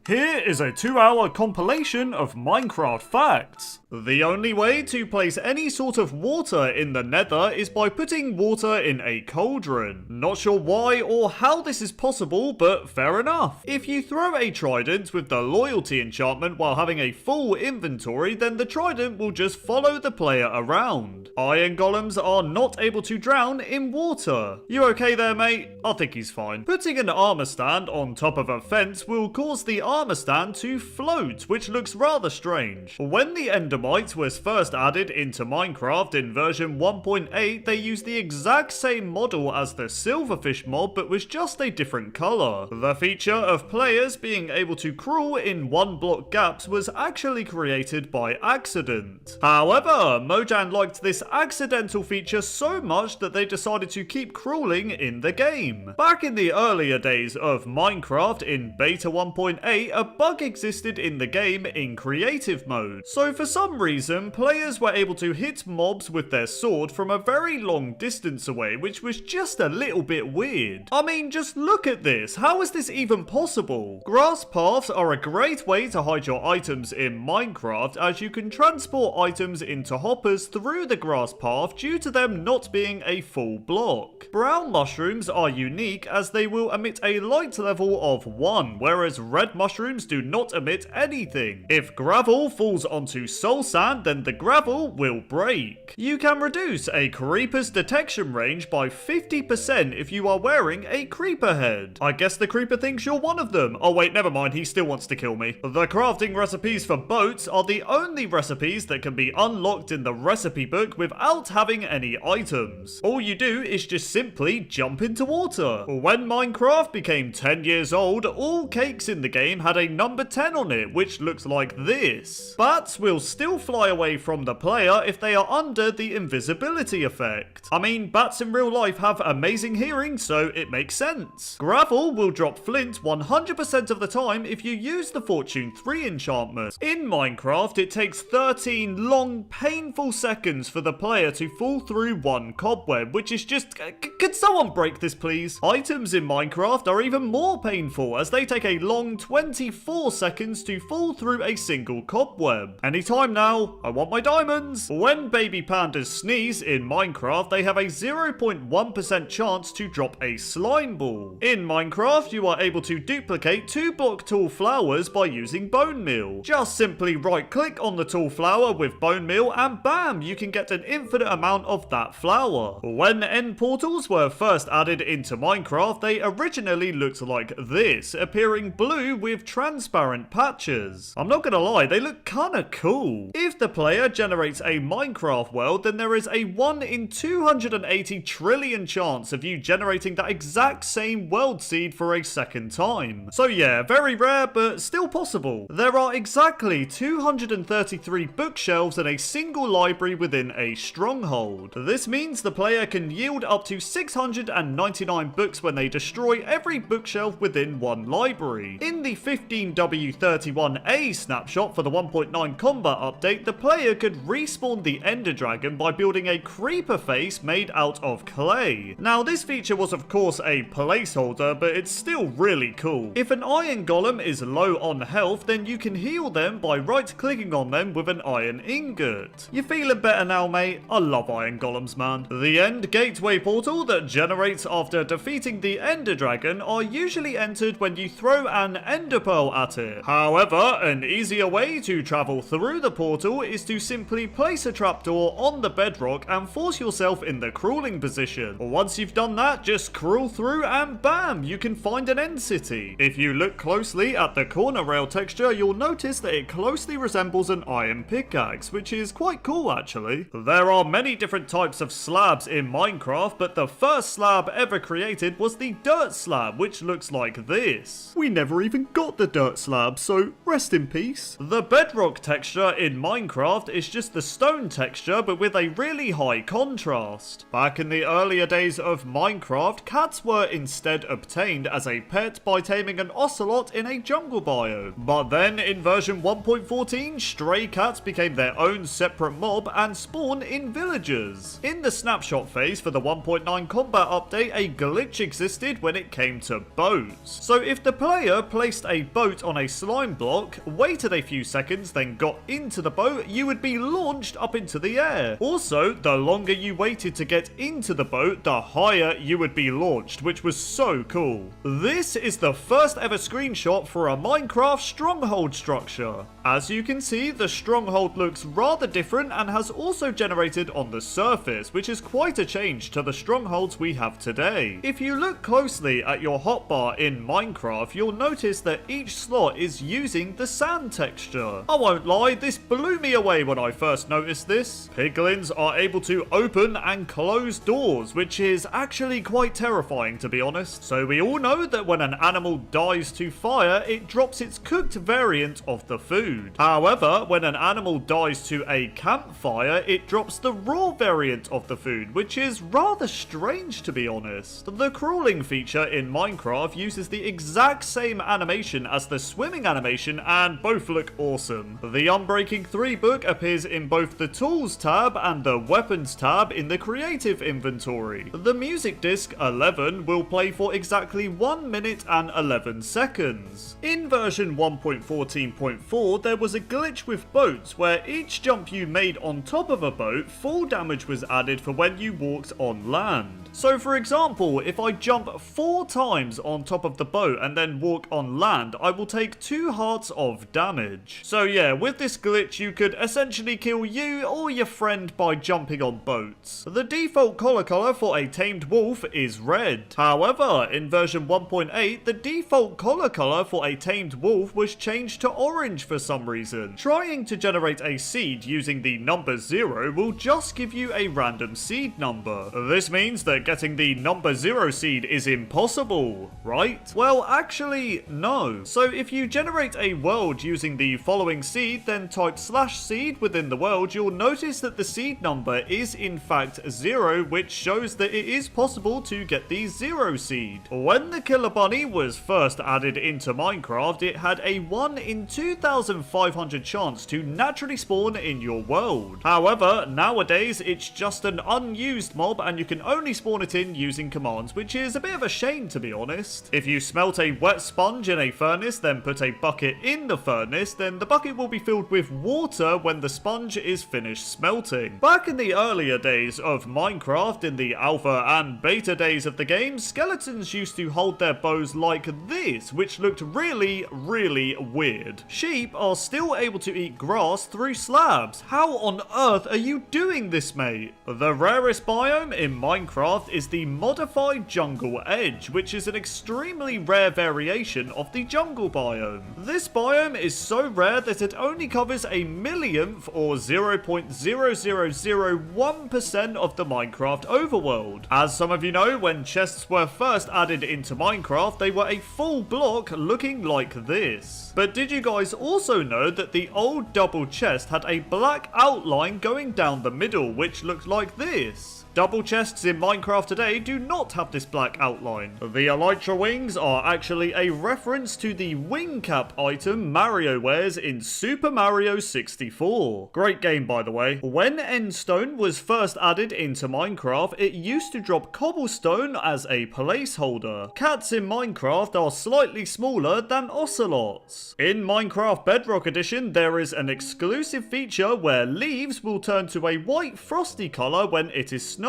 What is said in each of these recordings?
Here is a 2-hour compilation of Minecraft facts. The only way to place any sort of water in the nether is by putting water in a cauldron. Not sure why or how this is possible, but fair enough. If you throw a trident with the loyalty enchantment while having a full inventory, then the trident will just follow the player around. Iron golems are not able to drown in water. You okay there, mate? I think he's fine. Putting an armor stand on top of a fence will cause the armor stand to float, which looks rather strange. When the Endermite was first added into Minecraft in version 1.8, they used the exact same model as the Silverfish mob, but was just a different color. The feature of players being able to crawl in 1-block gaps was actually created by accident. However, Mojang liked this accidental feature so much that they decided to keep crawling in the game. Back in the earlier days of Minecraft in beta 1.8, a bug existed in the game in creative mode. So for some reason, players were able to hit mobs with their sword from a very long distance away, which was just a little bit weird. I mean, just look at this. How is this even possible? Grass paths are a great way to hide your items in Minecraft, as you can transport items into hoppers through the grass path due to them not being a full block. Brown mushrooms are unique as they will emit a light level of 1, whereas red mushrooms do not emit anything. If gravel falls onto soul sand, then the gravel will break. You can reduce a creeper's detection range by 50% if you are wearing a creeper head. I guess the creeper thinks you're one of them. Oh wait, never mind, he still wants to kill me. The crafting recipes for boats are the only recipes that can be unlocked in the recipe book without having any items. All you do is just simply jump into water. When Minecraft became 10 years old, all cakes in the game had a number 10 on it, which looks like this. Bats will still fly away from the player if they are under the invisibility effect. I mean, bats in real life have amazing hearing, so it makes sense. Gravel will drop flint 100% of the time if you use the Fortune 3 enchantment. In Minecraft, it takes 13 long, painful seconds for the player to fall through one cobweb, which is just... Could someone break this, please? Items in Minecraft are even more painful, as they take a long 24 seconds to fall through a single cobweb. Anytime now, I want my diamonds! When baby pandas sneeze in Minecraft, they have a 0.1% chance to drop a slime ball. In Minecraft, you are able to duplicate 2-block tall flowers by using bone meal. Just simply right-click on the tall flower with bone meal and bam, you can get an infinite amount of that flower. When end portals were first added into Minecraft, they originally looked like this, appearing blue with transparent patches. I'm not gonna lie, they look kinda cool. If the player generates a Minecraft world, then there is a 1 in 280 trillion chance of you generating that exact same world seed for a second time. So yeah, very rare, but still possible. There are exactly 233 bookshelves in a single library within a stronghold. This means the player can yield up to 699 books when they destroy every bookshelf within one library. In the 15W31A snapshot for the 1.9 combat update, the player could respawn the Ender Dragon by building a creeper face made out of clay. Now, this feature was of course a placeholder, but it's still really cool. If an iron golem is low on health, then you can heal them by right-clicking on them with an iron ingot. You feeling better now, mate? I love iron golems, man. The end gateway portal that generates after defeating the Ender Dragon are usually entered when you throw an Ender Pearl at it. However, an easier way to travel through the portal is to simply place a trapdoor on the bedrock and force yourself in the crawling position. Once you've done that, just crawl through and bam, you can find an end city. If you look closely at the corner rail texture, you'll notice that it closely resembles an iron pickaxe, which is quite cool actually. There are many different types of slabs in Minecraft, but the first slab ever created was the dirt slab, which looks like this. We never even got the dirt slab, so rest in peace. The bedrock texture in Minecraft is just the stone texture, but with a really high contrast. Back in the earlier days of Minecraft, cats were instead obtained as a pet by taming an ocelot in a jungle biome. But then in version 1.14, stray cats became their own separate mob and spawn in villages. In the snapshot phase for the 1.9 combat update, a glitch existed when it came to boats. So if the player placed a a boat on a slime block, waited a few seconds, then got into the boat, you would be launched up into the air. Also, the longer you waited to get into the boat, the higher you would be launched, which was so cool. This is the first ever screenshot for a Minecraft stronghold structure. As you can see, the stronghold looks rather different and has also generated on the surface, which is quite a change to the strongholds we have today. If you look closely at your hotbar in Minecraft, you'll notice that each slot is using the sand texture. I won't lie, this blew me away when I first noticed this. Piglins are able to open and close doors, which is actually quite terrifying to be honest. So we all know that when an animal dies to fire, it drops its cooked variant of the food. However, when an animal dies to a campfire, it drops the raw variant of the food, which is rather strange to be honest. The crawling feature in Minecraft uses the exact same animation as the swimming animation and both look awesome. The Unbreaking 3 book appears in both the Tools tab and the Weapons tab in the Creative inventory. The music disc 11 will play for exactly 1 minute and 11 seconds. In version 1.14.4 there was a glitch with boats where each jump you made on top of a boat, fall damage was added for when you walked on land. So for example, if I jump 4 times on top of the boat and then walk on land, I will take 2 hearts of damage. So yeah, with this glitch you could essentially kill you or your friend by jumping on boats. The default color for a tamed wolf is red. However, in version 1.8, the default color for a tamed wolf was changed to orange for some reason. Trying to generate a seed using the number 0 will just give you a random seed number. This means that getting the number 0 seed is impossible, right? Well, actually, no. So if you generate a world using the following seed, then type /seed within the world, you'll notice that the seed number is in fact 0, which shows that it is possible to get the 0 seed. When the Killer Bunny was first added into Minecraft, it had a 1 in 2,500 chance to naturally spawn in your world. However, nowadays it's just an unused mob and you can only spawn it in using commands, which is a bit of a shame to be honest. If you smelt a wet sponge in a furnace, then put a bucket in the furnace, then the bucket will be filled with water when the sponge is finished smelting. Back in the earlier days of Minecraft, in the alpha and beta days of the game, skeletons used to hold their bows like this, which looked really weird. Sheep are still able to eat grass through slabs. How on earth are you doing this, mate? The rarest biome in Minecraft is the modified jungle edge, which is an extremely rare variation of the jungle biome. This biome is so rare that it only covers a millionth or 0.0001% of the Minecraft overworld. As some of you know, when chests were first added into Minecraft, they were a full block looking like this. But did you guys also know that the old double chest had a black outline going down the middle, which looked like this? Double chests in Minecraft today do not have this black outline. The Elytra wings are actually a reference to the wing cap item Mario wears in Super Mario 64. Great game, by the way. When Endstone was first added into Minecraft, it used to drop cobblestone as a placeholder. Cats in Minecraft are slightly smaller than ocelots. In Minecraft Bedrock Edition, there is an exclusive feature where leaves will turn to a white frosty color when it is snowing.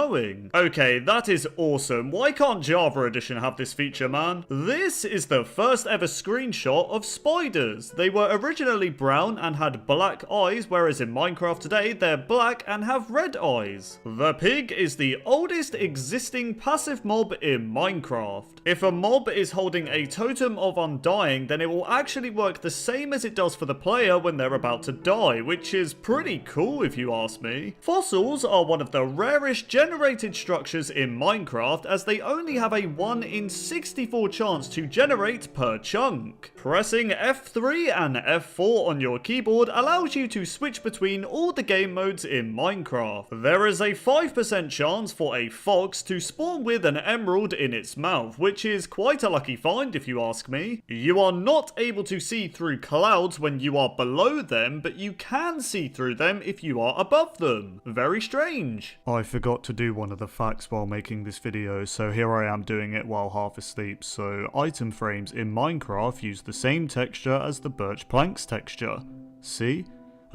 Okay, that is awesome. Why can't Java Edition have this feature, man? This is the first ever screenshot of spiders. They were originally brown and had black eyes, whereas in Minecraft today, they're black and have red eyes. The pig is the oldest existing passive mob in Minecraft. If a mob is holding a totem of undying, then it will actually work the same as it does for the player when they're about to die, which is pretty cool if you ask me. Fossils are one of the rarest generated structures in Minecraft, as they only have a 1 in 64 chance to generate per chunk. Pressing F3 and F4 on your keyboard allows you to switch between all the game modes in Minecraft. There is a 5% chance for a fox to spawn with an emerald in its mouth, which is quite a lucky find if you ask me. You are not able to see through clouds when you are below them, but you can see through them if you are above them. Very strange. I forgot to do one of the facts while making this video, so here I am doing it while half asleep. So item frames in Minecraft use the same texture as the birch planks texture. See?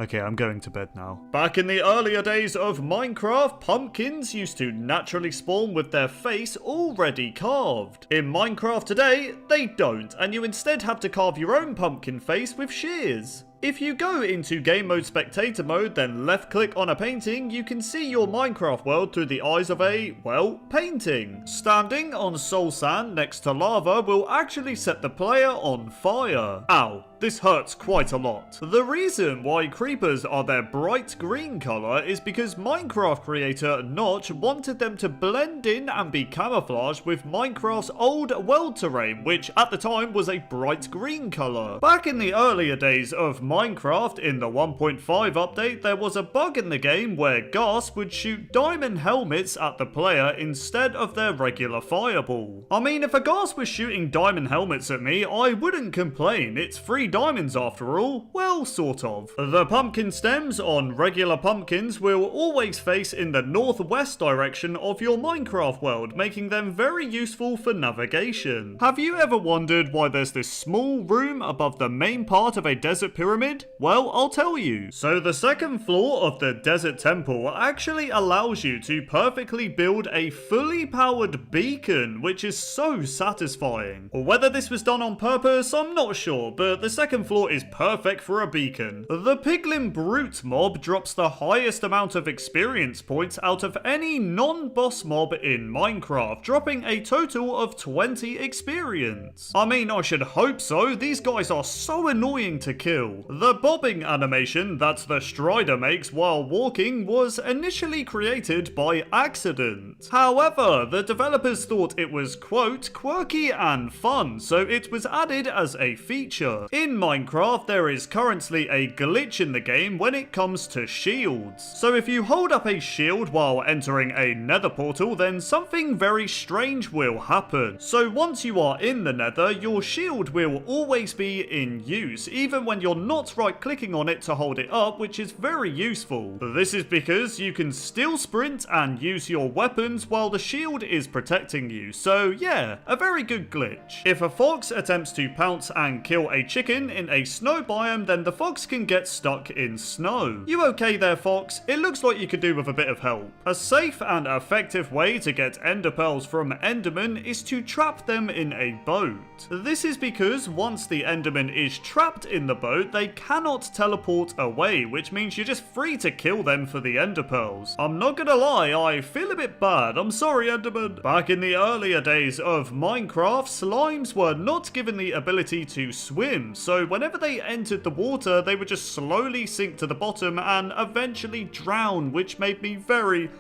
Okay, I'm going to bed now. Back in the earlier days of Minecraft, pumpkins used to naturally spawn with their face already carved. In Minecraft today, they don't, and you instead have to carve your own pumpkin face with shears. If you go into game mode spectator mode, then left click on a painting, you can see your Minecraft world through the eyes of a, well, painting. Standing on soul sand next to lava will actually set the player on fire. Ow, this hurts quite a lot. The reason why creepers are their bright green color is because Minecraft creator Notch wanted them to blend in and be camouflaged with Minecraft's old world terrain, which at the time was a bright green color. Back in the earlier days of Minecraft, in the 1.5 update, there was a bug in the game where Ghast would shoot diamond helmets at the player instead of their regular fireball. I mean, if a Ghast was shooting diamond helmets at me, I wouldn't complain. It's free diamonds after all. Well, sort of. The pumpkin stems on regular pumpkins will always face in the northwest direction of your Minecraft world, making them very useful for navigation. Have you ever wondered why there's this small room above the main part of a desert pyramid? Well, I'll tell you. So the second floor of the desert temple actually allows you to perfectly build a fully powered beacon, which is so satisfying. Whether this was done on purpose, I'm not sure, but the second floor is perfect for a beacon. The Piglin Brute mob drops the highest amount of experience points out of any non-boss mob in Minecraft, dropping a total of 20 experience. I mean, I should hope so. These guys are so annoying to kill. The bobbing animation that the Strider makes while walking was initially created by accident. However, the developers thought it was, quote, quirky and fun, so it was added as a feature. In Minecraft, there is currently a glitch in the game when it comes to shields. So if you hold up a shield while entering a nether portal, then something very strange will happen. So once you are in the nether, your shield will always be in use, even when you're not right clicking on it to hold it up, which is very useful. This is because you can still sprint and use your weapons while the shield is protecting you. So yeah, a very good glitch. If a fox attempts to pounce and kill a chicken in a snow biome, then the fox can get stuck in snow. You okay there, fox? It looks like you could do with a bit of help. A safe and effective way to get ender pearls from endermen is to trap them in a boat. This is because once the enderman is trapped in the boat, they cannot teleport away, which means you're just free to kill them for the ender pearls. I'm not gonna lie, I feel a bit bad. I'm sorry, enderman. Back in the earlier days of Minecraft, slimes were not given the ability to swim, so whenever they entered the water, they would just slowly sink to the bottom and eventually drown, which made me very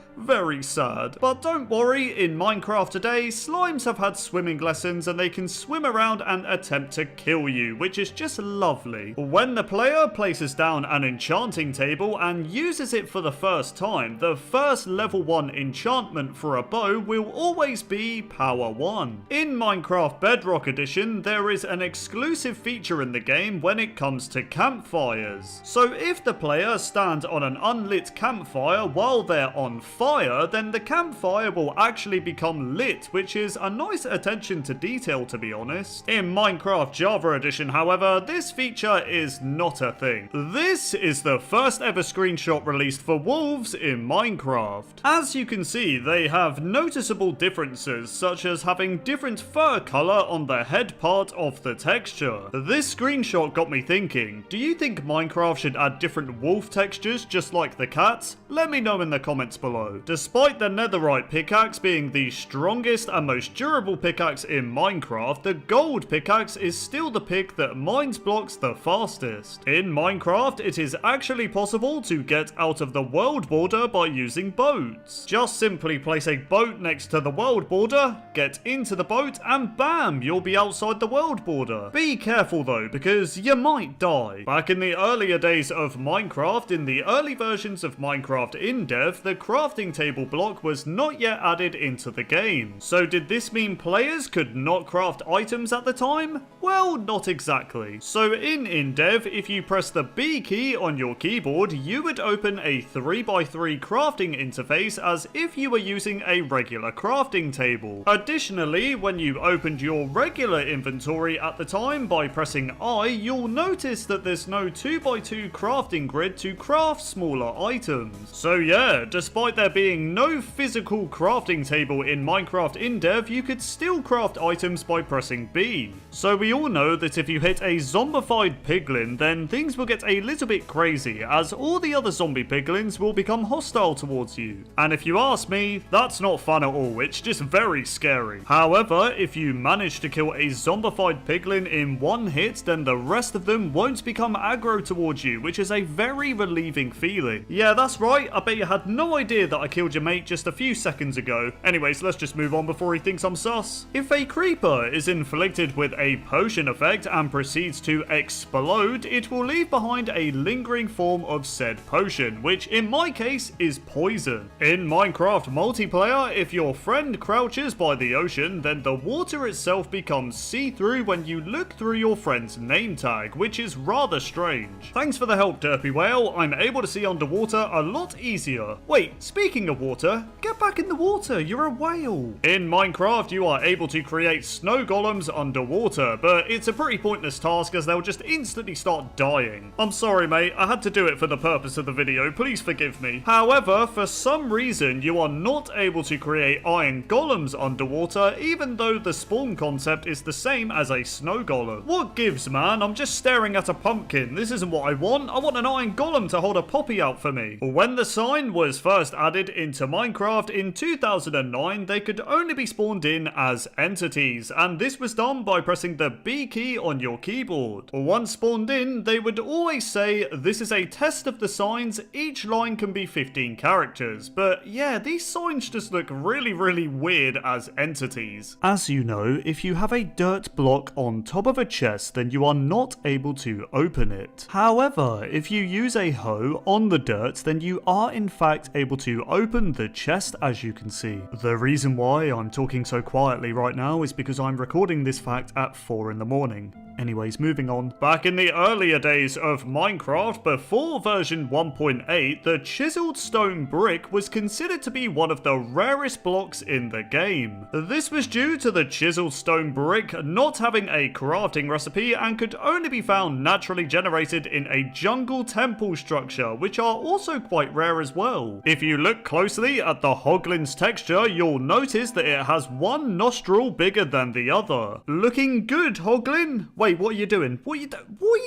sad. But don't worry, in Minecraft today, slimes have had swimming lessons and they can swim around and attempt to kill you, which is just lovely. When the player places down an enchanting table and uses it for the first time, the first level 1 enchantment for a bow will always be power 1. In Minecraft Bedrock Edition, there is an exclusive feature in the game when it comes to campfires. So if the player stands on an unlit campfire while they're on fire, then the campfire will actually become lit, which is a nice attention to detail, to be honest. In Minecraft Java Edition, however, this feature is not a thing. This is the first ever screenshot released for wolves in Minecraft. As you can see, they have noticeable differences, such as having different fur color on the head part of the texture. This screenshot got me thinking, do you think Minecraft should add different wolf textures just like the cats? Let me know in the comments below. Despite the netherite pickaxe being the strongest and most durable pickaxe in Minecraft, the gold pickaxe is still the pick that mines blocks the fastest. In Minecraft, it is actually possible to get out of the world border by using boats. Just simply place a boat next to the world border, get into the boat, and bam, you'll be outside the world border. Be careful though, because you might die. Back in the earlier days of Minecraft, in the early versions of Minecraft in dev, the crafting crafting table block was not yet added into the game. So did this mean players could not craft items at the time? Well, not exactly. So in InDev, if you press the B key on your keyboard, you would open a 3x3 crafting interface as if you were using a regular crafting table. Additionally, when you opened your regular inventory at the time by pressing I, you'll notice that there's no 2x2 crafting grid to craft smaller items. So yeah, despite there being no physical crafting table in Minecraft InDev, you could still craft items by pressing B. So we all know that if you hit a zombified piglin, then things will get a little bit crazy, as all the other zombie piglins will become hostile towards you. And if you ask me, that's not fun at all, it's just very scary. However, if you manage to kill a zombified piglin in one hit, then the rest of them won't become aggro towards you, which is a very relieving feeling. Yeah, that's right, I bet you had no idea that I killed your mate just a few seconds ago. Anyways, let's just move on before he thinks I'm sus. If a creeper is inflicted with a potion effect and proceeds to explode, it will leave behind a lingering form of said potion, which in my case is poison. In Minecraft multiplayer, if your friend crouches by the ocean, then the water itself becomes see-through when you look through your friend's name tag, which is rather strange. Thanks for the help, Derpy Whale. I'm able to see underwater a lot easier. Wait, speaking of water, get back in the water, you're a whale. In Minecraft, you are able to create snow golems underwater, but it's a pretty pointless task as they'll just instantly start dying. I'm sorry, mate, I had to do it for the purpose of the video, please forgive me. However, for some reason, you are not able to create iron golems underwater, even though the spawn concept is the same as a snow golem. What gives, man? I'm just staring at a pumpkin. This isn't what I want. I want an iron golem to hold a poppy out for me. When the sign was first added into Minecraft in 2009, they could only be spawned in as entities, and this was done by pressing the B key on your keyboard. Once spawned in, they would always say, "This is a test of the signs, each line can be 15 characters." But yeah, these signs just look really weird as entities. As you know, if you have a dirt block on top of a chest, then you are not able to open it. However, if you use a hoe on the dirt, then you are in fact able to open the chest, as you can see. The reason why I'm talking so quietly right now is because I'm recording this fact at 4 in the morning. Anyways, moving on. Back in the earlier days of Minecraft, before version 1.8, the chiseled stone brick was considered to be one of the rarest blocks in the game. This was due to the chiseled stone brick not having a crafting recipe and could only be found naturally generated in a jungle temple structure, which are also quite rare as well. If you look closely at the Hoglin's texture, you'll notice that it has one nostril bigger than the other. Looking good, Hoglin? Wait, what are you doing? What are you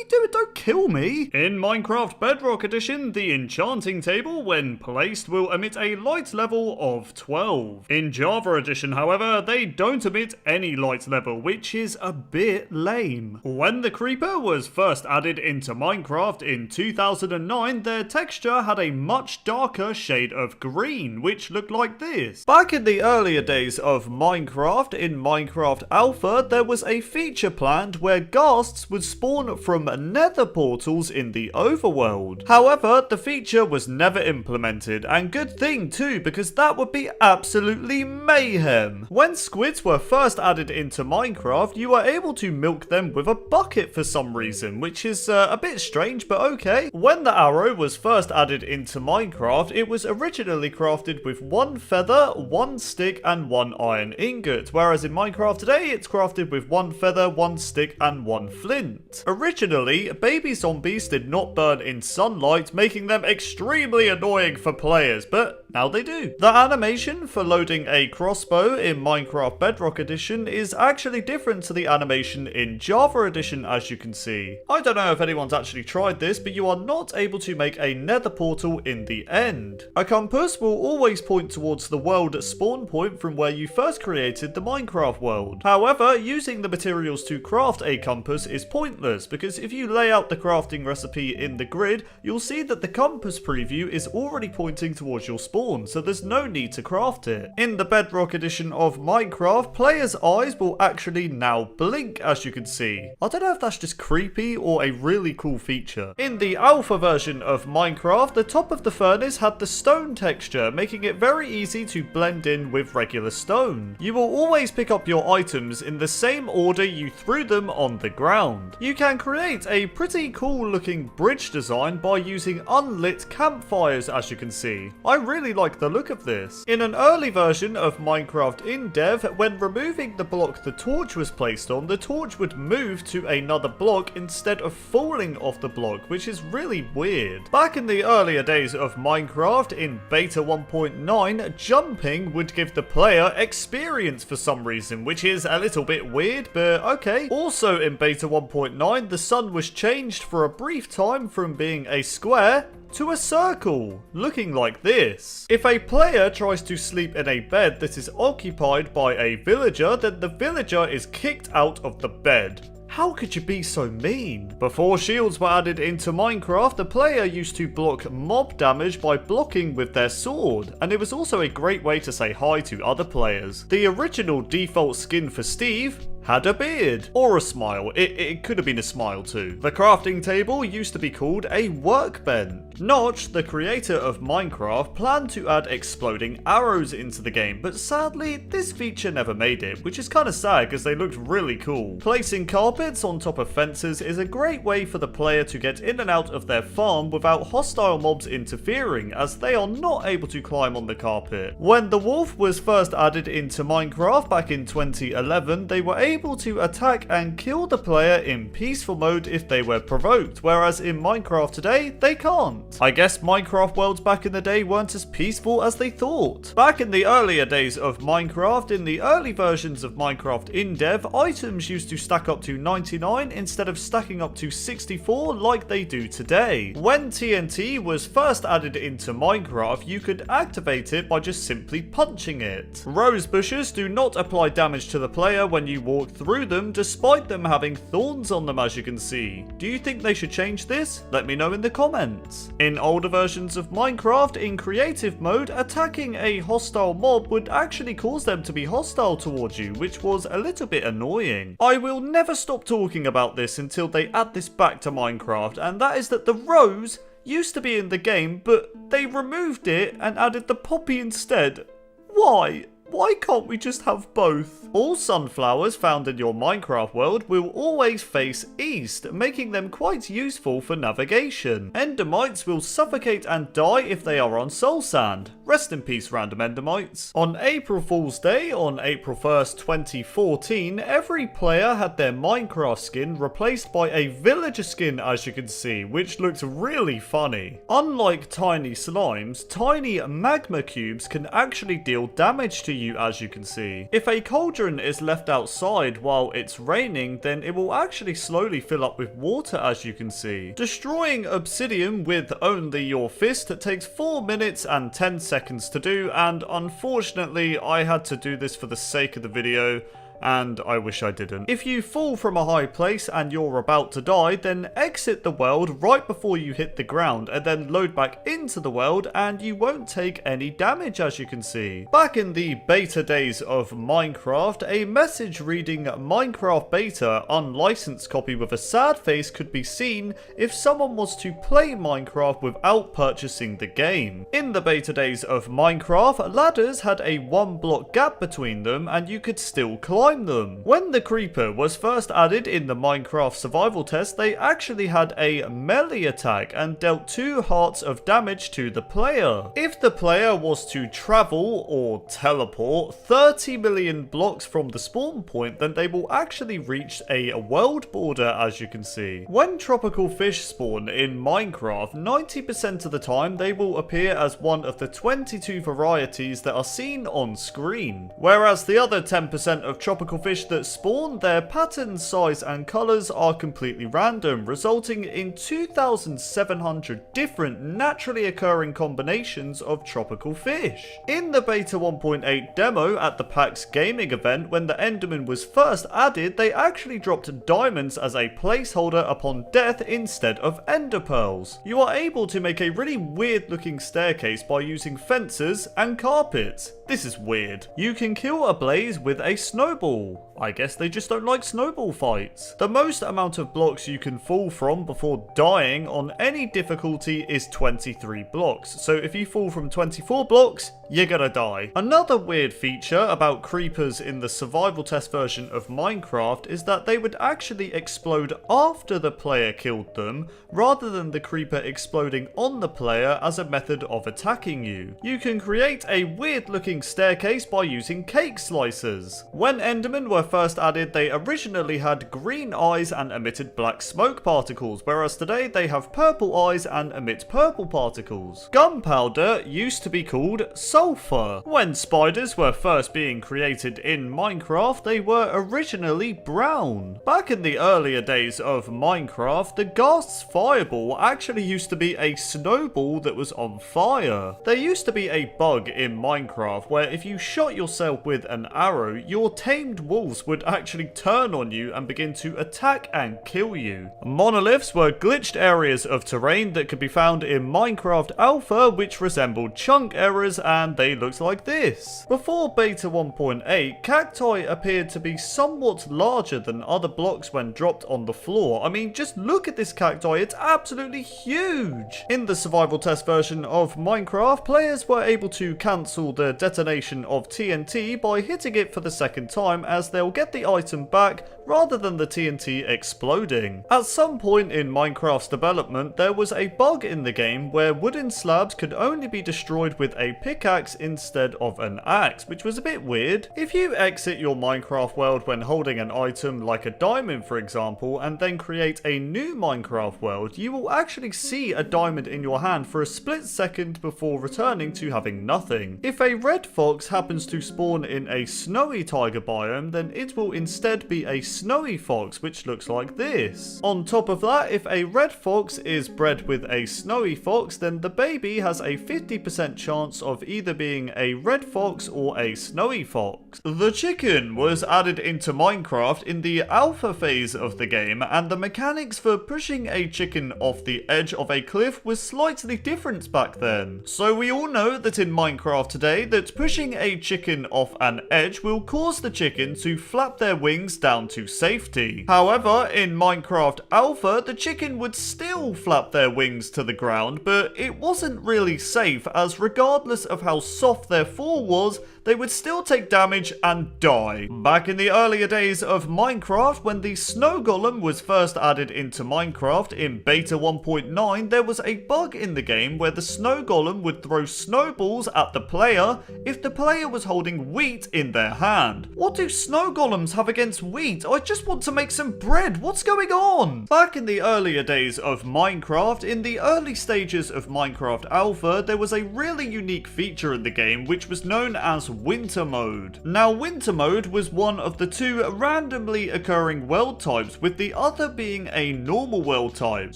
doing? Don't kill me! In Minecraft Bedrock Edition, the enchanting table, when placed, will emit a light level of 12. In Java Edition, however, they don't emit any light level, which is a bit lame. When the creeper was first added into Minecraft in 2009, their texture had a much darker shade of green, which looked like this. Back in the earlier days of Minecraft, in Minecraft Alpha, there was a feature planned where ghasts would spawn from nether portals in the overworld. However, the feature was never implemented, and good thing too, because that would be absolutely mayhem. When squids were first added into Minecraft, you were able to milk them with a bucket for some reason, which is a bit strange, but okay. When the arrow was first added into Minecraft, it was originally crafted with 1 feather, 1 stick, and 1 iron ingot, whereas in Minecraft today, it's crafted with 1 feather, 1 stick, and 1 flint. Originally, baby zombies did not burn in sunlight, making them extremely annoying for players, but now they do. The animation for loading a crossbow in Minecraft Bedrock Edition is actually different to the animation in Java Edition, as you can see. I don't know if anyone's actually tried this, but you are not able to make a nether portal in the end. A compass will always point towards the world spawn point from where you first created the Minecraft world. However, using the materials to craft a compass is pointless, because if you lay out the crafting recipe in the grid, you'll see that the compass preview is already pointing towards your spawn spawn, so there's no need to craft it. In the Bedrock edition of Minecraft, players' eyes will actually now blink, as you can see. I don't know if that's just creepy or a really cool feature. In the alpha version of Minecraft, the top of the furnace had the stone texture, making it very easy to blend in with regular stone. You will always pick up your items in the same order you threw them on the ground. You can create a pretty cool looking bridge design by using unlit campfires, as you can see. I really like the look of this. In an early version of Minecraft in dev, when removing the block the torch was placed on, the torch would move to another block instead of falling off the block, which is really weird. Back in the earlier days of Minecraft, in beta 1.9, jumping would give the player experience for some reason, which is a little bit weird, but okay. Also in beta 1.9, the sun was changed for a brief time from being a square to a circle, looking like this. If a player tries to sleep in a bed that is occupied by a villager, then the villager is kicked out of the bed. How could you be so mean? Before shields were added into Minecraft, the player used to block mob damage by blocking with their sword, and it was also a great way to say hi to other players. The original default skin for Steve had a beard, or a smile. It could have been a smile too. The crafting table used to be called a workbench. Notch, the creator of Minecraft, planned to add exploding arrows into the game, but sadly, this feature never made it, which is kind of sad because they looked really cool. Placing carpets on top of fences is a great way for the player to get in and out of their farm without hostile mobs interfering, as they are not able to climb on the carpet. When the wolf was first added into Minecraft back in 2011, they were able to attack and kill the player in peaceful mode if they were provoked, whereas in Minecraft today, they can't. I guess Minecraft worlds back in the day weren't as peaceful as they thought. Back in the earlier days of Minecraft, in the early versions of Minecraft in dev, items used to stack up to 99 instead of stacking up to 64 like they do today. When TNT was first added into Minecraft, you could activate it by just simply punching it. Rose bushes do not apply damage to the player when you walk through them, despite them having thorns on them, as you can see. Do you think they should change this? Let me know in the comments. In older versions of Minecraft, in creative mode, attacking a hostile mob would actually cause them to be hostile towards you, which was a little bit annoying. I will never stop talking about this until they add this back to Minecraft, and that is that the rose used to be in the game, but they removed it and added the poppy instead. Why? Why can't we just have both? All sunflowers found in your Minecraft world will always face east, making them quite useful for navigation. Endermites will suffocate and die if they are on soul sand. Rest in peace, random endermites. On April Fool's Day, on April 1st, 2014, every player had their Minecraft skin replaced by a villager skin, as you can see, which looked really funny. Unlike tiny slimes, tiny magma cubes can actually deal damage to you, as you can see. If a cauldron is left outside while it's raining, then it will actually slowly fill up with water, as you can see. Destroying obsidian with only your fist takes 4 minutes and 10 seconds to do, and unfortunately I had to do this for the sake of the video, and I wish I didn't. If you fall from a high place and you're about to die, then exit the world right before you hit the ground and then load back into the world and you won't take any damage, as you can see. Back in the beta days of Minecraft, a message reading Minecraft beta unlicensed copy with a sad face could be seen if someone was to play Minecraft without purchasing the game. In the beta days of Minecraft, ladders had a 1 block gap between them and you could still climb them. When the creeper was first added in the Minecraft survival test, they actually had a melee attack and dealt 2 hearts of damage to the player. If the player was to travel or teleport 30 million blocks from the spawn point, then they will actually reach a world border, as you can see. When tropical fish spawn in Minecraft, 90% of the time they will appear as one of the 22 varieties that are seen on screen, whereas the other 10% of tropical tropical fish that spawn, their pattern, size and colours are completely random, resulting in 2,700 different naturally occurring combinations of tropical fish. In the Beta 1.8 demo at the PAX Gaming event, when the Enderman was first added, they actually dropped diamonds as a placeholder upon death instead of ender pearls. You are able to make a really weird looking staircase by using fences and carpets. This is weird. You can kill a blaze with a snowball. I guess they just don't like snowball fights. The most amount of blocks you can fall from before dying on any difficulty is 23 blocks. So if you fall from 24 blocks, you're gonna die. Another weird feature about creepers in the survival test version of Minecraft is that they would actually explode after the player killed them, rather than the creeper exploding on the player as a method of attacking you. You can create a weird looking staircase by using cake slicers. When Endermen were first added, they originally had green eyes and emitted black smoke particles, whereas today they have purple eyes and emit purple particles. Gunpowder used to be called sulfur. When spiders were first being created in Minecraft, they were originally brown. Back in the earlier days of Minecraft, the Ghast's fireball actually used to be a snowball that was on fire. There used to be a bug in Minecraft where if you shot yourself with an arrow, your tamed wolves would actually turn on you and begin to attack and kill you. Monoliths were glitched areas of terrain that could be found in Minecraft Alpha, which resembled chunk errors, and they looked like this. Before Beta 1.8, cacti appeared to be somewhat larger than other blocks when dropped on the floor. I mean, just look at this cacti, it's absolutely huge! In the survival test version of Minecraft, players were able to cancel the detonation of TNT by hitting it for the second time, as they'll get the item back rather than the TNT exploding. At some point in Minecraft's development, there was a bug in the game where wooden slabs could only be destroyed with a pickaxe instead of an axe, which was a bit weird. If you exit your Minecraft world when holding an item like a diamond for example, and then create a new Minecraft world, you will actually see a diamond in your hand for a split second before returning to having nothing. If a red fox happens to spawn in a snowy taiga biome, then it will instead be a snowy fox, which looks like this. On top of that, if a red fox is bred with a snowy fox, then the baby has a 50% chance of either being a red fox or a snowy fox. The chicken was added into Minecraft in the alpha phase of the game, and the mechanics for pushing a chicken off the edge of a cliff was slightly different back then. So we all know that in Minecraft today, that pushing a chicken off an edge will cause the chicken to flap their wings down to safety. However, in Minecraft Alpha, the chicken would still flap their wings to the ground, but it wasn't really safe, as regardless of how soft their fall was, they would still take damage and die. Back in the earlier days of Minecraft, when the snow golem was first added into Minecraft in Beta 1.9, there was a bug in the game where the snow golem would throw snowballs at the player if the player was holding wheat in their hand. What do snow golems have against wheat? I just want to make some bread. What's going on? Back in the earlier days of Minecraft, in the early stages of Minecraft Alpha, there was a really unique feature in the game which was known as Winter Mode. Now, Winter Mode was one of the two randomly occurring world types, with the other being a normal world type.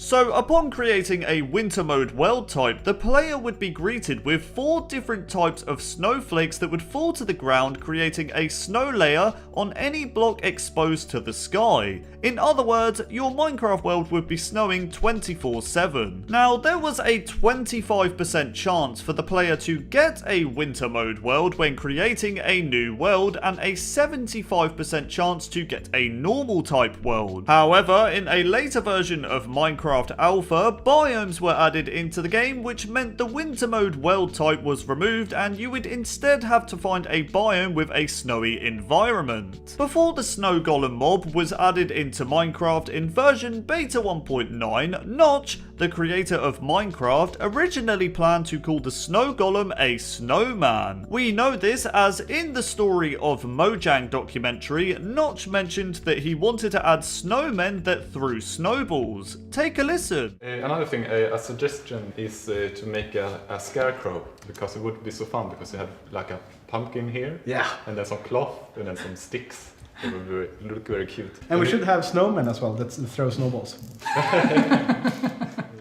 So upon creating a Winter Mode world type, the player would be greeted with 4 different types of snowflakes that would fall to the ground, creating a snow layer on any block exposed to the sky. In other words, your Minecraft world would be snowing 24/7. Now, there was a 25% chance for the player to get a Winter Mode world when creating a new world, and a 75% chance to get a normal type world. However, in a later version of Minecraft Alpha, biomes were added into the game, which meant the Winter Mode world type was removed, and you would instead have to find a biome with a snowy environment. Before the snow golem mob was added into Minecraft in version Beta 1.9, Notch, the creator of Minecraft, originally planned to call the snow golem a snowman. We know this as in the story of Mojang documentary, Notch mentioned that he wanted to add snowmen that threw snowballs. Take a listen. Another thing, a suggestion is to make a scarecrow, because it would be so fun, because you have like a pumpkin here, yeah, and then some cloth, and then some sticks. It would look very cute. And we should have snowmen as well that throw snowballs.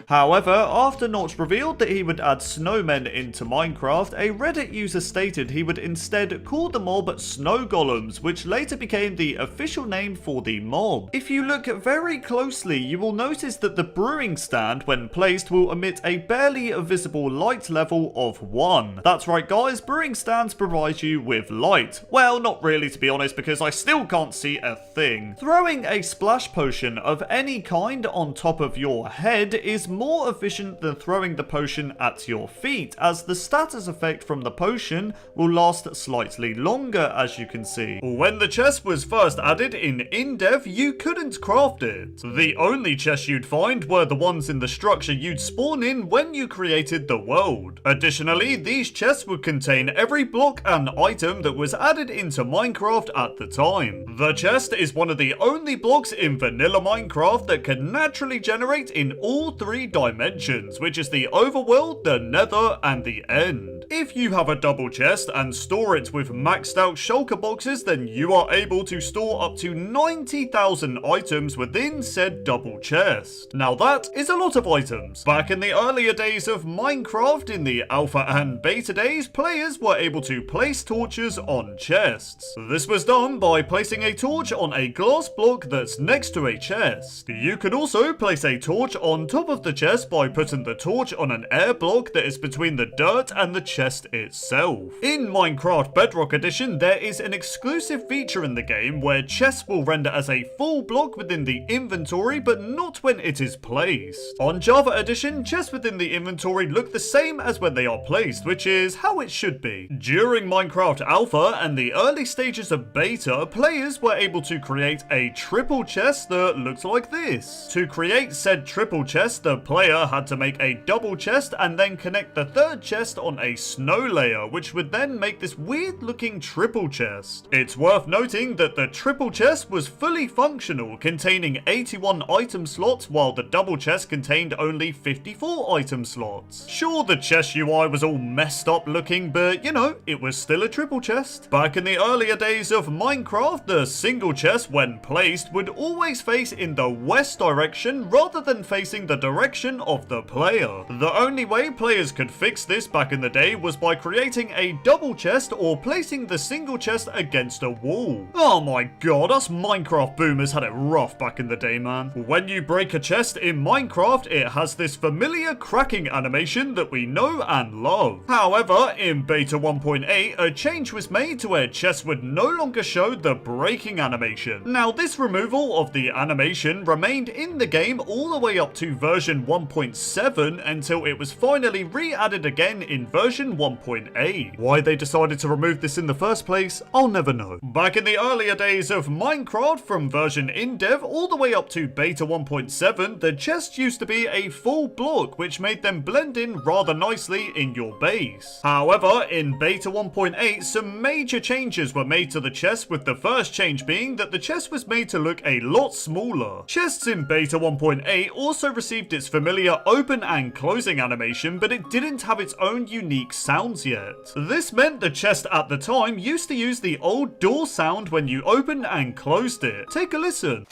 However, after Notch revealed that he would add snowmen into Minecraft, a Reddit user stated he would instead call the mob snow golems, which later became the official name for the mob. If you look very closely, you will notice that the brewing stand, when placed, will emit a barely visible light level of 1. That's right guys, brewing stands provide you with light. Well, not really to be honest, because I still can't see a thing. Throwing a splash potion of any kind on top of your head is more efficient than throwing the potion at your feet, as the status effect from the potion will last slightly longer, as you can see. When the chest was first added in dev, you couldn't craft it. The only chests you'd find were the ones in the structure you'd spawn in when you created the world. Additionally, these chests would contain every block and item that was added into Minecraft at the time. The chest is one of the only blocks in vanilla Minecraft that can naturally generate in all 3 dimensions, which is the overworld, the nether, and the end. If you have a double chest and store it with maxed out shulker boxes, then you are able to store up to 90,000 items within said double chest. Now that is a lot of items. Back in the earlier days of Minecraft, in the alpha and beta days, players were able to place torches on chests. This was done by placing a torch on a glass block that's next to a chest. You could also place a torch on top of the chest by putting the torch on an air block that is between the dirt and the chest itself. In Minecraft Bedrock Edition, there is an exclusive feature in the game where chests will render as a full block within the inventory, but not when it is placed. On Java Edition, chests within the inventory look the same as when they are placed, which is how it should be. During Minecraft Alpha and the early stages of Beta, players were able to create a triple chest that looked like this. To create said triple chest, the player had to make a double chest and then connect the third chest on a snow layer, which would then make this weird looking triple chest. It's worth noting that the triple chest was fully functional, containing 81 item slots, while the double chest contained only 54 item slots. Sure, the chest UI was all messed up looking, but you know, it was still a triple chest. Back in the earlier days of Minecraft, the single chest, when placed, would always face in the west direction rather than facing the direction of the player. The only way players could fix this back in the day was by creating a double chest or placing the single chest against a wall. Oh my god, us Minecraft boomers had it rough back in the day, man. When you break a chest in Minecraft, it has this familiar cracking animation that we know and love. However, in Beta 1.8, a change was made to where chests would no longer show the breaking animation. Now, this removal of the animation remained in the game all the way up to version 1.7 until it was finally re-added again in version 1.8. Why they decided to remove this in the first place, I'll never know. Back in the earlier days of Minecraft, from version in dev all the way up to Beta 1.7, the chests used to be a full block, which made them blend in rather nicely in your base. However, in Beta 1.8, some major changes were made to the chest, with the first change being that the chest was made to look a lot smaller. Chests in Beta 1.8 also received its familiar open and closing animation, but it didn't have its own unique sounds yet. This meant the chest at the time used to use the old door sound when you opened and closed it. Take a listen.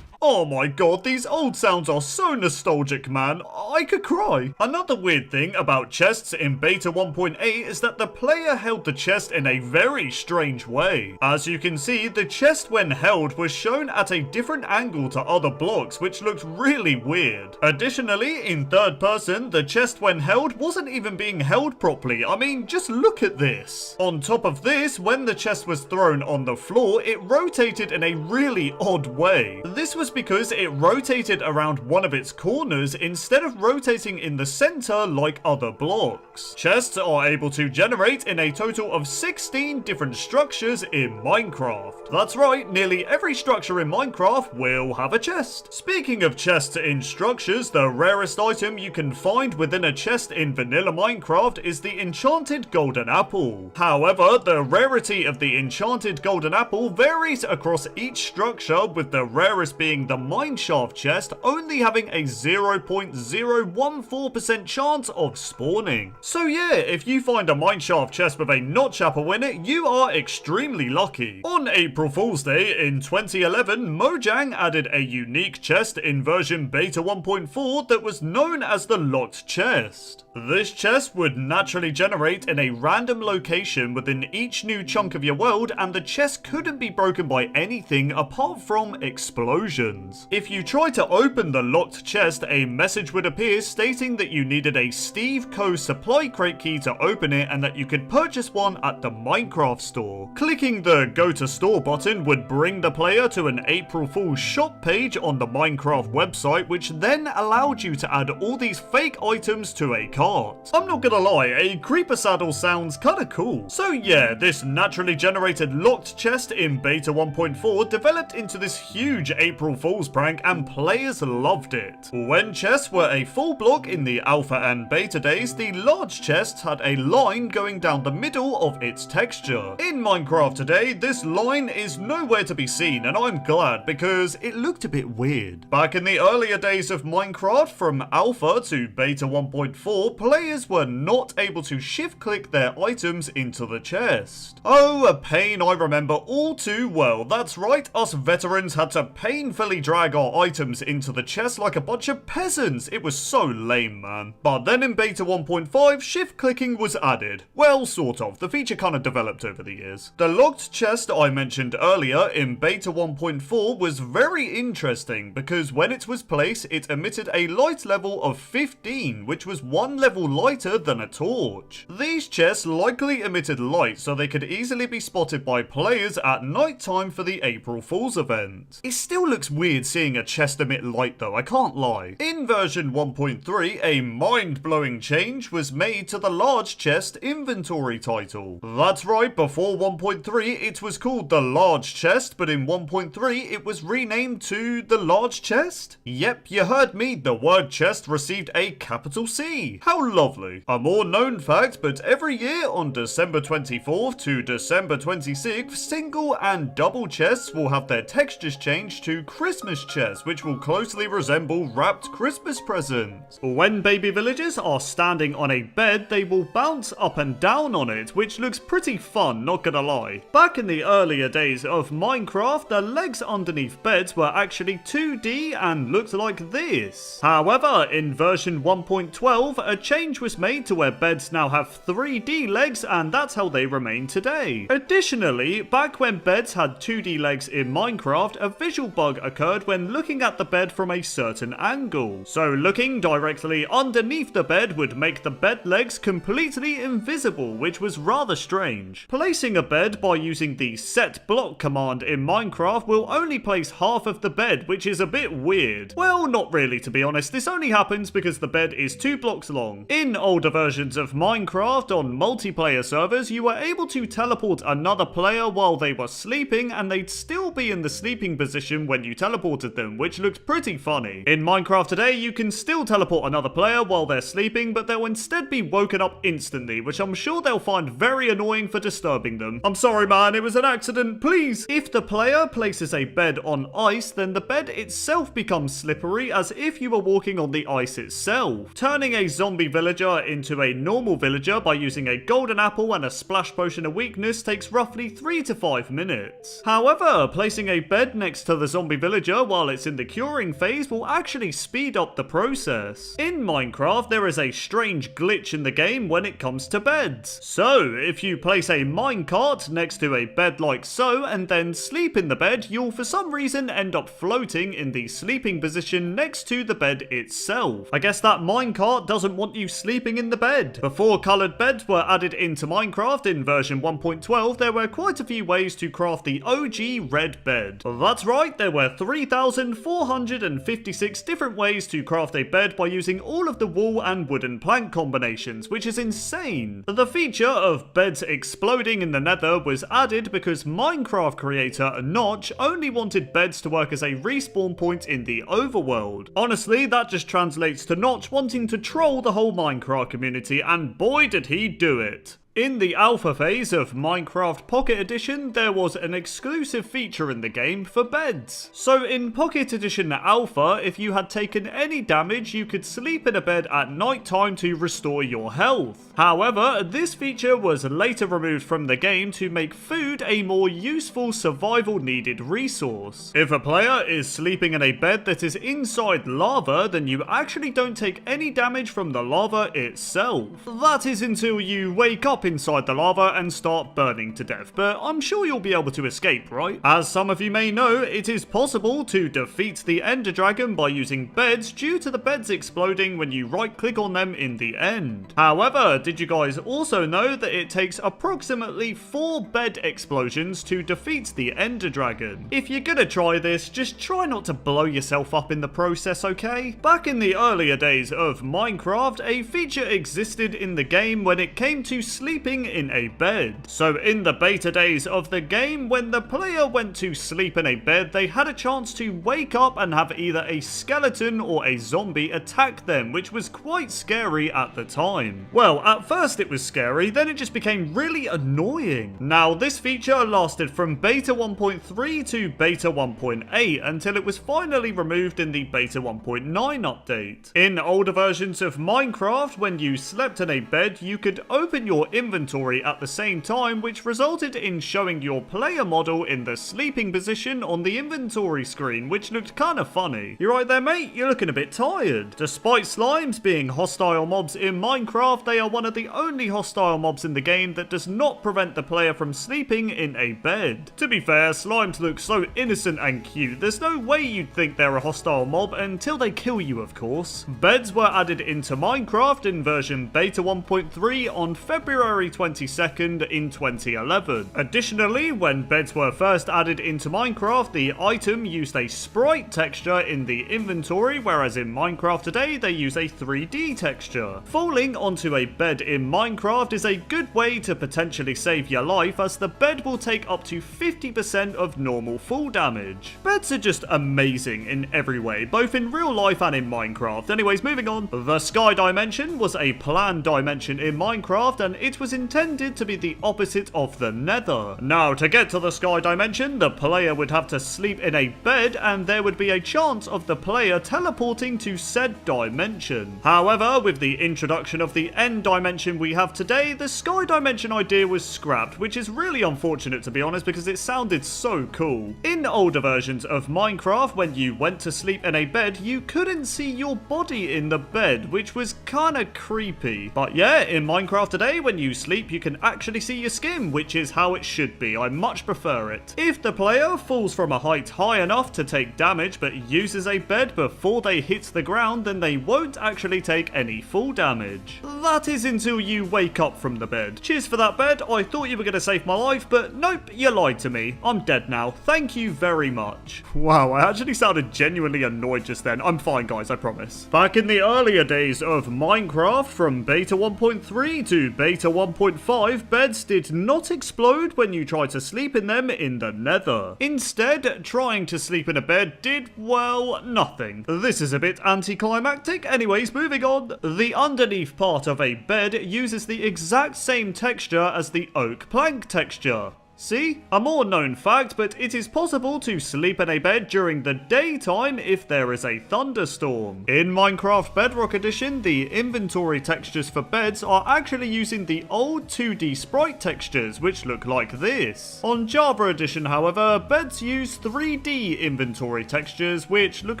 Oh my god, these old sounds are so nostalgic, man. I could cry. Another weird thing about chests in Beta 1.8 is that the player held the chest in a very strange way. As you can see, the chest when held was shown at a different angle to other blocks, which looked really weird. Additionally, in third person, the chest when held wasn't even being held properly. I mean, just look at this. On top of this, when the chest was thrown on the floor, it rotated in a really odd way. This was because it rotated around one of its corners instead of rotating in the center like other blocks. Chests are able to generate in a total of 16 different structures in Minecraft. That's right, nearly every structure in Minecraft will have a chest. Speaking of chests in structures, the rarest item you can find within a chest in vanilla Minecraft is the enchanted golden apple. However, the rarity of the enchanted golden apple varies across each structure, with the rarest being making the mineshaft chest only having a 0.014% chance of spawning. So yeah, if you find a mineshaft chest with a notch apple in it, you are extremely lucky. On April Fool's Day in 2011, Mojang added a unique chest in version beta 1.4 that was known as the locked chest. This chest would naturally generate in a random location within each new chunk of your world, and the chest couldn't be broken by anything apart from explosions. If you try to open the locked chest, a message would appear stating that you needed a Steve Co supply crate key to open it and that you could purchase one at the Minecraft store. Clicking the Go to Store button would bring the player to an April Fool's shop page on the Minecraft website, which then allowed you to add all these fake items to a cart. I'm not gonna lie, a creeper saddle sounds kinda cool. So yeah, this naturally generated locked chest in beta 1.4 developed into this huge April Fool's prank, and players loved it. When chests were a full block in the alpha and beta days, the large chest had a line going down the middle of its texture. In Minecraft today, this line is nowhere to be seen, and I'm glad because it looked a bit weird. Back in the earlier days of Minecraft, from alpha to beta 1.4, players were not able to shift click their items into the chest. Oh, a pain I remember all too well. That's right, us veterans had to painfully drag our items into the chest like a bunch of peasants. It was so lame, man. But then in beta 1.5, shift clicking was added. Well, sort of. The feature kind of developed over the years. The locked chest I mentioned earlier in beta 1.4 was very interesting because when it was placed, it emitted a light level of 15, which was one level lighter than a torch. These chests likely emitted light so they could easily be spotted by players at night time for the April Fool's event. It still looks weird seeing a chest emit light though, I can't lie. In version 1.3, a mind-blowing change was made to the large chest inventory title. That's right, before 1.3 it was called the large chest, but in 1.3 it was renamed to the large chest? Yep, you heard me, the word chest received a capital C. How lovely. A more known fact, but every year on December 24th to December 26th, single and double chests will have their textures changed to Christmas chests, which will closely resemble wrapped Christmas presents. When baby villagers are standing on a bed, they will bounce up and down on it, which looks pretty fun, not gonna lie. Back in the earlier days of Minecraft, the legs underneath beds were actually 2D and looked like this. However, in version 1.12, a change was made to where beds now have 3D legs, and that's how they remain today. Additionally, back when beds had 2D legs in Minecraft, a visual bug occurred when looking at the bed from a certain angle. So looking directly underneath the bed would make the bed legs completely invisible, which was rather strange. Placing a bed by using the set block command in Minecraft will only place half of the bed, which is a bit weird. Well, not really, to be honest. This only happens because the bed is 2 blocks long. In older versions of Minecraft on multiplayer servers, you were able to teleport another player while they were sleeping, and they'd still be in the sleeping position when you teleported them, which looked pretty funny. In Minecraft today, you can still teleport another player while they're sleeping, but they'll instead be woken up instantly, which I'm sure they'll find very annoying for disturbing them. I'm sorry man, it was an accident, please! If the player places a bed on ice, then the bed itself becomes slippery as if you were walking on the ice itself. Turning a zombie villager into a normal villager by using a golden apple and a splash potion of weakness takes roughly 3 to 5 minutes. However, placing a bed next to the zombie villager while it's in the curing phase will actually speed up the process. In Minecraft, there is a strange glitch in the game when it comes to beds. So, if you place a minecart next to a bed like so and then sleep in the bed, you'll for some reason end up floating in the sleeping position next to the bed itself. I guess that minecart doesn't want you sleeping in the bed. Before coloured beds were added into Minecraft in version 1.12, there were quite a few ways to craft the OG red bed. That's right, there were 3,456 different ways to craft a bed by using all of the wool and wooden plank combinations, which is insane. The feature of beds exploding in the nether was added because Minecraft creator Notch only wanted beds to work as a respawn point in the overworld. Honestly, that just translates to Notch wanting to troll the whole Minecraft community, and boy did he do it. In the alpha phase of Minecraft Pocket Edition, there was an exclusive feature in the game for beds. So in Pocket Edition Alpha, if you had taken any damage, you could sleep in a bed at night time to restore your health. However, this feature was later removed from the game to make food a more useful survival needed resource. If a player is sleeping in a bed that is inside lava, then you actually don't take any damage from the lava itself. That is until you wake up inside the lava and start burning to death, but I'm sure you'll be able to escape, right? As some of you may know, it is possible to defeat the Ender Dragon by using beds due to the beds exploding when you right click on them in the end. However, did you guys also know that it takes approximately 4 bed explosions to defeat the Ender Dragon? If you're gonna try this, just try not to blow yourself up in the process, okay? Back in the earlier days of Minecraft, a feature existed in the game when it came to sleeping in a bed. So in the beta days of the game, when the player went to sleep in a bed, they had a chance to wake up and have either a skeleton or a zombie attack them, which was quite scary at the time. Well, at first it was scary, then it just became really annoying. Now, this feature lasted from beta 1.3 to beta 1.8 until it was finally removed in the beta 1.9 update. In older versions of Minecraft, when you slept in a bed, you could open your inventory at the same time, which resulted in showing your player model in the sleeping position on the inventory screen, which looked kinda funny. You right there, mate? You're looking a bit tired. Despite slimes being hostile mobs in Minecraft, they are one of the only hostile mobs in the game that does not prevent the player from sleeping in a bed. To be fair, slimes look so innocent and cute, there's no way you'd think they're a hostile mob until they kill you, of course. Beds were added into Minecraft in version beta 1.3 on February 22nd in 2011. Additionally, when beds were first added into Minecraft, the item used a sprite texture in the inventory, whereas in Minecraft today, they use a 3D texture. Falling onto a bed in Minecraft is a good way to potentially save your life, as the bed will take up to 50% of normal fall damage. Beds are just amazing in every way, both in real life and in Minecraft. Anyways, moving on. The Sky Dimension was a planned dimension in Minecraft, and it was intended to be the opposite of the Nether. Now, to get to the Sky Dimension, the player would have to sleep in a bed, and there would be a chance of the player teleporting to said dimension. However, with the introduction of the End Dimension we have today, the Sky Dimension idea was scrapped, which is really unfortunate, to be honest, because it sounded so cool. In older versions of Minecraft, when you went to sleep in a bed, you couldn't see your body in the bed, which was kinda creepy. But yeah, in Minecraft today, when you sleep, you can actually see your skin, which is how it should be. I much prefer it. If the player falls from a height high enough to take damage but uses a bed before they hit the ground, then they won't actually take any fall damage. That is until you wake up from the bed. Cheers for that, bed. I thought you were going to save my life, but nope, you lied to me. I'm dead now. Thank you very much. Wow, I actually sounded genuinely annoyed just then. I'm fine, guys, I promise. Back in the earlier days of Minecraft, from beta 1.3 to beta 1.5, beds did not explode when you tried to sleep in them in the Nether. Instead, trying to sleep in a bed did, well, nothing. This is a bit anticlimactic. Anyways, moving on. The underneath part of a bed uses the exact same texture as the oak plank texture. See? A more known fact, but it is possible to sleep in a bed during the daytime if there is a thunderstorm. In Minecraft Bedrock Edition, the inventory textures for beds are actually using the old 2D sprite textures, which look like this. On Java Edition, however, beds use 3D inventory textures, which look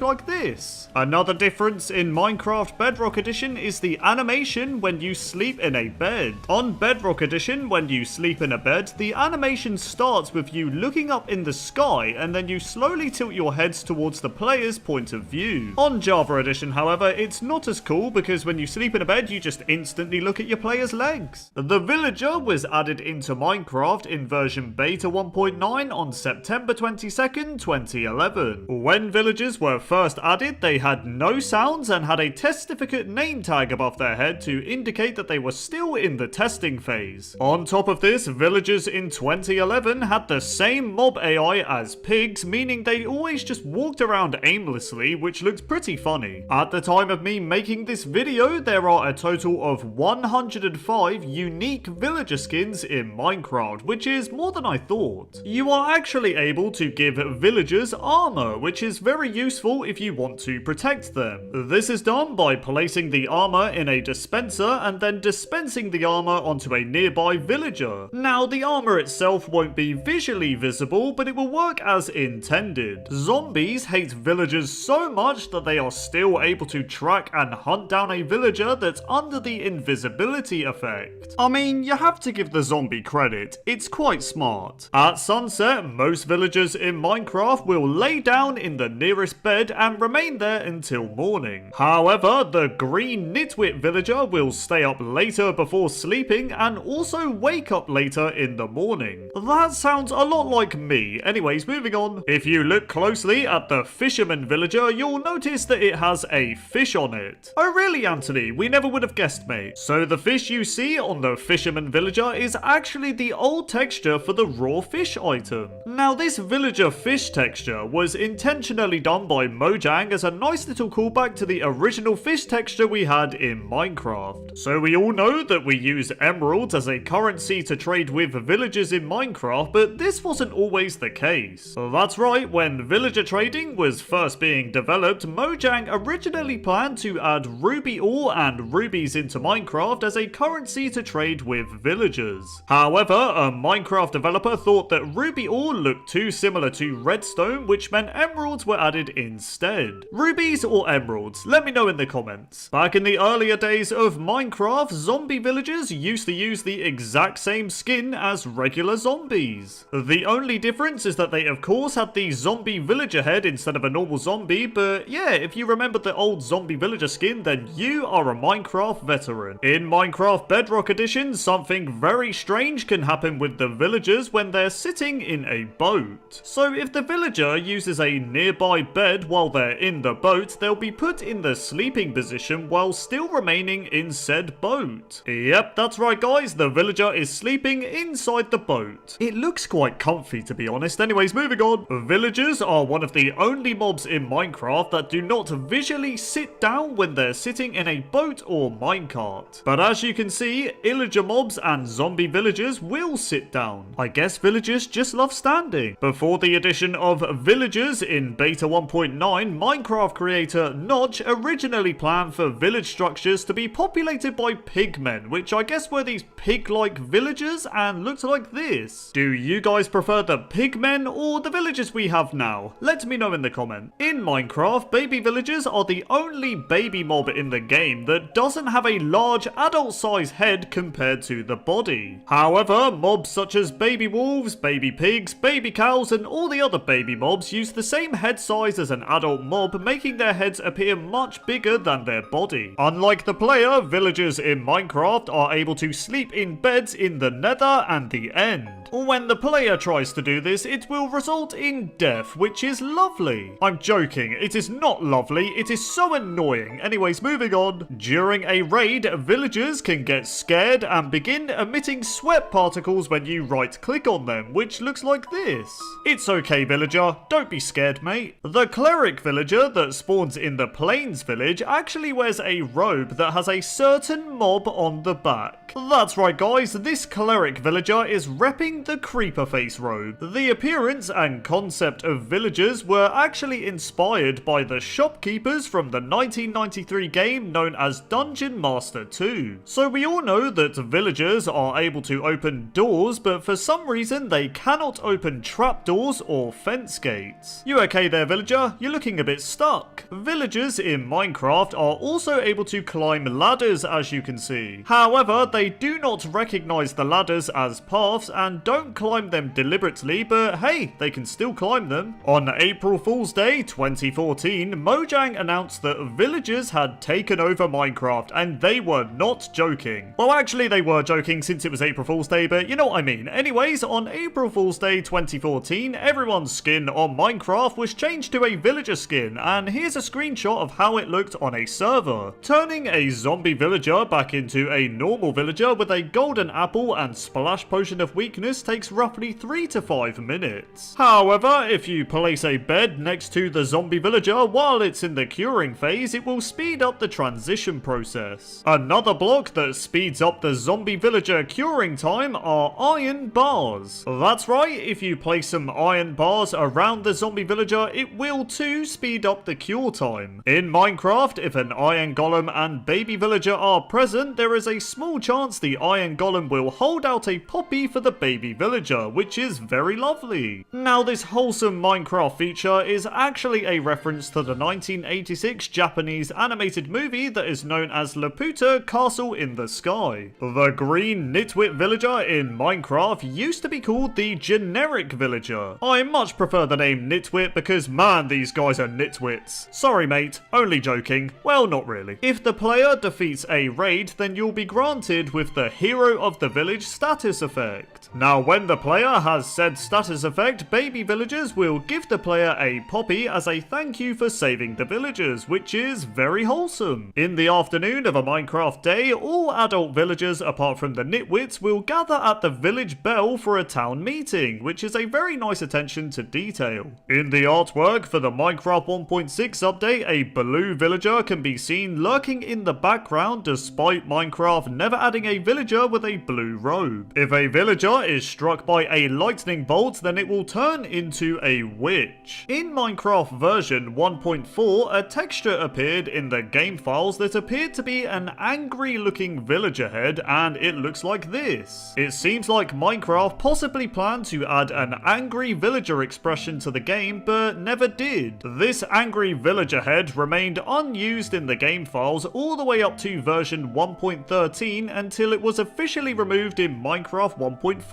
like this. Another difference in Minecraft Bedrock Edition is the animation when you sleep in a bed. On Bedrock Edition, when you sleep in a bed, the animation starts with you looking up in the sky, and then you slowly tilt your heads towards the player's point of view. On Java Edition, however, it's not as cool, because when you sleep in a bed, you just instantly look at your player's legs. The villager was added into Minecraft in version beta 1.9 on September 22nd, 2011. When villagers were first added, they had no sounds and had a testificate name tag above their head to indicate that they were still in the testing phase. On top of this, villagers in 2011 2011 had the same mob AI as pigs, meaning they always just walked around aimlessly, which looked pretty funny. At the time of me making this video, there are a total of 105 unique villager skins in Minecraft, which is more than I thought. You are actually able to give villagers armor, which is very useful if you want to protect them. This is done by placing the armor in a dispenser and then dispensing the armor onto a nearby villager. Now, the armor itself won't be visually visible, but it will work as intended. Zombies hate villagers so much that they are still able to track and hunt down a villager that's under the invisibility effect. I mean, you have to give the zombie credit, it's quite smart. At sunset, most villagers in Minecraft will lay down in the nearest bed and remain there until morning. However, the green nitwit villager will stay up later before sleeping and also wake up later in the morning. That sounds a lot like me. Anyways, moving on. If you look closely at the fisherman villager, you'll notice that it has a fish on it. Oh really, Anthony? We never would have guessed, mate. So the fish you see on the fisherman villager is actually the old texture for the raw fish item. Now, this villager fish texture was intentionally done by Mojang as a nice little callback to the original fish texture we had in Minecraft. So we all know that we use emeralds as a currency to trade with villagers in Minecraft, but this wasn't always the case. That's right, when villager trading was first being developed, Mojang originally planned to add ruby ore and rubies into Minecraft as a currency to trade with villagers. However, a Minecraft developer thought that ruby ore looked too similar to redstone, which meant emeralds were added instead. Rubies or emeralds? Let me know in the comments. Back in the earlier days of Minecraft, zombie villagers used to use the exact same skin as regular zombies. The only difference is that they of course had the zombie villager head instead of a normal zombie, but yeah, if you remember the old zombie villager skin, then you are a Minecraft veteran. In Minecraft Bedrock Edition, something very strange can happen with the villagers when they're sitting in a boat. So if the villager uses a nearby bed while they're in the boat, they'll be put in the sleeping position while still remaining in said boat. Yep, that's right guys, the villager is sleeping inside the boat. It looks quite comfy to be honest. Anyways, moving on. Villagers are one of the only mobs in Minecraft that do not visually sit down when they're sitting in a boat or minecart. But as you can see, illager mobs and zombie villagers will sit down. I guess villagers just love standing. Before the addition of villagers in beta 1.9, Minecraft creator Notch originally planned for village structures to be populated by pigmen, which I guess were these pig-like villagers and looked like this. Do you guys prefer the pigmen or the villagers we have now? Let me know in the comment. In Minecraft, baby villagers are the only baby mob in the game that doesn't have a large adult-sized head compared to the body. However, mobs such as baby wolves, baby pigs, baby cows, and all the other baby mobs use the same head size as an adult mob, making their heads appear much bigger than their body. Unlike the player, villagers in Minecraft are able to sleep in beds in the Nether and the End. When the player tries to do this, it will result in death, which is lovely. I'm joking, it is not lovely, it is so annoying. Anyways, moving on. During a raid, villagers can get scared and begin emitting sweat particles when you right-click on them, which looks like this. It's okay, villager, don't be scared, mate. The cleric villager that spawns in the Plains village actually wears a robe that has a certain mob on the back. That's right, guys, this cleric villager is repping the creeper face robe. The appearance and concept of villagers were actually inspired by the shopkeepers from the 1993 game known as Dungeon Master 2. So we all know that villagers are able to open doors, but for some reason they cannot open trapdoors or fence gates. You okay there, villager? You're looking a bit stuck. Villagers in Minecraft are also able to climb ladders, as you can see. However, they do not recognize the ladders as paths and don't climb them deliberately, but hey, they can still climb them. On April Fool's Day 2014, Mojang announced that villagers had taken over Minecraft, and they were not joking. Well, actually they were joking since it was April Fool's Day, but you know what I mean. Anyways, on April Fool's Day 2014, everyone's skin on Minecraft was changed to a villager skin, and here's a screenshot of how it looked on a server. Turning a zombie villager back into a normal villager with a golden apple and splash potion of weakness this takes roughly 3 to 5 minutes. However, if you place a bed next to the zombie villager while it's in the curing phase, it will speed up the transition process. Another block that speeds up the zombie villager curing time are iron bars. That's right, if you place some iron bars around the zombie villager, it will too speed up the cure time. In Minecraft, if an iron golem and baby villager are present, there is a small chance the iron golem will hold out a poppy for the baby villager, which is very lovely. Now, this wholesome Minecraft feature is actually a reference to the 1986 Japanese animated movie that is known as Laputa Castle in the Sky. The green nitwit villager in Minecraft used to be called the generic villager. I much prefer the name nitwit because man, these guys are nitwits. Sorry mate, only joking. Well, not really. If the player defeats a raid, then you'll be granted with the Hero of the Village status effect. Now, when the player has said status effect, baby villagers will give the player a poppy as a thank you for saving the villagers, which is very wholesome. In the afternoon of a Minecraft day, all adult villagers apart from the nitwits will gather at the village bell for a town meeting, which is a very nice attention to detail. In the artwork for the Minecraft 1.6 update, a blue villager can be seen lurking in the background despite Minecraft never adding a villager with a blue robe. If a villager is struck by a lightning bolt, then it will turn into a witch. In Minecraft version 1.4, a texture appeared in the game files that appeared to be an angry looking villager head, and it looks like this. It seems like Minecraft possibly planned to add an angry villager expression to the game, but never did. This angry villager head remained unused in the game files all the way up to version 1.13 until it was officially removed in Minecraft 1.14.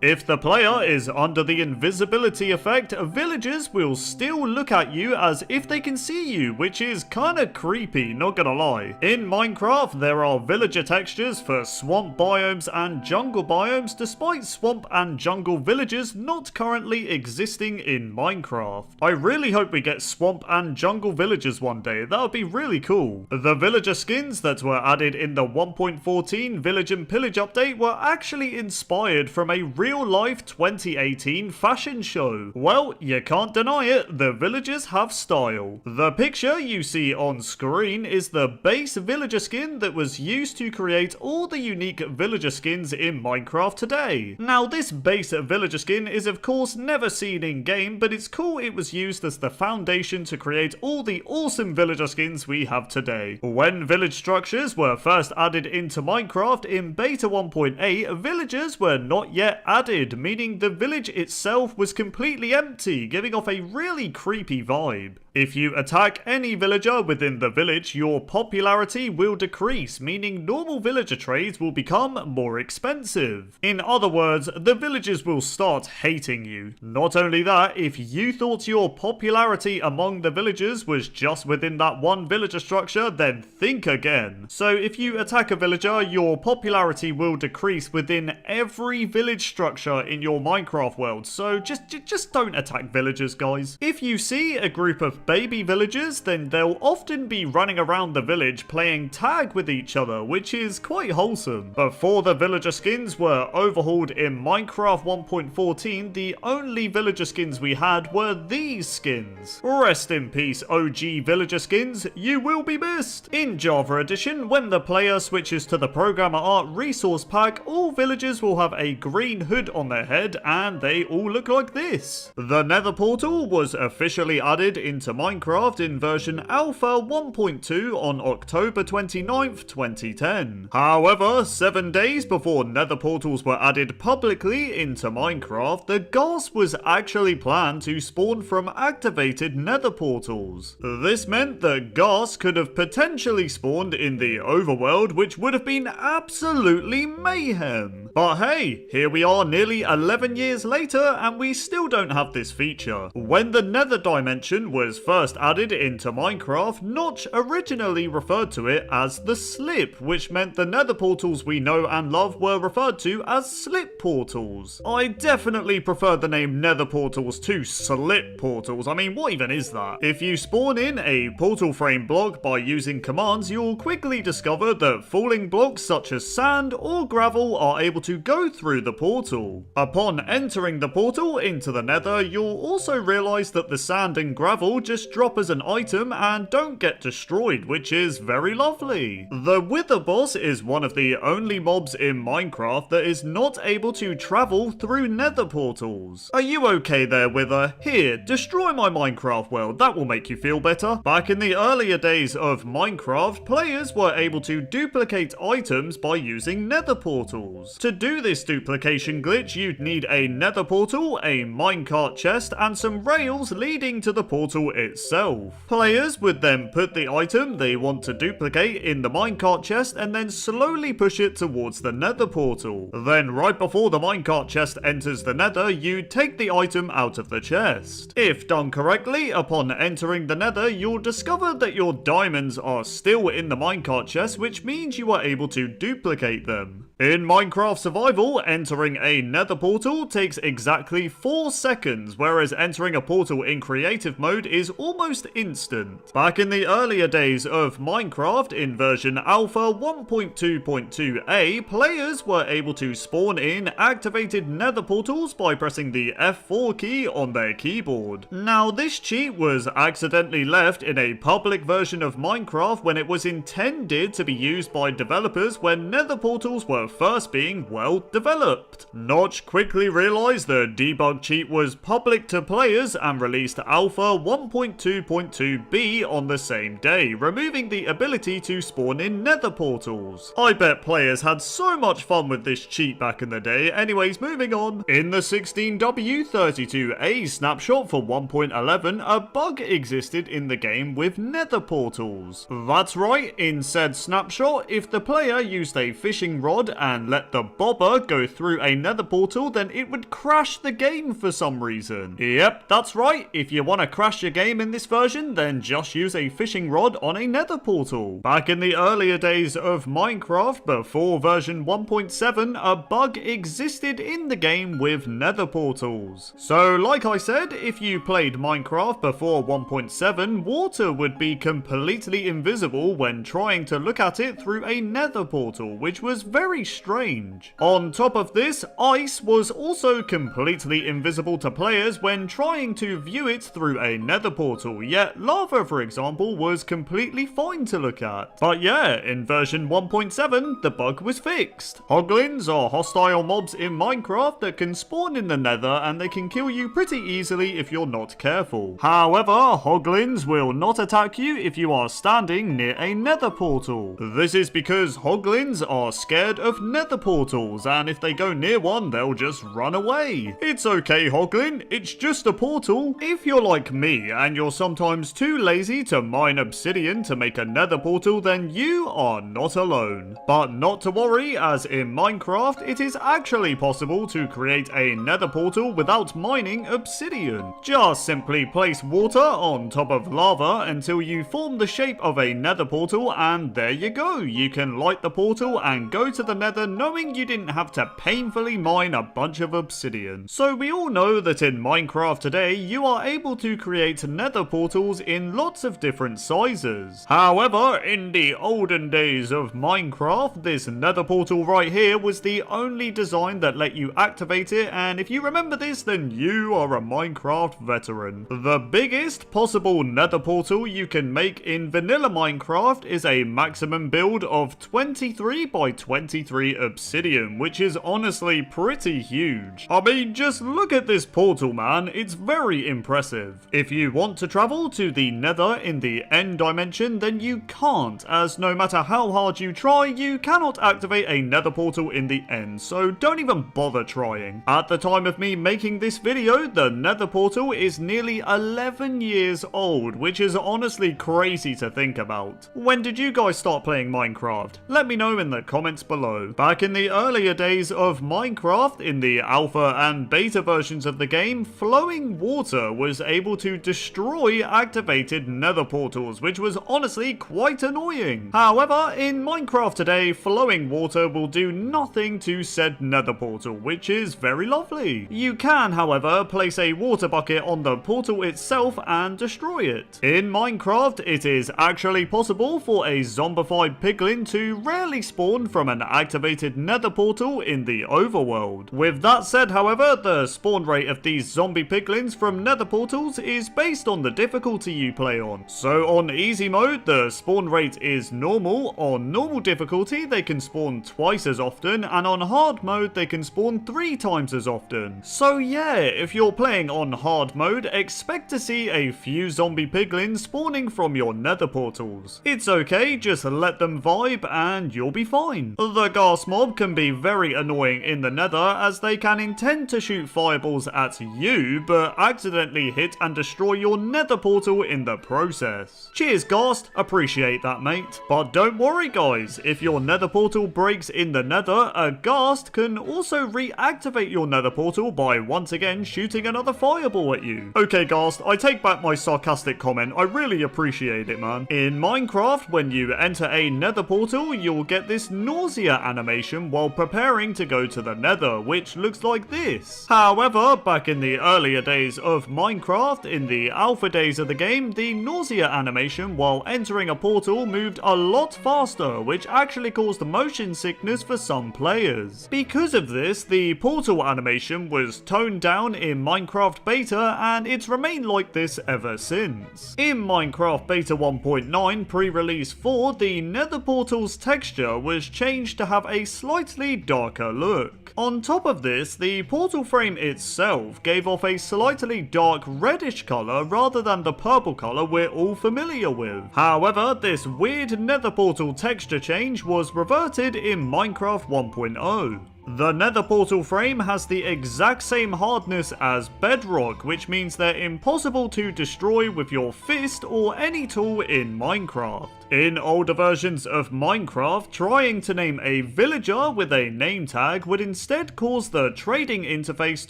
If the player is under the invisibility effect, villagers will still look at you as if they can see you, which is kinda creepy, not gonna lie. In Minecraft, there are villager textures for swamp biomes and jungle biomes, despite swamp and jungle villages not currently existing in Minecraft. I really hope we get swamp and jungle villagers one day, that would be really cool. The villager skins that were added in the 1.14 Village and Pillage update were actually inspired from a real-life 2018 fashion show. Well, you can't deny it, the villagers have style. The picture you see on screen is the base villager skin that was used to create all the unique villager skins in Minecraft today. Now, this base villager skin is of course never seen in game, but it's cool it was used as the foundation to create all the awesome villager skins we have today. When village structures were first added into Minecraft in beta 1.8, villagers were not yet added, meaning the village itself was completely empty, giving off a really creepy vibe. If you attack any villager within the village, your popularity will decrease, meaning normal villager trades will become more expensive. In other words, the villagers will start hating you. Not only that, if you thought your popularity among the villagers was just within that one villager structure, then think again. So if you attack a villager, your popularity will decrease within every village structure in your Minecraft world, so just don't attack villagers, guys. If you see a group of baby villagers, then they'll often be running around the village playing tag with each other, which is quite wholesome. Before the villager skins were overhauled in Minecraft 1.14, the only villager skins we had were these skins. Rest in peace, OG villager skins, you will be missed. In Java Edition, when the player switches to the Programmer Art resource pack, all villagers will have a green hood on their head and they all look like this. The Nether portal was officially added into Minecraft in version Alpha 1.2 on October 29th, 2010. However, 7 days before Nether portals were added publicly into Minecraft, the Ghast was actually planned to spawn from activated Nether portals. This meant that Ghast could have potentially spawned in the overworld, which would have been absolutely mayhem. But hey, here we are nearly 11 years later and we still don't have this feature. When the Nether dimension was first added into Minecraft, Notch originally referred to it as the Slip, which meant the Nether portals we know and love were referred to as slip portals. I definitely prefer the name Nether portals to slip portals. I mean, what even is that? If you spawn in a portal frame block by using commands, you'll quickly discover that falling blocks such as sand or gravel are able able to go through the portal. Upon entering the portal into the Nether, you'll also realise that the sand and gravel just drop as an item and don't get destroyed, which is very lovely. The Wither boss is one of the only mobs in Minecraft that is not able to travel through Nether portals. Are you okay there, Wither? Here, destroy my Minecraft world, that will make you feel better. Back in the earlier days of Minecraft, players were able to duplicate items by using Nether portals. To do this duplication glitch, you'd need a Nether portal, a minecart chest, and some rails leading to the portal itself. Players would then put the item they want to duplicate in the minecart chest and then slowly push it towards the Nether portal. Then right before the minecart chest enters the Nether, you take the item out of the chest. If done correctly, upon entering the Nether, you'll discover that your diamonds are still in the minecart chest, which means you are able to duplicate them. In Minecraft Survival, entering a Nether portal takes exactly 4 seconds, whereas entering a portal in creative mode is almost instant. Back in the earlier days of Minecraft, in version Alpha 1.2.2a, players were able to spawn in activated Nether portals by pressing the F4 key on their keyboard. Now, this cheat was accidentally left in a public version of Minecraft when it was intended to be used by developers when Nether portals were first being well developed. Notch quickly realized the debug cheat was public to players and released Alpha 1.2.2b on the same day, removing the ability to spawn in Nether portals. I bet players had so much fun with this cheat back in the day. Anyways, moving on. In the 16W32a snapshot for 1.11, a bug existed in the game with Nether portals. That's right, in said snapshot, if the player used a fishing rod and let the bobber go through a Nether portal, then it would crash the game for some reason. Yep, that's right. If you want to crash your game in this version, then just use a fishing rod on a Nether portal. Back in the earlier days of Minecraft, before version 1.7, a bug existed in the game with Nether portals. So, like I said, if you played Minecraft before 1.7, water would be completely invisible when trying to look at it through a Nether portal, which was very strange. On top of this, ice was also completely invisible to players when trying to view it through a Nether portal, yet lava, for example, was completely fine to look at. But yeah, in version 1.7, the bug was fixed. Hoglins are hostile mobs in Minecraft that can spawn in the Nether and they can kill you pretty easily if you're not careful. However, Hoglins will not attack you if you are standing near a Nether portal. This is because Hoglins are scared of Nether portals, and if they go near one, they'll just run away. It's okay, Hoglin, it's just a portal. If you're like me and you're sometimes too lazy to mine obsidian to make a Nether portal, then you are not alone. But not to worry, as in Minecraft, it is actually possible to create a Nether portal without mining obsidian. Just simply place water on top of lava until you form the shape of a Nether portal, and there you go. You can light the portal and go to the Nether knowing you didn't have to painfully mine a bunch of obsidian. So we all know that in Minecraft today, you are able to create Nether portals in lots of different sizes. However, in the olden days of Minecraft, this Nether portal right here was the only design that let you activate it, and if you remember this, then you are a Minecraft veteran. The biggest possible Nether portal you can make in vanilla Minecraft is a maximum build of 23 by 23 obsidian, which is honestly pretty huge. I mean, just look at this portal, man, it's very impressive. If you want to travel to the Nether in the end dimension, then you can't, as no matter how hard you try, you cannot activate a Nether portal in the end, so don't even bother trying. At the time of me making this video, the Nether portal is nearly 11 years old, which is honestly crazy to think about. When did you guys start playing Minecraft? Let me know in the comments below. Back in the earlier days of Minecraft, in the alpha and beta versions of the game, flowing water was able to destroy activated Nether portals, which was honestly quite annoying. However, in Minecraft today, flowing water will do nothing to said Nether portal, which is very lovely. You can, however, place a water bucket on the portal itself and destroy it. In Minecraft, it is actually possible for a zombified piglin to rarely spawn from an activated nether portal in the overworld. With that said, however, the spawn rate of these zombie piglins from nether portals is based on the difficulty you play on. So on easy mode, the spawn rate is normal. On normal difficulty, they can spawn twice as often, and on hard mode, they can spawn 3 times as often. So yeah, if you're playing on hard mode, expect to see a few zombie piglins spawning from your nether portals. It's okay, just let them vibe and you'll be fine. The ghast mob can be very annoying in the nether, as they can intend to shoot fireballs at you, but accidentally hit and destroy your nether portal in the process. Cheers ghast, appreciate that mate. But don't worry guys, if your nether portal breaks in the nether, a ghast can also reactivate your nether portal by once again shooting another fireball at you. Okay ghast, I take back my sarcastic comment, I really appreciate it man. In Minecraft, when you enter a nether portal, you'll get this nausea animation while preparing to go to the nether, which looks like this. However, back in the earlier days of Minecraft, in the alpha days of the game, the nausea animation while entering a portal moved a lot faster, which actually caused motion sickness for some players. Because of this, the portal animation was toned down in Minecraft Beta, and it's remained like this ever since. In Minecraft Beta 1.9 pre-release 4, the nether portal's texture was changed to have a slightly darker look. On top of this, the portal frame itself gave off a slightly dark reddish colour rather than the purple colour we're all familiar with. However, this weird nether portal texture change was reverted in Minecraft 1.0. The nether portal frame has the exact same hardness as bedrock, which means they're impossible to destroy with your fist or any tool in Minecraft. In older versions of Minecraft, trying to name a villager with a name tag would instead cause the trading interface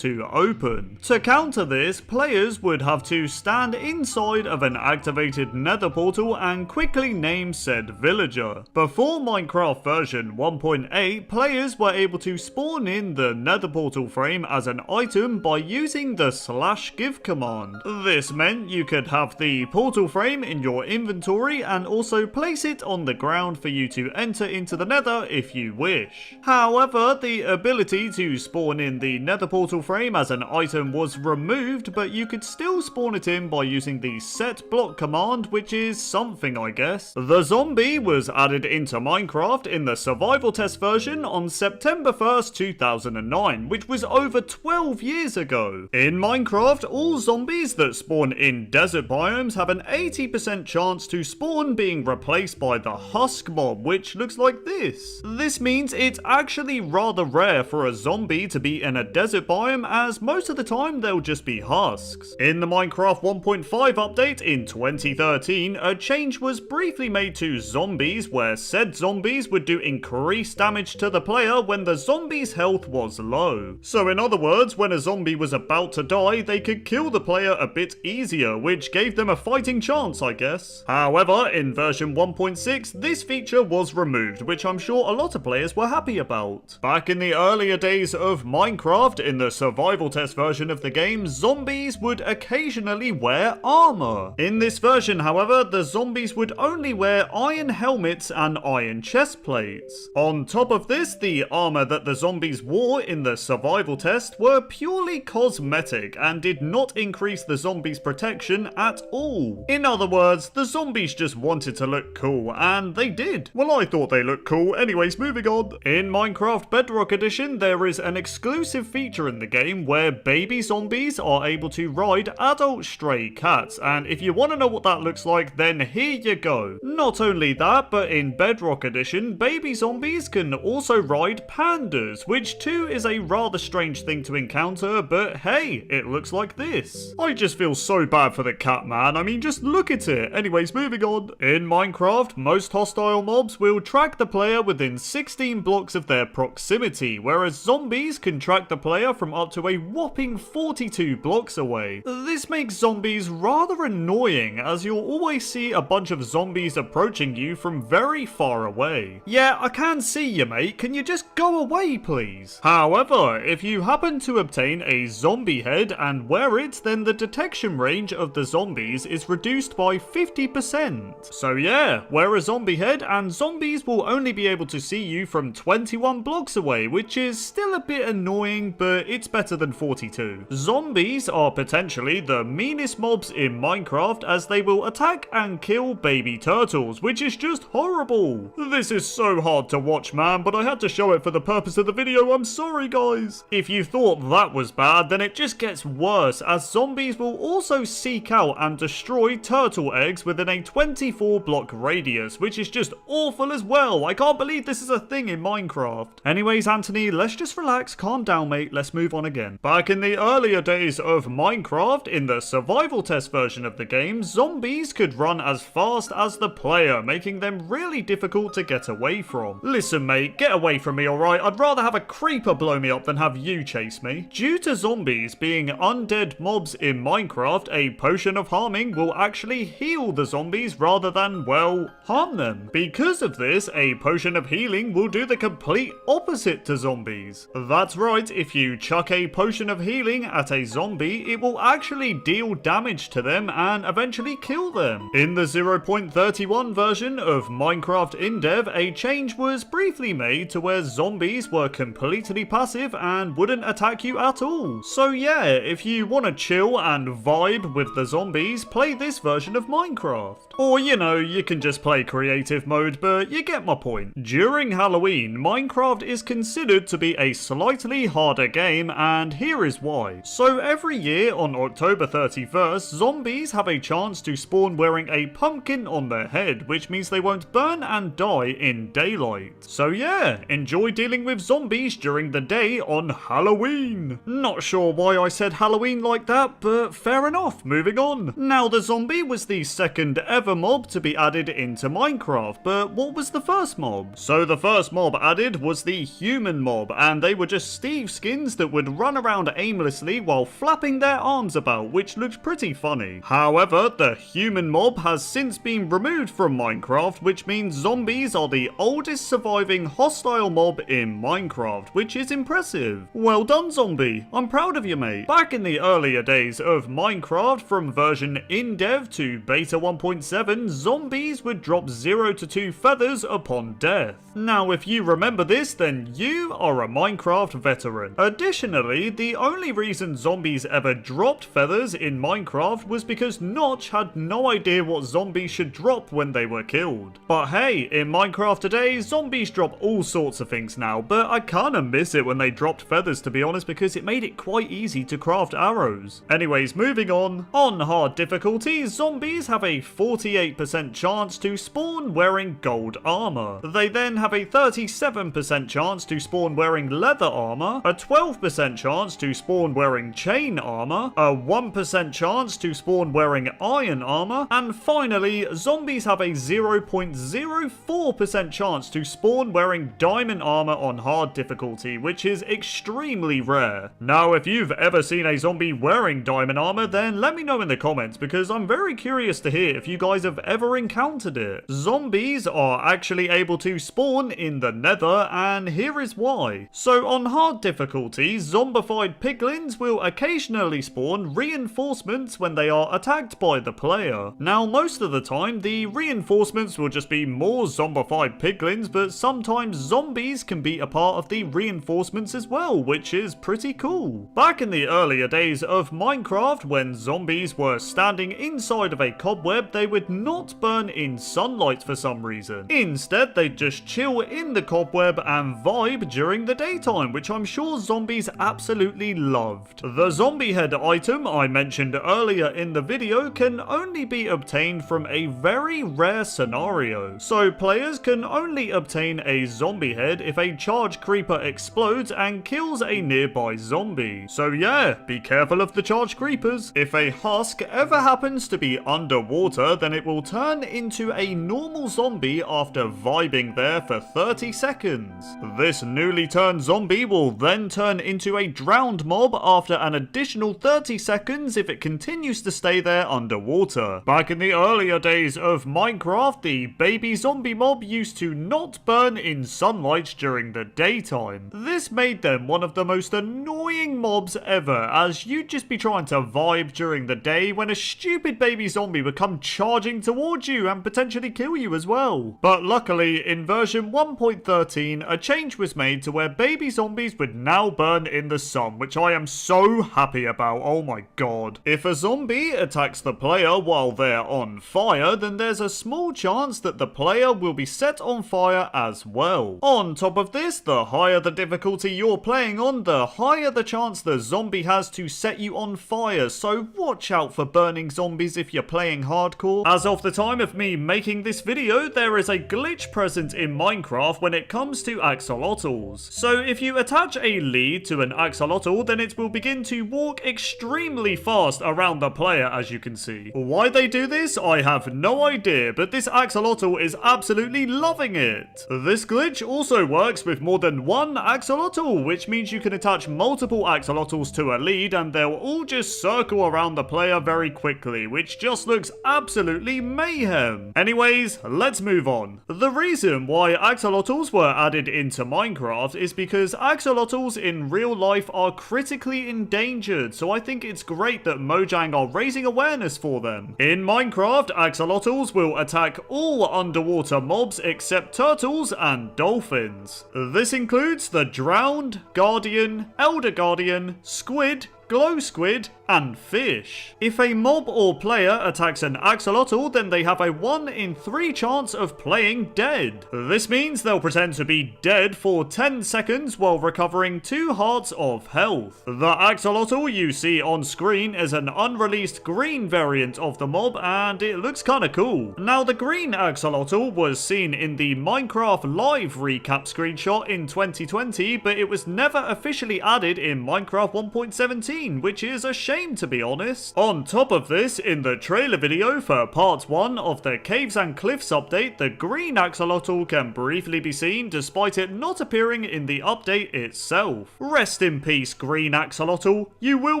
to open. To counter this, players would have to stand inside of an activated nether portal and quickly name said villager. Before Minecraft version 1.8, players were able to spawn in the nether portal frame as an item by using the /give command. This meant you could have the portal frame in your inventory and also place it on the ground for you to enter into the nether if you wish. However, the ability to spawn in the nether portal frame as an item was removed, but you could still spawn it in by using the set block command, which is something I guess. The zombie was added into Minecraft in the survival test version on September 1st, 2009, which was over 12 years ago. In Minecraft, all zombies that spawn in desert biomes have an 80% chance to spawn being replaced by the husk mob, which looks like this. This means it's actually rather rare for a zombie to be in a desert biome, as most of the time they'll just be husks. In the Minecraft 1.5 update in 2013, a change was briefly made to zombies, where said zombies would do increased damage to the player when the zombie's health was low. So in other words, when a zombie was about to die, they could kill the player a bit easier, which gave them a fighting chance, I guess. However, in version 1.6, this feature was removed, which I'm sure a lot of players were happy about. Back in the earlier days of Minecraft, in the survival test version of the game, zombies would occasionally wear armor. In this version, however, the zombies would only wear iron helmets and iron chest plates. On top of this, the armor that the zombies wore in the survival test were purely cosmetic and did not increase the zombies' protection at all. In other words, the zombies just wanted to look cool, and they did. Well, I thought they looked cool. Anyways, moving on. In Minecraft Bedrock Edition, there is an exclusive feature in the game where baby zombies are able to ride adult stray cats, and if you want to know what that looks like, then here you go. Not only that, but in Bedrock Edition, baby zombies can also ride pandas, which too is a rather strange thing to encounter, but hey, it looks like this. I just feel so bad for the cat, man. I mean, just look at it. Anyways, moving on. In Minecraft, most hostile mobs will track the player within 16 blocks of their proximity, whereas zombies can track the player from up to a whopping 42 blocks away. This makes zombies rather annoying, as you'll always see a bunch of zombies approaching you from very far away. Yeah, I can see you, mate. Can you just go away, please? However, if you happen to obtain a zombie head and wear it, then the detection range of the zombies is reduced by 50%. So yeah, yeah, wear a zombie head and zombies will only be able to see you from 21 blocks away, which is still a bit annoying, but it's better than 42. Zombies are potentially the meanest mobs in Minecraft as they will attack and kill baby turtles, which is just horrible. This is so hard to watch, man, but I had to show it for the purpose of the video. I'm sorry, guys. If you thought that was bad, then it just gets worse, as zombies will also seek out and destroy turtle eggs within a 24 block radius, which is just awful as well. I can't believe this is a thing in Minecraft. Anyways, Anthony, let's just relax, calm down, mate. Let's move on again. Back in the earlier days of Minecraft, in the survival test version of the game, zombies could run as fast as the player, making them really difficult to get away from. Listen, mate, get away from me, alright? I'd rather have a creeper blow me up than have you chase me. Due to zombies being undead mobs in Minecraft, a potion of harming will actually heal the zombies rather than, well, harm them. Because of this, a potion of healing will do the complete opposite to zombies. That's right, if you chuck a potion of healing at a zombie, it will actually deal damage to them and eventually kill them. In the 0.31 version of Minecraft InDev, a change was briefly made to where zombies were completely passive and wouldn't attack you at all. So yeah, if you want to chill and vibe with the zombies, play this version of Minecraft. Or, you know, you can just play creative mode, but you get my point. During Halloween, Minecraft is considered to be a slightly harder game, and here is why. So every year on October 31st, zombies have a chance to spawn wearing a pumpkin on their head, which means they won't burn and die in daylight. So yeah, enjoy dealing with zombies during the day on Halloween. Not sure why I said Halloween like that, but fair enough, moving on. Now, the zombie was the second ever mob to be added into Minecraft, but what was the first mob? So the first mob added was the human mob, and they were just Steve skins that would run around aimlessly while flapping their arms about, which looked pretty funny. However, the human mob has since been removed from Minecraft, which means zombies are the oldest surviving hostile mob in Minecraft, which is impressive. Well done, zombie. I'm proud of you, mate. Back in the earlier days of Minecraft, from version InDev to beta 1.7, zombies would drop 0 to 2 feathers upon death. Now, if you remember this, then you are a Minecraft veteran. Additionally, the only reason zombies ever dropped feathers in Minecraft was because Notch had no idea what zombies should drop when they were killed. But hey, in Minecraft today, zombies drop all sorts of things now, but I kinda miss it when they dropped feathers, to be honest, because it made it quite easy to craft arrows. Anyways, moving on. On hard difficulty, zombies have a 48% chance to spawn wearing gold armor. They then have a 37% chance to spawn wearing leather armor, a 12% chance to spawn wearing chain armor, a 1% chance to spawn wearing iron armor, and finally, zombies have a 0.04% chance to spawn wearing diamond armor on hard difficulty, which is extremely rare. Now, if you've ever seen a zombie wearing diamond armor, then let me know in the comments, because I'm very curious to hear if you guys have ever encountered it. Zombies are actually able to spawn in the nether, and here is why. So on hard difficulty, zombified piglins will occasionally spawn reinforcements when they are attacked by the player. Now, most of the time, the reinforcements will just be more zombified piglins, but sometimes zombies can be a part of the reinforcements as well, which is pretty cool. Back in the earlier days of Minecraft, when zombies were standing inside of a cobweb, they would not burn in sunlight for some reason. Instead, they'd just chill in the cobweb and vibe during the daytime, which I'm sure zombies absolutely loved. The zombie head item I mentioned earlier in the video can only be obtained from a very rare scenario. So players can only obtain a zombie head if a charge creeper explodes and kills a nearby zombie. So yeah, be careful of the charge creepers. If a husk ever happens to be underwater, then it will turn into a normal zombie after vibing there for 30 seconds. This newly turned zombie will then turn into a drowned mob after an additional 30 seconds if it continues to stay there underwater. Back in the earlier days of Minecraft, the baby zombie mob used to not burn in sunlight during the daytime. This made them one of the most annoying mobs ever, as you'd just be trying to vibe during the day when a stupid baby zombie would come charging towards you you and potentially kill you as well. But luckily, in version 1.13, a change was made to where baby zombies would now burn in the sun, which I am so happy about. Oh my god. If a zombie attacks the player while they're on fire, then there's a small chance that the player will be set on fire as well. On top of this, the higher the difficulty you're playing on, the higher the chance the zombie has to set you on fire, so watch out for burning zombies if you're playing hardcore. As of the time of me making this video, there is a glitch present in Minecraft when it comes to axolotls. So if you attach a lead to an axolotl, then it will begin to walk extremely fast around the player, as you can see. Why they do this, I have no idea, but this axolotl is absolutely loving it. This glitch also works with more than one axolotl, which means you can attach multiple axolotls to a lead and they'll all just circle around the player very quickly, which just looks absolutely mayhem. Anyways, let's move on. The reason why axolotls were added into Minecraft is because axolotls in real life are critically endangered, so I think it's great that Mojang are raising awareness for them. In Minecraft, axolotls will attack all underwater mobs except turtles and dolphins. This includes the drowned, guardian, elder guardian, squid, glow squid, and fish. If a mob or player attacks an axolotl, then they have a 1 in 3 chance of playing dead. This means they'll pretend to be dead for 10 seconds while recovering 2 hearts of health. The axolotl you see on screen is an unreleased green variant of the mob, and it looks kinda cool. Now, the green axolotl was seen in the Minecraft Live recap screenshot in 2020, but it was never officially added in Minecraft 1.17, which is a shame, to be honest. On top of this, in the trailer video for part 1 of the Caves and Cliffs update, the green axolotl can briefly be seen despite it not appearing in the update itself. Rest in peace, green axolotl. You will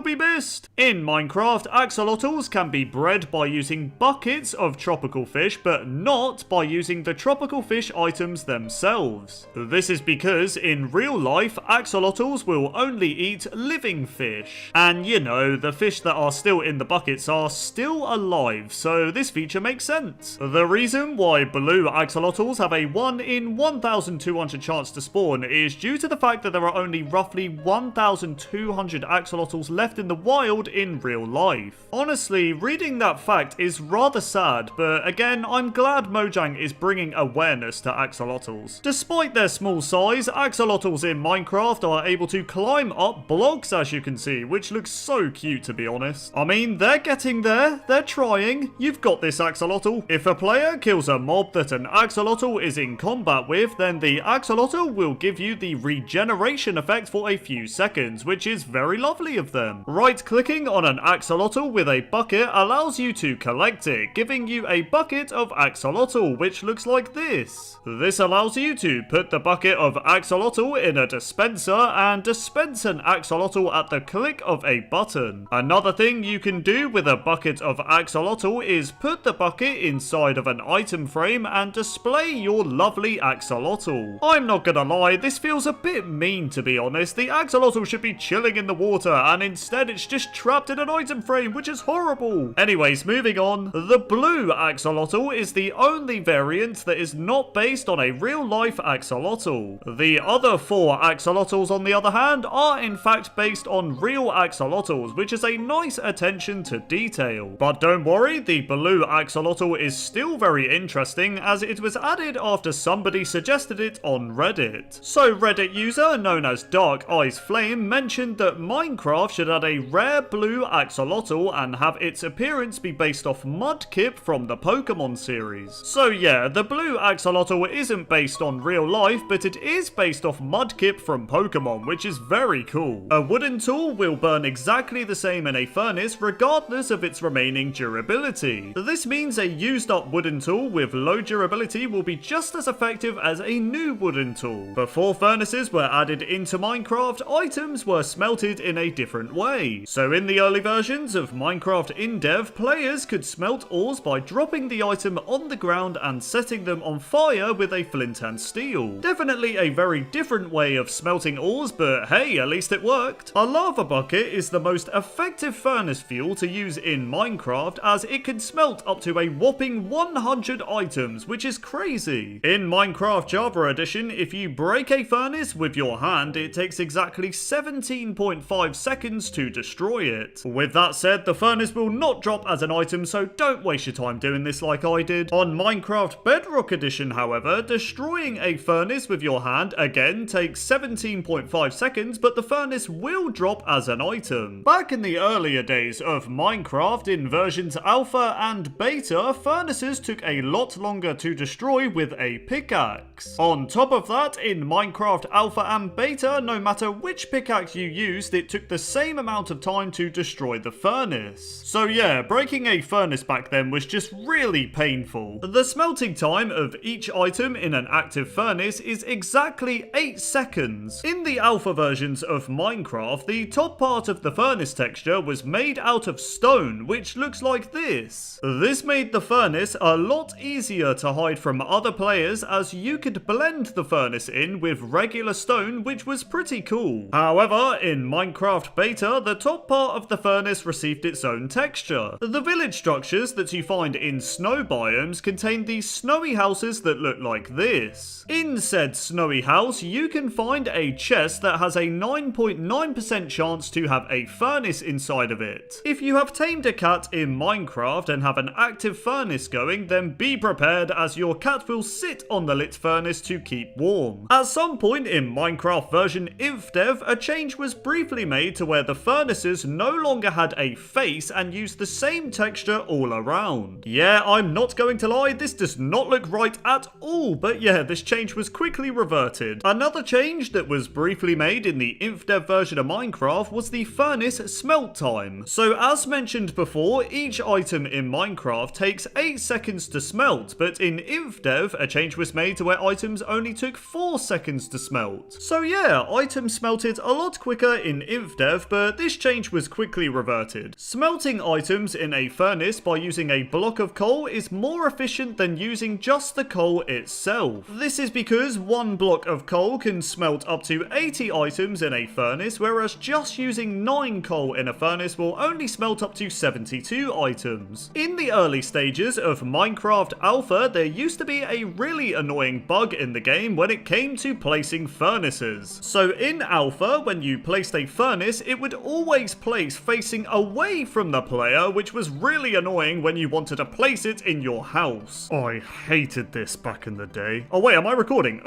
be missed. In Minecraft, axolotls can be bred by using buckets of tropical fish, but not by using the tropical fish items themselves. This is because in real life, axolotls will only eat living fish. And you know, the fish that are still in the buckets are still alive, so this feature makes sense. The reason why blue axolotls have a 1 in 1,200 chance to spawn is due to the fact that there are only roughly 1,200 axolotls left in the wild in real life. Honestly, reading that fact is rather sad, but again, I'm glad Mojang is bringing awareness to axolotls. Despite their small size, axolotls in Minecraft are able to climb up blocks, as you can see, which looks so cute, to be honest. I mean, they're getting there. They're trying. You've got this, axolotl. If a player kills a mob that an axolotl is in combat with, then the axolotl will give you the regeneration effect for a few seconds, which is very lovely of them. Right-clicking on an axolotl with a bucket allows you to collect it, giving you a bucket of axolotl, which looks like this. This allows you to put the bucket of axolotl in a dispenser and dispense an axolotl at the click of a button. Another thing you can do with a bucket of axolotl is put the bucket inside of an item frame and display your lovely axolotl. I'm not gonna lie, this feels a bit mean, to be honest. The axolotl should be chilling in the water and instead it's just trapped in an item frame, which is horrible. Anyways, moving on. The blue axolotl is the only variant that is not based on a real life axolotl. The other 4 axolotls, on the other hand, are in fact based on real axolotls, which is a nice attention to detail. But don't worry, the blue axolotl is still very interesting as it was added after somebody suggested it on Reddit. So Reddit user known as Dark Eyes Flame mentioned that Minecraft should add a rare blue axolotl and have its appearance be based off Mudkip from the Pokemon series. So yeah, the blue axolotl isn't based on real life, but it is based off Mudkip from Pokemon, which is very cool. A wooden tool will burn exactly the same in a furnace regardless of its remaining durability. This means a used up wooden tool with low durability will be just as effective as a new wooden tool. Before furnaces were added into Minecraft, items were smelted in a different way. So in the early versions of Minecraft in dev, players could smelt ores by dropping the item on the ground and setting them on fire with a flint and steel. Definitely a very different way of smelting ores, but hey, at least it worked. A lava bucket bucket is the most effective furnace fuel to use in Minecraft, as it can smelt up to a whopping 100 items, which is crazy. In Minecraft Java Edition, if you break a furnace with your hand, it takes exactly 17.5 seconds to destroy it. With that said, the furnace will not drop as an item, so don't waste your time doing this like I did. On Minecraft Bedrock Edition, however, destroying a furnace with your hand again takes 17.5 seconds, but the furnace will drop as an item. Back in the earlier days of Minecraft, in versions Alpha and Beta, furnaces took a lot longer to destroy with a pickaxe. On top of that, in Minecraft Alpha and Beta, no matter which pickaxe you used, it took the same amount of time to destroy the furnace. So yeah, breaking a furnace back then was just really painful. The smelting time of each item in an active furnace is exactly 8 seconds. In the alpha versions of Minecraft, the top part of the furnace texture was made out of stone, which looks like this. This made the furnace a lot easier to hide from other players, as you could blend the furnace in with regular stone, which was pretty cool. However, in Minecraft Beta, the top part of the furnace received its own texture. The village structures that you find in snow biomes contain these snowy houses that look like this. In said snowy house, you can find a chest that has a 9.9% chance to have a furnace inside of it. If you have tamed a cat in Minecraft and have an active furnace going, then be prepared, as your cat will sit on the lit furnace to keep warm. At some point in Minecraft version InfDev, a change was briefly made to where the furnaces no longer had a face and used the same texture all around. Yeah, I'm not going to lie, this does not look right at all, but yeah, this change was quickly reverted. Another change that was briefly made in the InfDev version of Minecraft was the furnace smelt time. So as mentioned before, each item in Minecraft takes 8 seconds to smelt, but in InfDev, a change was made to where items only took 4 seconds to smelt. So yeah, items smelted a lot quicker in InfDev, but this change was quickly reverted. Smelting items in a furnace by using a block of coal is more efficient than using just the coal itself. This is because one block of coal can smelt up to 80 items in a furnace, whereas just using 9 coal in a furnace will only smelt up to 72 items. In the early stages of Minecraft Alpha, there used to be a really annoying bug in the game when it came to placing furnaces. So in Alpha, when you placed a furnace, it would always place facing away from the player, which was really annoying when you wanted to place it in your house. I hated this back in the day. Oh wait, am I recording?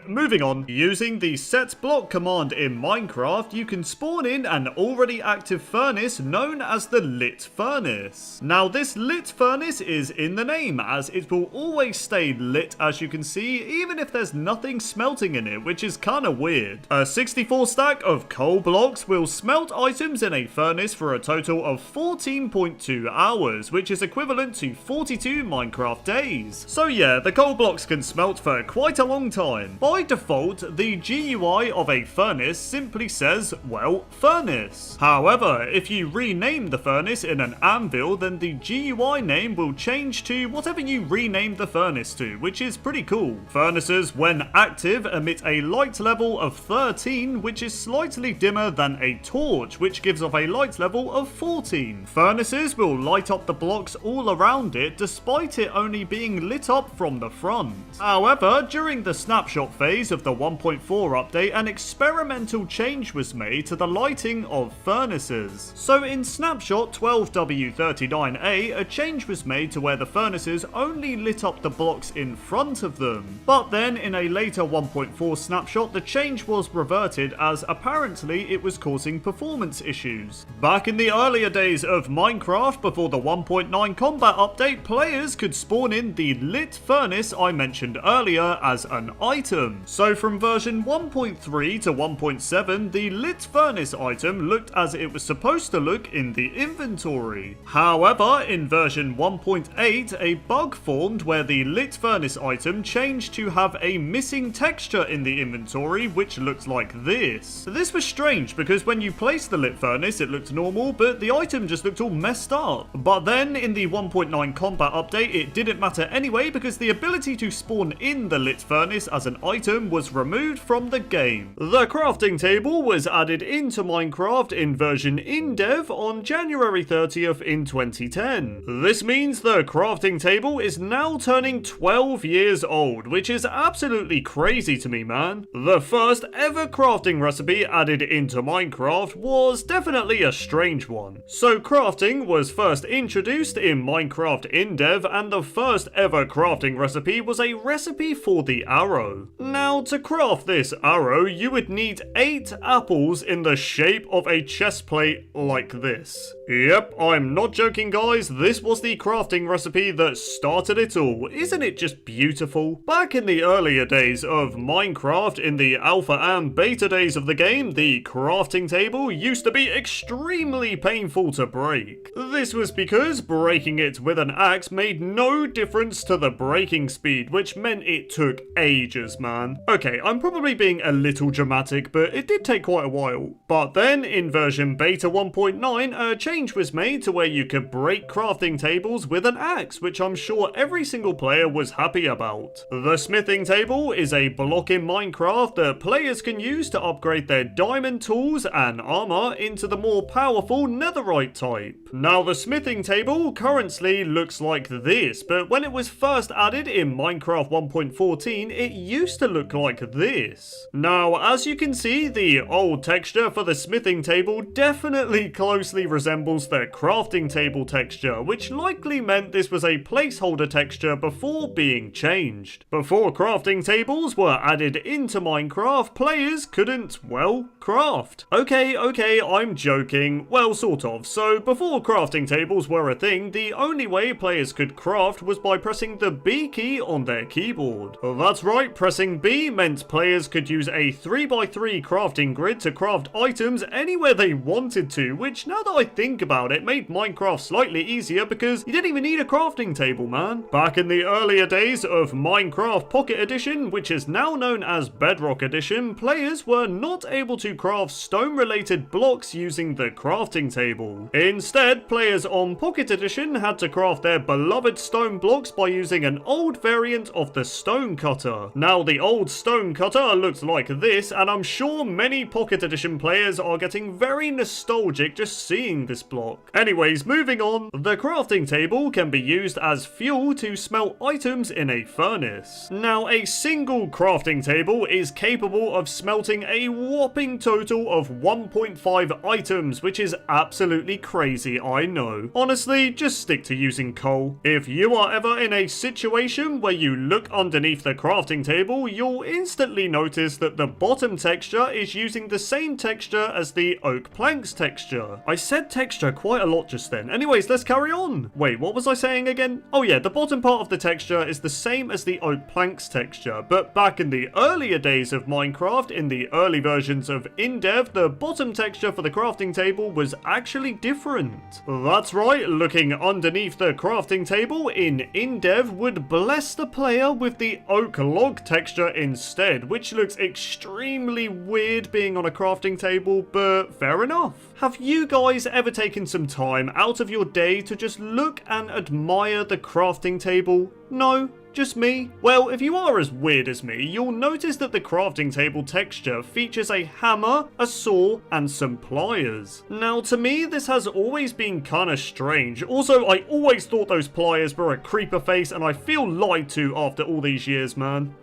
Moving on. Using the set block command in Minecraft, you can spawn in an already active furnace known as the lit furnace. Now this lit furnace is in the name, as it will always stay lit, as you can see, even if there's nothing smelting in it, which is kinda weird. A 64 stack of coal blocks will smelt items in a furnace for a total of 14.2 hours, which is equivalent to 42 Minecraft days. So yeah, the coal blocks can smelt for quite a long time. By default, the GUI of a furnace simply says, well, furnace. However, if you rename the furnace in an anvil, then the GUI name will change to whatever you renamed the furnace to, which is pretty cool. Furnaces, when active, emit a light level of 13, which is slightly dimmer than a torch, which gives off a light level of 14. Furnaces will light up the blocks all around it, despite it only being lit up from the front. However, during the snapshot phase of the 1.4 update, an experimental change was made to the lighting of furnaces. So in snapshot 12W39A, a change was made to where the furnaces only lit up the blocks in front of them. But then in a later 1.4 snapshot, the change was reverted, as apparently it was causing performance issues. Back in the earlier days of Minecraft, before the 1.9 combat update, players could spawn in the lit furnace I mentioned earlier as an item. So from version 1.3 to 1.7, the lit furnace item looked as it was supposed to look in the inventory. However, in version 1.8, a bug formed where the lit furnace item changed to have a missing texture in the inventory, which looked like this. This was strange because when you placed the lit furnace, it looked normal, but the item just looked all messed up. But then in the 1.9 combat update, it didn't matter anyway, because the ability to spawn in the lit furnace as an item was removed from the game. The crafting table was added into Minecraft in version in-dev on January 30th in 2010. This means the crafting table is now turning 12 years old, which is absolutely crazy to me, man. The first ever crafting recipe added into Minecraft was definitely a strange one. So crafting was first introduced in Minecraft in-dev, and the first ever crafting recipe was a recipe for the arrow. Now, to craft this arrow, you would need 8 apples in the shape of a chest plate like this. Yep, I'm not joking, guys, this was the crafting recipe that started it all. Isn't it just beautiful? Back in the earlier days of Minecraft, in the alpha and beta days of the game, the crafting table used to be extremely painful to break. This was because breaking it with an axe made no difference to the breaking speed, which meant it took ages, man. Okay, I'm probably being a little dramatic, but it did take quite a while. But then, in version beta 1.9, a change was made to where you could break crafting tables with an axe, which I'm sure every single player was happy about. The smithing table is a block in Minecraft that players can use to upgrade their diamond tools and armor into the more powerful netherite type. Now, the smithing table currently looks like this, but when it was first added in Minecraft 1.14, it used to look like this. Now, as you can see, the old texture for the smithing table definitely closely resembles the crafting table texture, which likely meant this was a placeholder texture before being changed. Before crafting tables were added into Minecraft, players couldn't, well, craft. Okay, I'm joking. Well, sort of. So, before crafting tables were a thing, the only way players could craft was by pressing the B key on their keyboard. That's right, pressing B meant players could use a 3x3 crafting grid to craft items anywhere they wanted to, which, now that I think about it, made Minecraft slightly easier because you didn't even need a crafting table, man. Back in the earlier days of Minecraft Pocket Edition, which is now known as Bedrock Edition, players were not able to craft stone-related blocks using the crafting table. Instead, players on Pocket Edition had to craft their beloved stone blocks by using an old variant of the stone cutter. Now, the old stone cutter looks like this, and I'm sure many Pocket Edition players are getting very nostalgic just seeing this block. Anyways, moving on, the crafting table can be used as fuel to smelt items in a furnace. Now, a single crafting table is capable of smelting a whopping total of 1.5 items, which is absolutely crazy, I know. Honestly, just stick to using coal. If you are ever in a situation where you look underneath the crafting table, you'll instantly notice that the bottom texture is using the same texture as the oak planks texture. I said texture quite a lot just then. Anyways, let's carry on. Wait, what was I saying again? Oh yeah, the bottom part of the texture is the same as the oak planks texture, but back in the earlier days of Minecraft, in the early versions of in-dev, the bottom texture for the crafting table was actually different. That's right, looking underneath the crafting table in-dev would bless the player with the oak log texture instead, which looks extremely weird being on a crafting table, but fair enough. Have you guys ever taken some time out of your day to just look and admire the crafting table? No? Just me? Well, if you are as weird as me, you'll notice that the crafting table texture features a hammer, a saw, and some pliers. Now, to me, this has always been kinda strange. Also, I always thought those pliers were a creeper face, and I feel lied to after all these years, man.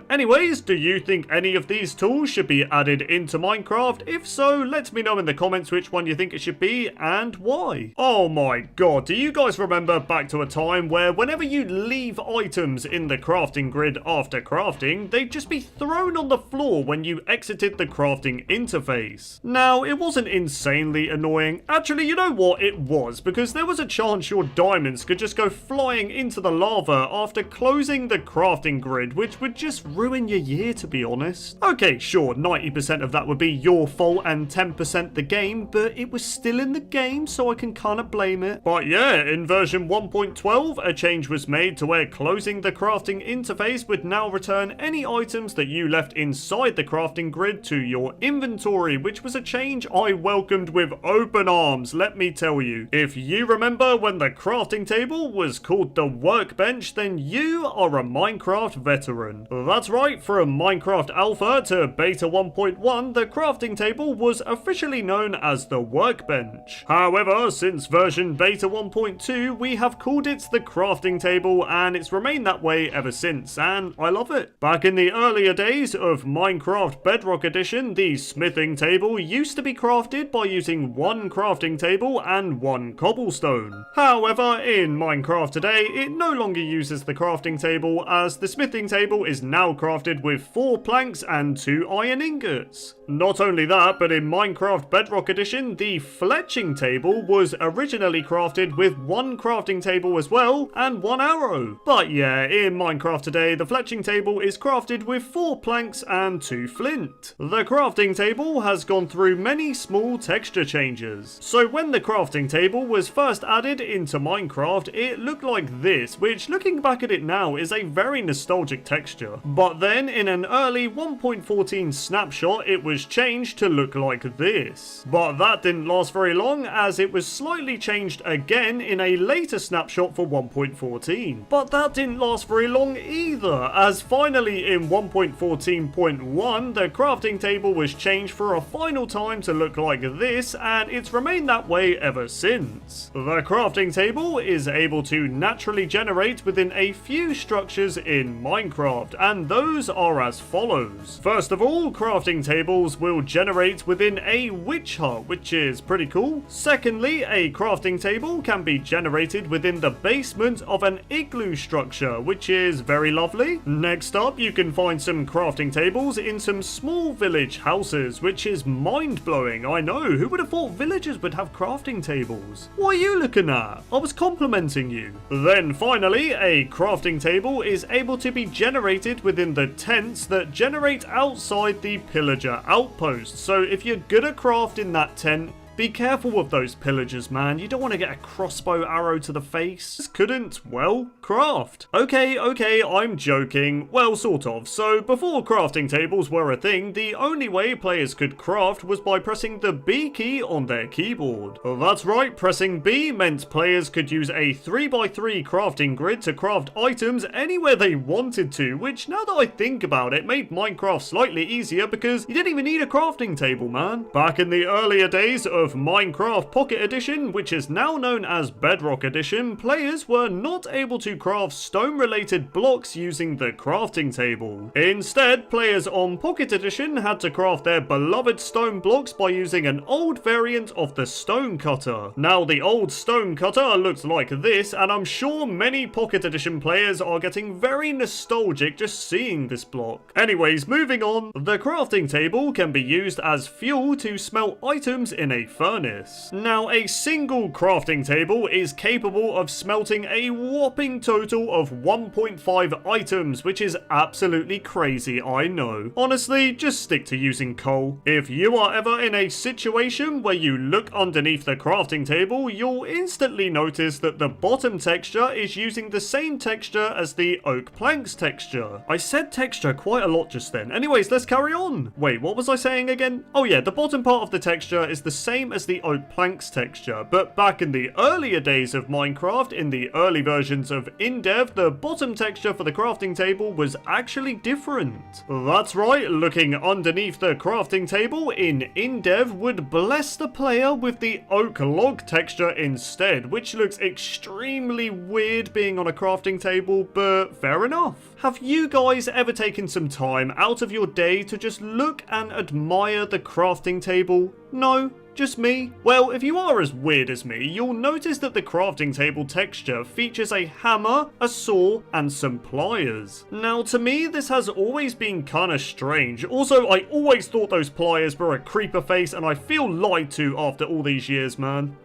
Anyways, do you think any of these tools should be added into Minecraft? If so, let me know in the comments which one you think it should be, and why. Oh my god, do you guys remember back to a time where whenever you leave items in the crafting grid after crafting, they'd just be thrown on the floor when you exited the crafting interface? Now, it wasn't insanely annoying. Actually, you know what? It was, because there was a chance your diamonds could just go flying into the lava after closing the crafting grid, which would just ruin your year, to be honest. Okay, sure, 90% of that would be your fault and 10% the game, but it was still in the game, so I can kinda blame it. But yeah, in version 1.12, a change was made to where closing using the crafting interface would now return any items that you left inside the crafting grid to your inventory, which was a change I welcomed with open arms, let me tell you. If you remember when the crafting table was called the workbench, then you are a Minecraft veteran. That's right, from Minecraft Alpha to Beta 1.1, the crafting table was officially known as the workbench. However, since version Beta 1.2, we have called it the crafting table, and it's remained that way ever since, and I love it. Back in the earlier days of Minecraft Bedrock Edition, the smithing table used to be crafted by using one crafting table and one cobblestone. However, in Minecraft today, it no longer uses the crafting table, as the smithing table is now crafted with 4 planks and 2 iron ingots. Not only that, but in Minecraft Bedrock Edition, the fletching table was originally crafted with one crafting table as well, and 1 arrow. But yeah, in Minecraft today, the fletching table is crafted with 4 planks and 2 flint. The crafting table has gone through many small texture changes. So when the crafting table was first added into Minecraft, it looked like this, which looking back at it now is a very nostalgic texture. But then in an early 1.14 snapshot, it was changed to look like this. But that didn't last very long, as it was slightly changed again in a later snapshot for 1.14. But that didn't last very long either, as finally in 1.14.1 the crafting table was changed for a final time to look like this, and it's remained that way ever since. The crafting table is able to naturally generate within a few structures in Minecraft, and those are as follows. First of all, crafting tables will generate within a witch hut, which is pretty cool. Secondly, a crafting table can be generated within the basement of an igloo structure, which is very lovely. Next up, you can find some crafting tables in some small village houses, which is mind-blowing. I know, who would have thought villagers would have crafting tables? What are you looking at? I was complimenting you. Then finally, a crafting table is able to be generated within the tents that generate outside the pillager outpost. So if you're good at crafting that tent, be careful with those pillagers, man. You don't want to get a crossbow arrow to the face. Just couldn't, well, craft. Okay, I'm joking. Well, sort of. So, before crafting tables were a thing, the only way players could craft was by pressing the B key on their keyboard. That's right, pressing B meant players could use a 3x3 crafting grid to craft items anywhere they wanted to, which, now that I think about it, made Minecraft slightly easier because you didn't even need a crafting table, man. Back in the earlier days of Minecraft Pocket Edition, which is now known as Bedrock Edition, players were not able to craft stone-related blocks using the crafting table. Instead, players on Pocket Edition had to craft their beloved stone blocks by using an old variant of the stone cutter. Now, the old stone cutter looked like this, and I'm sure many Pocket Edition players are getting very nostalgic just seeing this block. Anyways, moving on, the crafting table can be used as fuel to smelt items in a furnace. Now, a single crafting table is capable of smelting a whopping total of 1.5 items, which is absolutely crazy, I know. Honestly, just stick to using coal. If you are ever in a situation where you look underneath the crafting table, you'll instantly notice that the bottom texture is using the same texture as the oak planks texture. I said texture quite a lot just then. Anyways, let's carry on. Wait, what was I saying again? Oh yeah, the bottom part of the texture is the same as the oak planks texture, but back in the earlier days of Minecraft, in the early versions of InDev, the bottom texture for the crafting table was actually different. That's right, looking underneath the crafting table in InDev would bless the player with the oak log texture instead, which looks extremely weird being on a crafting table, but fair enough. Have you guys ever taken some time out of your day to just look and admire the crafting table? No? Just me? Well, if you are as weird as me, you'll notice that the crafting table texture features a hammer, a saw, and some pliers. Now, to me, this has always been kinda strange. Also, I always thought those pliers were a creeper face, and I feel lied to after all these years, man.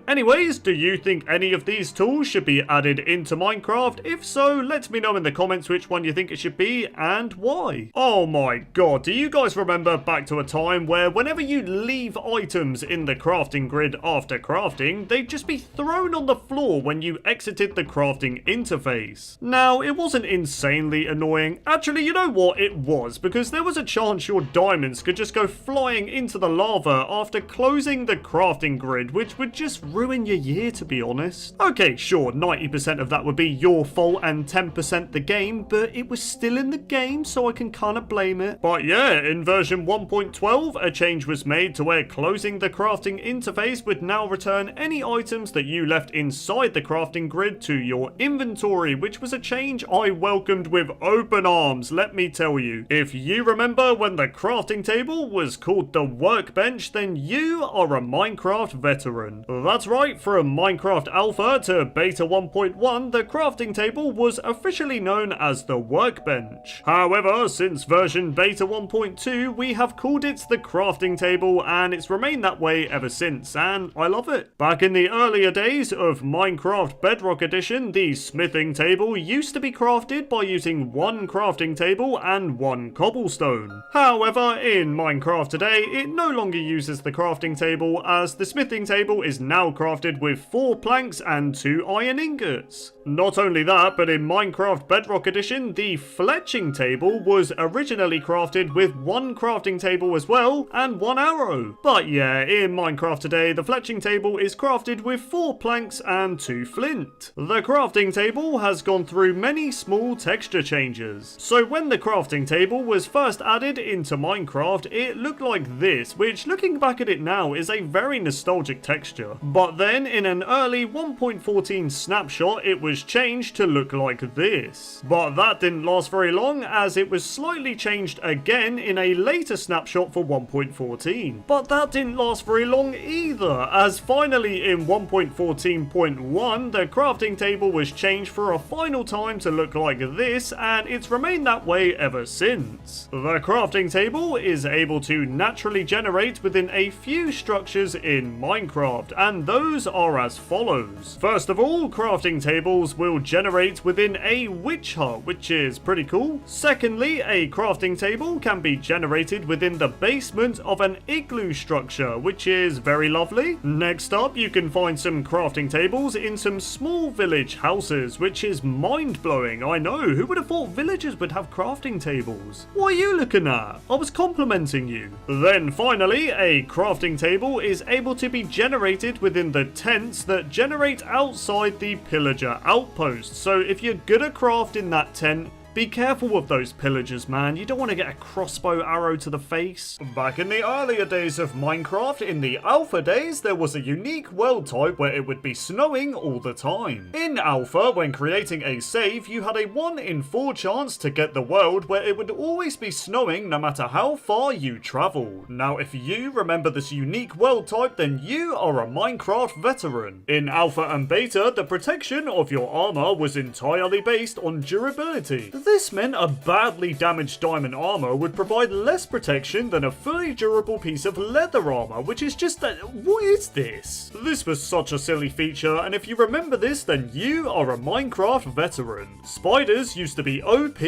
Anyways, do you think any of these tools should be added into Minecraft? If so, let me know in the comments which one you think it should be, and why. Oh my god, do you guys remember back to a time where whenever you leave items items in the crafting grid after crafting, they'd just be thrown on the floor when you exited the crafting interface. Now, it wasn't insanely annoying. Actually, you know what? It was, because there was a chance your diamonds could just go flying into the lava after closing the crafting grid, which would just ruin your year, to be honest. Okay, sure, 90% of that would be your fault and 10% the game, but it was still in the game, so I can kind of blame it. But yeah, in version 1.12, a change was made to where closing the crafting interface would now return any items that you left inside the crafting grid to your inventory, which was a change I welcomed with open arms, let me tell you. If you remember when the crafting table was called the workbench, then you are a Minecraft veteran. That's right, from Minecraft Alpha to Beta 1.1, the crafting table was officially known as the workbench. However, since version Beta 1.2, we have called it the crafting table, and it's remained that way ever since, and I love it. Back in the earlier days of Minecraft Bedrock Edition, the smithing table used to be crafted by using one crafting table and one cobblestone. However, in Minecraft today, it no longer uses the crafting table, as the smithing table is now crafted with 4 planks and 2 iron ingots. Not only that, but in Minecraft Bedrock Edition, the fletching table was originally crafted with 1 crafting table as well, and 1 arrow. But yeah, in Minecraft today, the fletching table is crafted with 4 planks and 2 flint. The crafting table has gone through many small texture changes. So when the crafting table was first added into Minecraft, it looked like this, which looking back at it now is a very nostalgic texture. But then in an early 1.14 snapshot, it was changed to look like this. But that didn't last very long, as it was slightly changed again in a later snapshot for 1.14. But that didn't last very long either, as finally in 1.14.1, the crafting table was changed for a final time to look like this, and it's remained that way ever since. The crafting table is able to naturally generate within a few structures in Minecraft, and those are as follows. First of all, crafting tables will generate within a witch hut, which is pretty cool. Secondly, a crafting table can be generated within the basement of an igloo structure, which is very lovely. Next up, you can find some crafting tables in some small village houses, which is mind-blowing. I know, who would have thought villagers would have crafting tables? What are you looking at? I was complimenting you. Then finally, a crafting table is able to be generated within the tents that generate outside the pillager outpost. So if you're good at crafting that tent, be careful with those pillagers, man. You don't want to get a crossbow arrow to the face. Back in the earlier days of Minecraft, in the alpha days, there was a unique world type where it would be snowing all the time. In alpha, when creating a save, you had a 1 in 4 chance to get the world where it would always be snowing no matter how far you travel. Now, if you remember this unique world type, then you are a Minecraft veteran. In alpha and beta, the protection of your armor was entirely based on durability. This meant a badly damaged diamond armor would provide less protection than a fully durable piece of leather armor, which is just that. What is this? This was such a silly feature, and if you remember this, then you are a Minecraft veteran. Spiders used to be OP.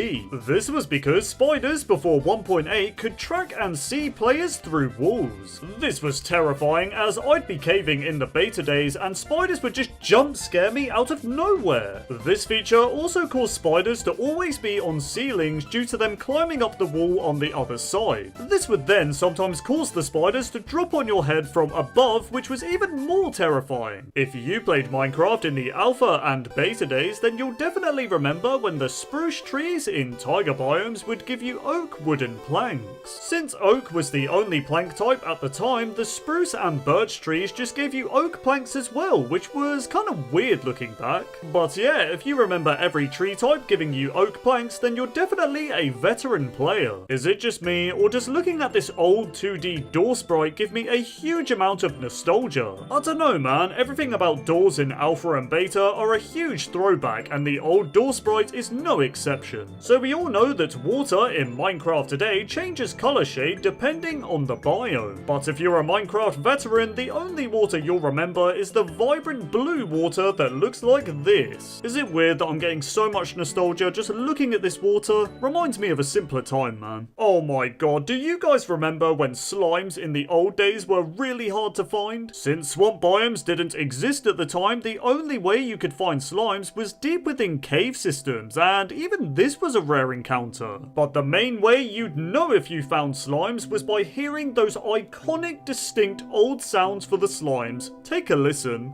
This was because spiders before 1.8 could track and see players through walls. This was terrifying, as I'd be caving in the beta days and spiders would just jump scare me out of nowhere. This feature also caused spiders to always be on ceilings due to them climbing up the wall on the other side. This would then sometimes cause the spiders to drop on your head from above, which was even more terrifying. If you played Minecraft in the alpha and beta days, then you'll definitely remember when the spruce trees in taiga biomes would give you oak wooden planks. Since oak was the only plank type at the time, the spruce and birch trees just gave you oak planks as well, which was kind of weird looking back. But yeah, if you remember every tree type giving you oak planks, then you're definitely a veteran player. Is it just me, or does looking at this old 2D door sprite give me a huge amount of nostalgia? I don't know, man. Everything about doors in alpha and beta are a huge throwback, and the old door sprite is no exception. So we all know that water in Minecraft today changes color shade depending on the biome. But if you're a Minecraft veteran, the only water you'll remember is the vibrant blue water that looks like this. Is it weird that I'm getting so much nostalgia just looking looking at this water reminds me of a simpler time, man. Oh my god, do you guys remember when slimes in the old days were really hard to find? Since swamp biomes didn't exist at the time, the only way you could find slimes was deep within cave systems, and even this was a rare encounter. But the main way you'd know if you found slimes was by hearing those iconic, distinct old sounds for the slimes. Take a listen.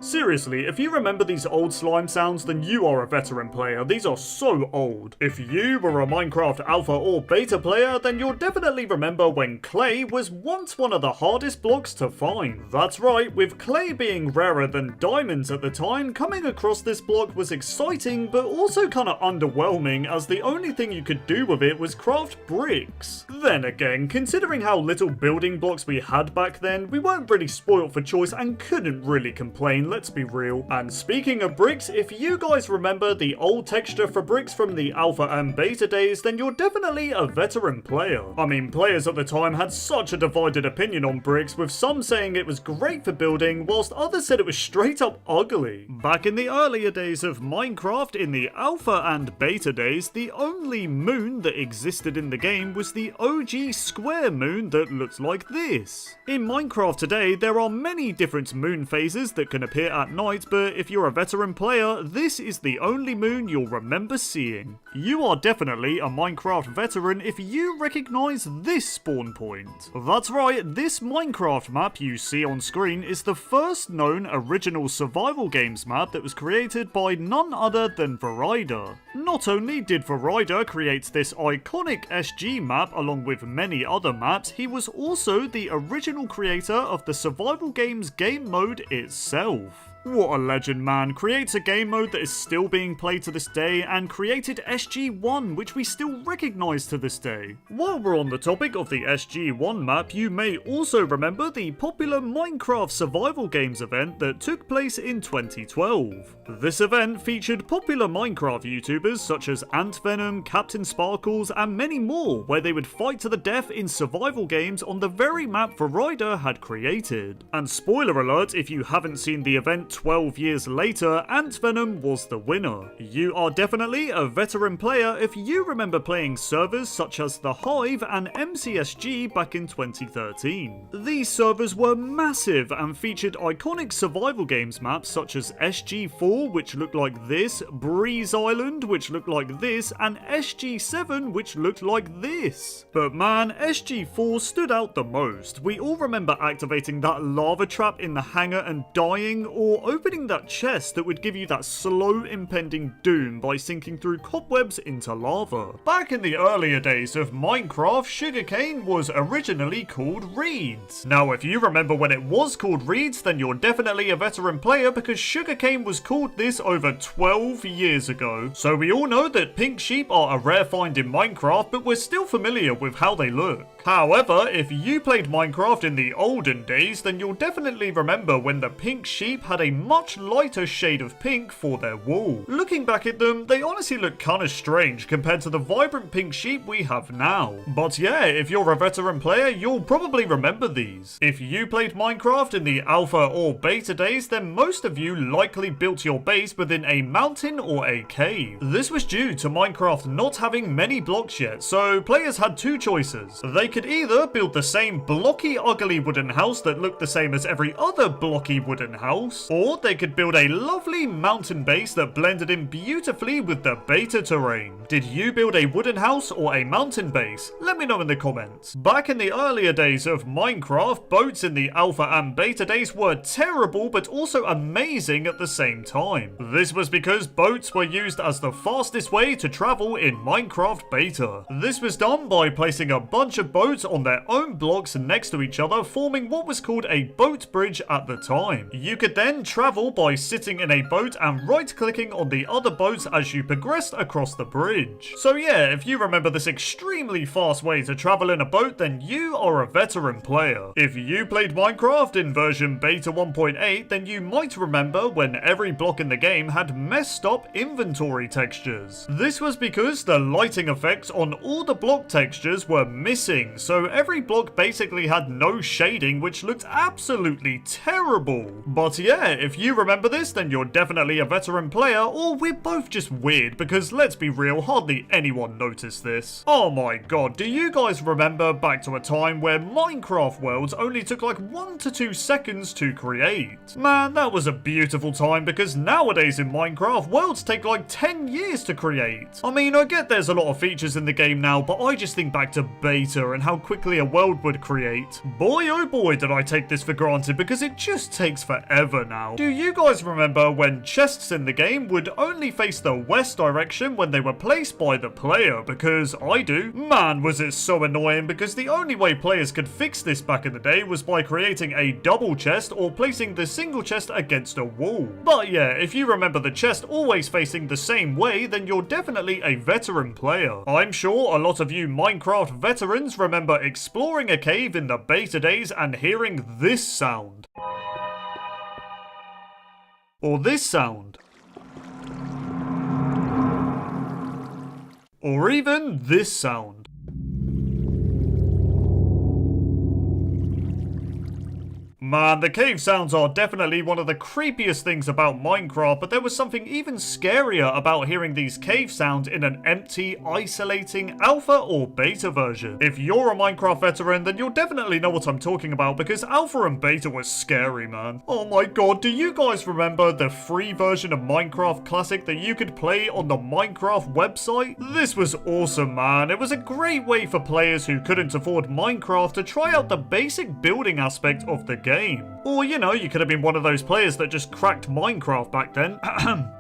Seriously, if you remember these old slime sounds, then you are a veteran player. These are so old. If you were a Minecraft alpha or beta player, then you'll definitely remember when clay was once one of the hardest blocks to find. That's right, with clay being rarer than diamonds at the time, coming across this block was exciting, but also kinda underwhelming, as the only thing you could do with it was craft bricks. Then again, considering how little building blocks we had back then, we weren't really spoiled for choice and couldn't really complain, let's be real. And speaking of bricks, if you guys remember the old texture for bricks from the alpha and beta days, then you're definitely a veteran player. I mean, players at the time had such a divided opinion on bricks, with some saying it was great for building, whilst others said it was straight up ugly. Back in the earlier days of Minecraft, in the alpha and beta days, the only moon that existed in the game was the OG square moon that looked like this. In Minecraft today, there are many different moon phases that can appear at night, but if you're a veteran player, this is the only moon you'll remember seeing. You are definitely a Minecraft veteran if you recognise this spawn point. That's right, this Minecraft map you see on screen is the first known original survival games map that was created by none other than Verida. Not only did Verida create this iconic SG map along with many other maps, he was also the original creator of the survival games game mode itself. What a legend, man. Creates a game mode that is still being played to this day, and created SG-1, which we still recognise to this day. While we're on the topic of the SG-1 map, you may also remember the popular Minecraft survival games event that took place in 2012. This event featured popular Minecraft YouTubers such as AntVenom, Captain Sparkles, and many more, where they would fight to the death in survival games on the very map Verida had created. And spoiler alert, if you haven't seen the event 12 years later, AntVenom was the winner. You are definitely a veteran player if you remember playing servers such as The Hive and MCSG back in 2013. These servers were massive and featured iconic survival games maps such as SG4, which looked like this, Breeze Island, which looked like this, and SG7, which looked like this. But man, SG4 stood out the most. We all remember activating that lava trap in the hangar and dying, or opening that chest that would give you that slow impending doom by sinking through cobwebs into lava. Back in the earlier days of Minecraft, sugarcane was originally called reeds. Now if you remember when it was called reeds, then you're definitely a veteran player, because sugarcane was called this over 12 years ago. So we all know that pink sheep are a rare find in Minecraft, but we're still familiar with how they look. However, if you played Minecraft in the olden days, then you'll definitely remember when the pink sheep had a much lighter shade of pink for their wool. Looking back at them, they honestly look kinda strange compared to the vibrant pink sheep we have now. But yeah, if you're a veteran player, you'll probably remember these. If you played Minecraft in the alpha or beta days, then most of you likely built your base within a mountain or a cave. This was due to Minecraft not having many blocks yet, so players had two choices. They could either build the same blocky, ugly wooden house that looked the same as every other blocky wooden house, or they could build a lovely mountain base that blended in beautifully with the beta terrain. Did you build a wooden house or a mountain base? Let me know in the comments. Back in the earlier days of Minecraft, boats in the alpha and beta days were terrible but also amazing at the same time. This was because boats were used as the fastest way to travel in Minecraft beta. This was done by placing a bunch of boats on their own blocks next to each other, forming what was called a boat bridge at the time. You could then travel by sitting in a boat and right-clicking on the other boats as you progressed across the bridge. So yeah, if you remember this extremely fast way to travel in a boat, then you are a veteran player. If you played Minecraft in version beta 1.8, then you might remember when every block in the game had messed up inventory textures. This was because the lighting effects on all the block textures were missing, shading, so every block basically had no shading, which looked absolutely terrible. But yeah, if you remember this, then you're definitely a veteran player, or we're both just weird, because let's be real, hardly anyone noticed this. Oh my god, do you guys remember back to a time where Minecraft worlds only took like 1 to 2 seconds to create? Man, that was a beautiful time, because nowadays in Minecraft, worlds take like 10 years to create. I mean, I get there's a lot of features in the game now, but I just think back to beta and how quickly a world would create. Boy oh boy did I take this for granted, because it just takes forever now. Do you guys remember when chests in the game would only face the west direction when they were placed by the player? Because I do. Man, was it so annoying, because the only way players could fix this back in the day was by creating a double chest or placing the single chest against a wall. But yeah, if you remember the chest always facing the same way, then you're definitely a veteran player. I'm sure a lot of you Minecraft veterans remember exploring a cave in the beta days and hearing this sound. Or this sound. Or even this sound. Man, the cave sounds are definitely one of the creepiest things about Minecraft, but there was something even scarier about hearing these cave sounds in an empty, isolating alpha or beta version. If you're a Minecraft veteran, then you'll definitely know what I'm talking about, because alpha and beta was scary, man. Oh my god, do you guys remember the free version of Minecraft Classic that you could play on the Minecraft website? This was awesome, man. It was a great way for players who couldn't afford Minecraft to try out the basic building aspect of the game. Or, you know, you could have been one of those players that just cracked Minecraft back then.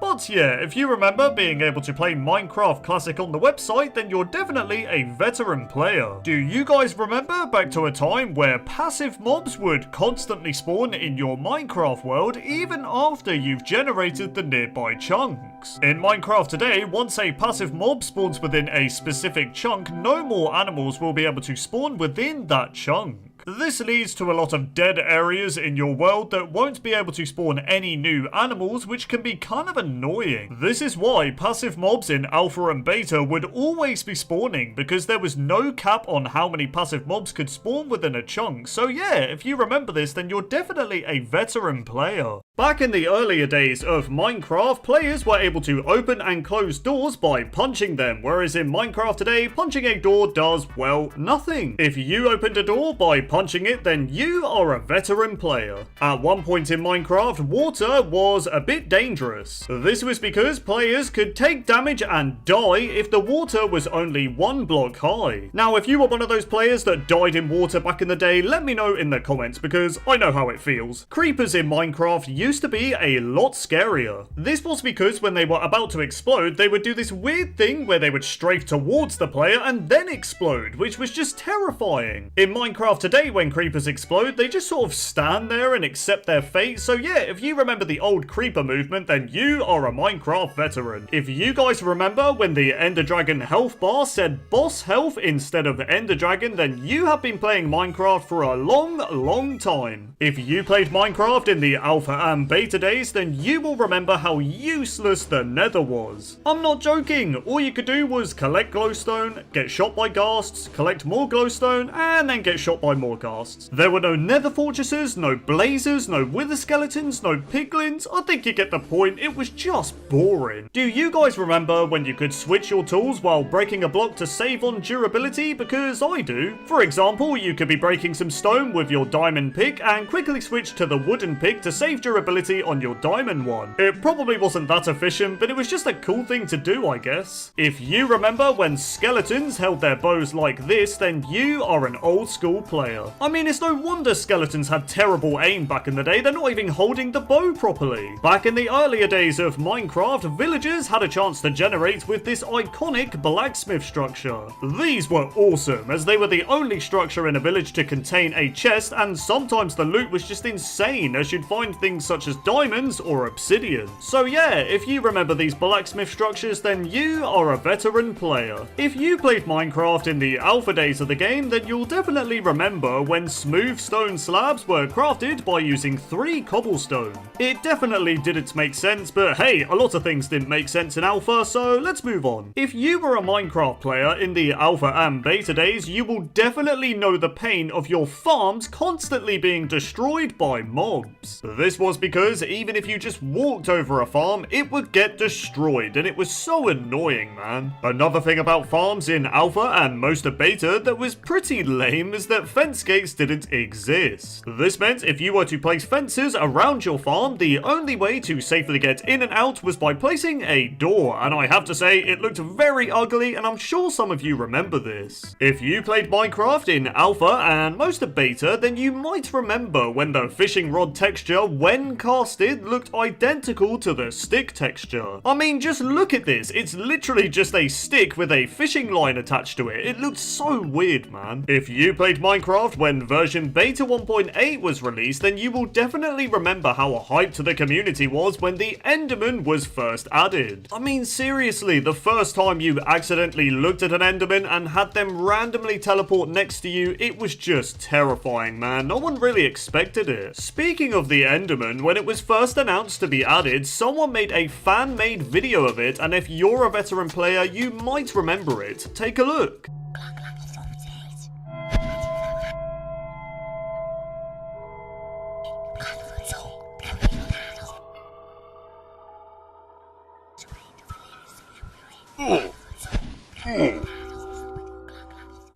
But yeah, if you remember being able to play Minecraft Classic on the website, then you're definitely a veteran player. Do you guys remember back to a time where passive mobs would constantly spawn in your Minecraft world even after you've generated the nearby chunks? In Minecraft today, once a passive mob spawns within a specific chunk, no more animals will be able to spawn within that chunk. This leads to a lot of dead areas in your world that won't be able to spawn any new animals, which can be kind of annoying. This is why passive mobs in alpha and beta would always be spawning, because there was no cap on how many passive mobs could spawn within a chunk. So yeah, if you remember this, then you're definitely a veteran player. Back in the earlier days of Minecraft, players were able to open and close doors by punching them, whereas in Minecraft today, punching a door does, well, nothing. If you opened a door by punching it, then you are a veteran player. At one point in Minecraft, water was a bit dangerous. This was because players could take damage and die if the water was only 1 block high. Now, if you were one of those players that died in water back in the day, let me know in the comments, because I know how it feels. Creepers in Minecraft used to be a lot scarier. This was because when they were about to explode, they would do this weird thing where they would strafe towards the player and then explode, which was just terrifying. In Minecraft today, when creepers explode, they just sort of stand there and accept their fate. So yeah, if you remember the old creeper movement, then you are a Minecraft veteran. If you guys remember when the Ender Dragon health bar said boss health instead of Ender Dragon, then you have been playing Minecraft for a long time. If you played Minecraft in the alpha and beta days, then you will remember how useless the nether was. I'm not joking, all you could do was collect glowstone, get shot by ghasts, collect more glowstone, and then get shot by more ghasts. There were no nether fortresses, no blazers, no wither skeletons, no piglins. I think you get the point, it was just boring. Do you guys remember when you could switch your tools while breaking a block to save on durability? Because I do. For example, you could be breaking some stone with your diamond pick and quickly switch to the wooden pick to save durability on your diamond one. It probably wasn't that efficient, but it was just a cool thing to do, I guess. If you remember when skeletons held their bows like this, then you are an old school player. I mean, it's no wonder skeletons had terrible aim back in the day, they're not even holding the bow properly. Back in the earlier days of Minecraft, villagers had a chance to generate with this iconic blacksmith structure. These were awesome, as they were the only structure in a village to contain a chest, and sometimes the loot was just insane, as you'd find things such as diamonds or obsidian. So yeah, if you remember these blacksmith structures, then you are a veteran player. If you played Minecraft in the alpha days of the game, then you'll definitely remember remember when smooth stone slabs were crafted by using 3 cobblestone. It definitely didn't make sense, but hey, a lot of things didn't make sense in alpha, so let's move on. If you were a Minecraft player in the alpha and beta days, you will definitely know the pain of your farms constantly being destroyed by mobs. This was because even if you just walked over a farm, it would get destroyed, and it was so annoying, man. Another thing about farms in alpha and most of beta that was pretty lame is that fence gates didn't exist. This meant if you were to place fences around your farm, the only way to safely get in and out was by placing a door, and I have to say it looked very ugly, and I'm sure some of you remember this. If you played Minecraft in alpha and most of beta, then you might remember when the fishing rod texture, when casted, looked identical to the stick texture. I mean, just look at this. It's literally just a stick with a fishing line attached to it. It looked so weird, man. If you played Minecraft when version beta 1.8 was released, then you will definitely remember how hyped the community was when the Enderman was first added. I mean, seriously, the first time you accidentally looked at an Enderman and had them randomly teleport next to you, it was just terrifying, man. No one really expected it. Speaking of the Enderman, when it was first announced to be added, someone made a fan-made video of it, and if you're a veteran player, you might remember it. Take a look.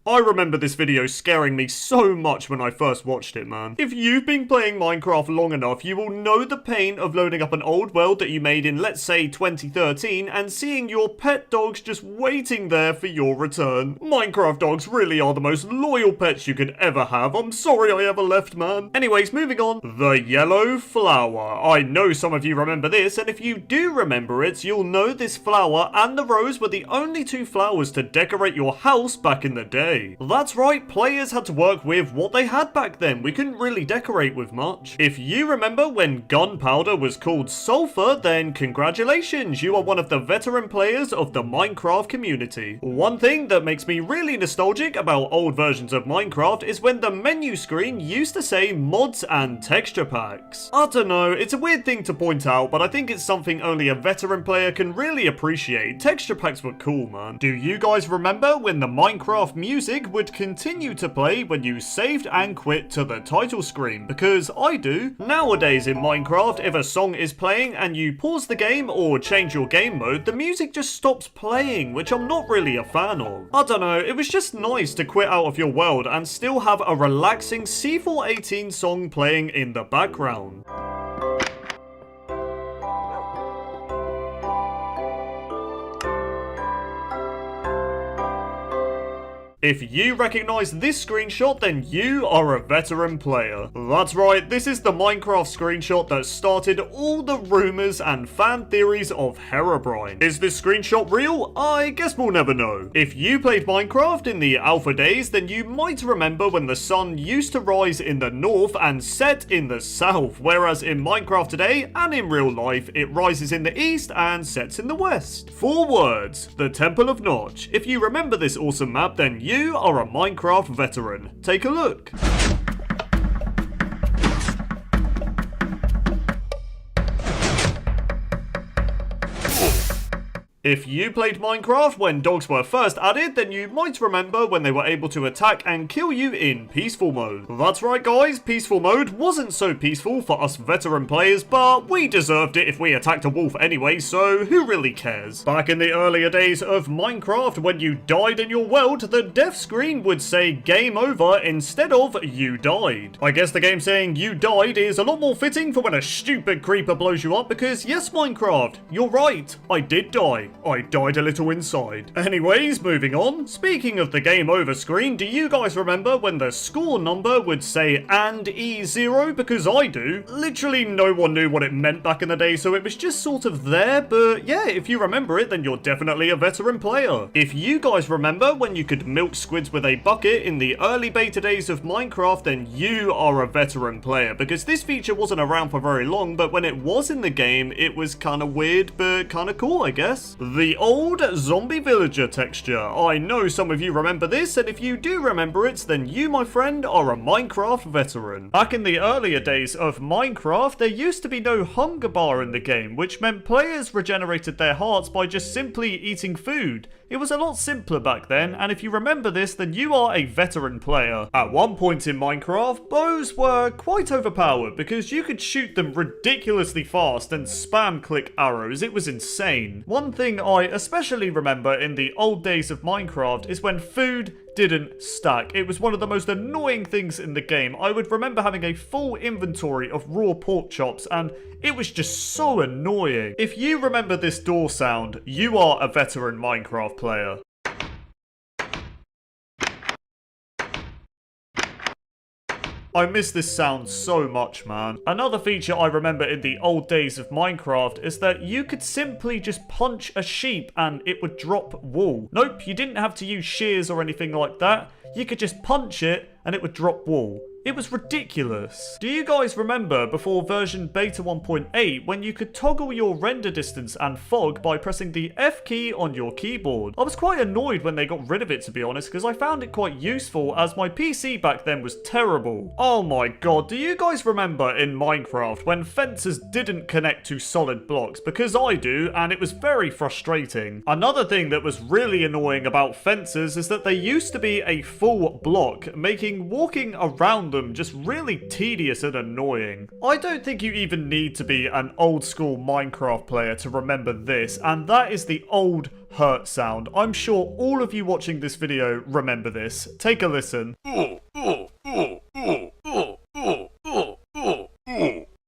I remember this video scaring me so much when I first watched it, man. If you've been playing Minecraft long enough, you will know the pain of loading up an old world that you made in, let's say, 2013 and seeing your pet dogs just waiting there for your return. Minecraft dogs really are the most loyal pets you could ever have. I'm sorry I ever left, man. Anyways, moving on. The yellow flower. I know some of you remember this, and if you do remember it, you'll know this flower and the rose were the only 2 flowers to decorate your house back in the day. That's right, players had to work with what they had back then. We couldn't really decorate with much. If you remember when gunpowder was called sulfur, then congratulations, you are one of the veteran players of the Minecraft community. One thing that makes me really nostalgic about old versions of Minecraft is when the menu screen used to say mods and texture packs. I don't know, it's a weird thing to point out, but I think it's something only a veteran player can really appreciate. Texture packs were cool, man. Do you guys remember when the Minecraft music would continue to play when you saved and quit to the title screen? Because I do. Nowadays in Minecraft, if a song is playing and you pause the game or change your game mode, the music just stops playing, which I'm not really a fan of. I don't know, it was just nice to quit out of your world and still have a relaxing C418 song playing in the background. If you recognize this screenshot, then you are a veteran player. That's right, this is the Minecraft screenshot that started all the rumors and fan theories of Herobrine. Is this screenshot real? I guess we'll never know. If you played Minecraft in the alpha days, then you might remember when the sun used to rise in the north and set in the south, whereas in Minecraft today and in real life, it rises in the east and sets in the west. 4 words, the Temple of Notch. If you remember this awesome map, then you are a Minecraft veteran. Take a look. If you played Minecraft when dogs were first added, then you might remember when they were able to attack and kill you in peaceful mode. That's right guys, peaceful mode wasn't so peaceful for us veteran players, but we deserved it if we attacked a wolf anyway, so who really cares? Back in the earlier days of Minecraft, when you died in your world, the death screen would say game over instead of you died. I guess the game saying you died is a lot more fitting for when a stupid creeper blows you up, because yes Minecraft, you're right, I did die. I died a little inside. Anyways, moving on. Speaking of the game over screen, do you guys remember when the score number would say and E0? Because I do. Literally no one knew what it meant back in the day, so it was just sort of there, but yeah, if you remember it, then you're definitely a veteran player. If you guys remember when you could milk squids with a bucket in the early beta days of Minecraft, then you are a veteran player, because this feature wasn't around for very long, but when it was in the game, it was kind of weird, but kind of cool, I guess. The old zombie villager texture. I know some of you remember this, and if you do remember it, then you, my friend, are a Minecraft veteran. Back in the earlier days of Minecraft, there used to be no hunger bar in the game, which meant players regenerated their hearts by just simply eating food. It was a lot simpler back then, and if you remember this, then you are a veteran player. At one point in Minecraft, bows were quite overpowered because you could shoot them ridiculously fast and spam click arrows. It was insane. One thing I especially remember in the old days of Minecraft is when food didn't stack. It was one of the most annoying things in the game. I would remember having a full inventory of raw pork chops, and it was just so annoying. If you remember this door sound, you are a veteran Minecraft player. I miss this sound so much, man. Another feature I remember in the old days of Minecraft is that you could simply just punch a sheep and it would drop wool. Nope, you didn't have to use shears or anything like that. You could just punch it and it would drop wool. It was ridiculous. Do you guys remember before version beta 1.8 when you could toggle your render distance and fog by pressing the F key on your keyboard? I was quite annoyed when they got rid of it, to be honest, because I found it quite useful as my PC back then was terrible. Oh my god, do you guys remember in Minecraft when fences didn't connect to solid blocks? Because I do, and it was very frustrating. Another thing that was really annoying about fences is that they used to be a full block, making walking around them just really tedious and annoying. I don't think you even need to be an old school Minecraft player to remember this, and that is the old hurt sound. I'm sure all of you watching this video remember this. Take a listen.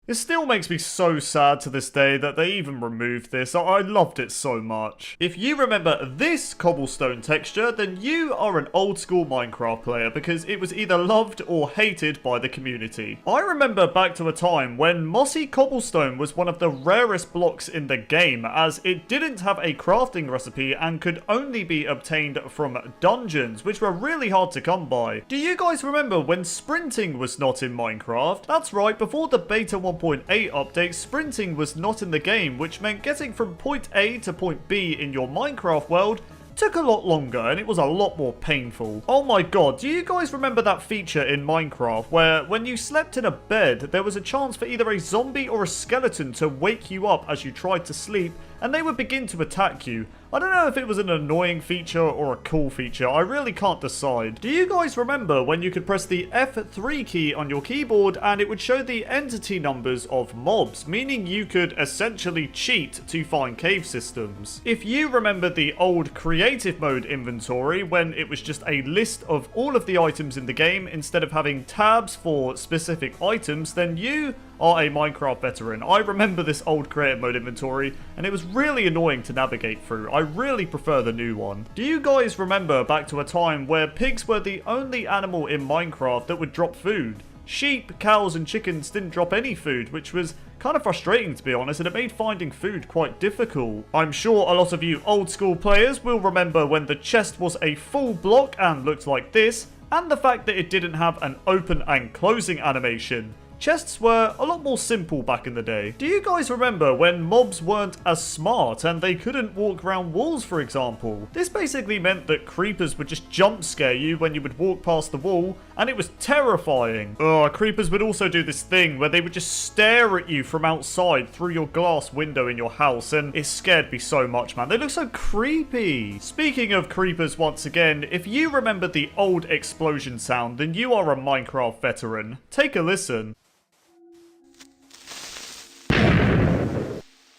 It still makes me so sad to this day that they even removed this. I loved it so much. If you remember this cobblestone texture, then you are an old school Minecraft player because it was either loved or hated by the community. I remember back to a time when mossy cobblestone was one of the rarest blocks in the game, as it didn't have a crafting recipe and could only be obtained from dungeons, which were really hard to come by. Do you guys remember when sprinting was not in Minecraft? That's right, before the beta 1.8 update, sprinting was not in the game, which meant getting from point A to point B in your Minecraft world took a lot longer and it was a lot more painful. Oh my god, do you guys remember that feature in Minecraft where when you slept in a bed, there was a chance for either a zombie or a skeleton to wake you up as you tried to sleep and they would begin to attack you? I don't know if it was an annoying feature or a cool feature. I really can't decide. Do you guys remember when you could press the F3 key on your keyboard and it would show the entity numbers of mobs, meaning you could essentially cheat to find cave systems? If you remember the old creative mode inventory when it was just a list of all of the items in the game instead of having tabs for specific items, then you are a Minecraft veteran. I remember this old creative mode inventory and it was really annoying to navigate through. I really prefer the new one. Do you guys remember back to a time where pigs were the only animal in Minecraft that would drop food? Sheep, cows and chickens didn't drop any food, which was kind of frustrating to be honest, and it made finding food quite difficult. I'm sure a lot of you old school players will remember when the chest was a full block and looked like this, and the fact that it didn't have an open and closing animation. Chests were a lot more simple back in the day. Do you guys remember when mobs weren't as smart and they couldn't walk around walls, for example? This basically meant that creepers would just jump scare you when you would walk past the wall, and it was terrifying. Creepers would also do this thing where they would just stare at you from outside through your glass window in your house, and it scared me so much, man. They look so creepy. Speaking of creepers once again, if you remember the old explosion sound, then you are a Minecraft veteran. Take a listen.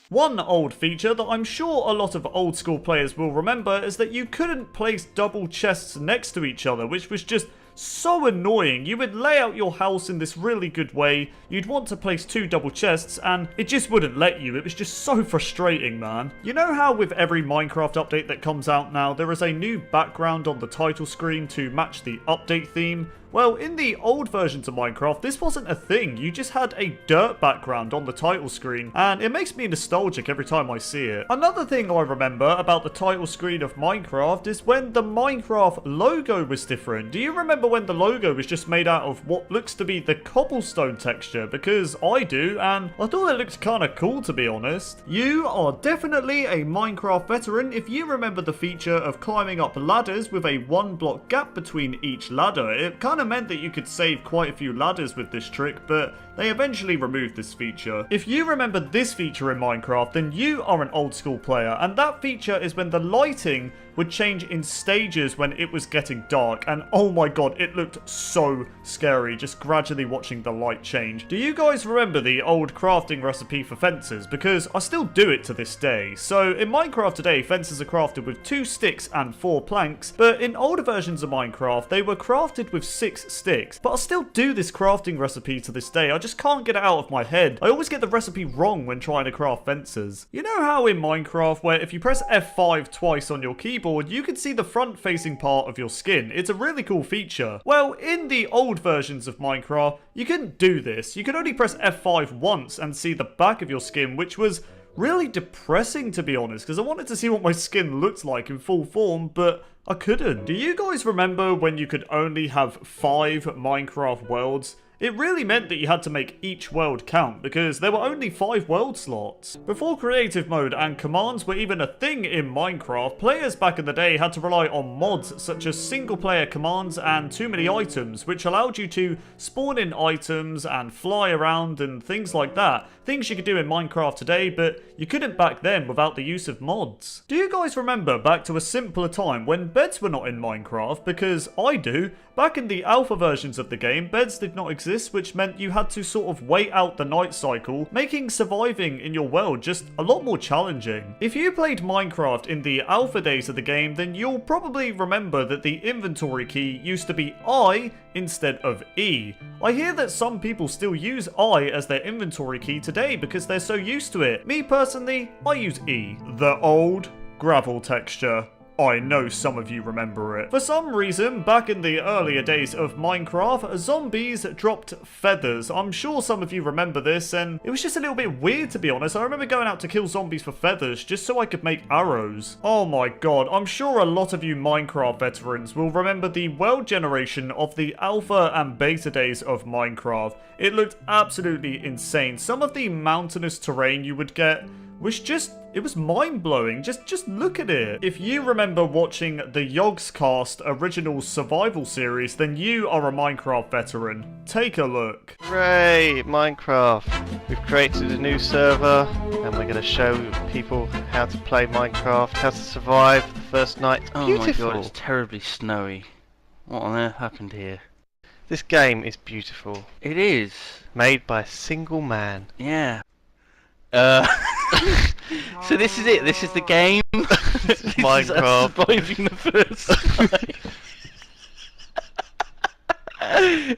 One old feature that I'm sure a lot of old school players will remember is that you couldn't place double chests next to each other, which was just so annoying. You would lay out your house in this really good way, you'd want to place two double chests, and it just wouldn't let you. It was just so frustrating, man. You know how with every Minecraft update that comes out now, there is a new background on the title screen to match the update theme? Well, in the old versions of Minecraft, this wasn't a thing. You just had a dirt background on the title screen, and it makes me nostalgic every time I see it. Another thing I remember about the title screen of Minecraft is when the Minecraft logo was different. Do you remember when the logo was just made out of what looks to be the cobblestone texture? Because I do, and I thought it looked kind of cool, to be honest. You are definitely a Minecraft veteran if you remember the feature of climbing up ladders with a 1-block gap between each ladder. It kind of meant that you could save quite a few ladders with this trick, but they eventually removed this feature. If you remember this feature in Minecraft, then you are an old school player, and that feature is when the lighting would change in stages when it was getting dark, and oh my god, it looked so scary just gradually watching the light change. Do you guys remember the old crafting recipe for fences? Because I still do it to this day. So in Minecraft today, fences are crafted with 2 sticks and 4 planks, but in older versions of Minecraft, they were crafted with 6 sticks. But I still do this crafting recipe to this day. I just can't get it out of my head. I always get the recipe wrong when trying to craft fences. You know how in Minecraft, where if you press F5 twice on your keyboard, you can see the front-facing part of your skin. It's a really cool feature. Well, in the old versions of Minecraft, you couldn't do this. You could only press F5 once and see the back of your skin, which was really depressing, to be honest, because I wanted to see what my skin looked like in full form, but I couldn't. Do you guys remember when you could only have 5 Minecraft worlds? It really meant that you had to make each world count, because there were only 5 world slots. Before creative mode and commands were even a thing in Minecraft, players back in the day had to rely on mods such as single player commands and too many items, which allowed you to spawn in items and fly around and things like that. Things you could do in Minecraft today, but you couldn't back then without the use of mods. Do you guys remember back to a simpler time when beds were not in Minecraft? Because I do. Back in the alpha versions of the game, beds did not exist, which meant you had to sort of wait out the night cycle, making surviving in your world just a lot more challenging. If you played Minecraft in the alpha days of the game, then you'll probably remember that the inventory key used to be I instead of E. I hear that some people still use I as their inventory key today because they're so used to it. Me personally, I use E. The old gravel texture. I know some of you remember it. For some reason, back in the earlier days of Minecraft, zombies dropped feathers. I'm sure some of you remember this, and it was just a little bit weird, to be honest. I remember going out to kill zombies for feathers just so I could make arrows. Oh my god, I'm sure a lot of you Minecraft veterans will remember the world generation of the alpha and beta days of Minecraft. It looked absolutely insane. Some of the mountainous terrain you would get was just, it was mind-blowing. Just look at it. If you remember watching the Yogscast original survival series, then you are a Minecraft veteran. Take a look. Hooray, Minecraft! We've created a new server and we're going to show people how to play Minecraft, how to survive the first night. Oh Beautiful. my god, it's terribly snowy. What on earth happened here? This game is beautiful. It is. Made by a single man. Yeah. So this is it. This is the game. This is us Minecraft. surviving the first night.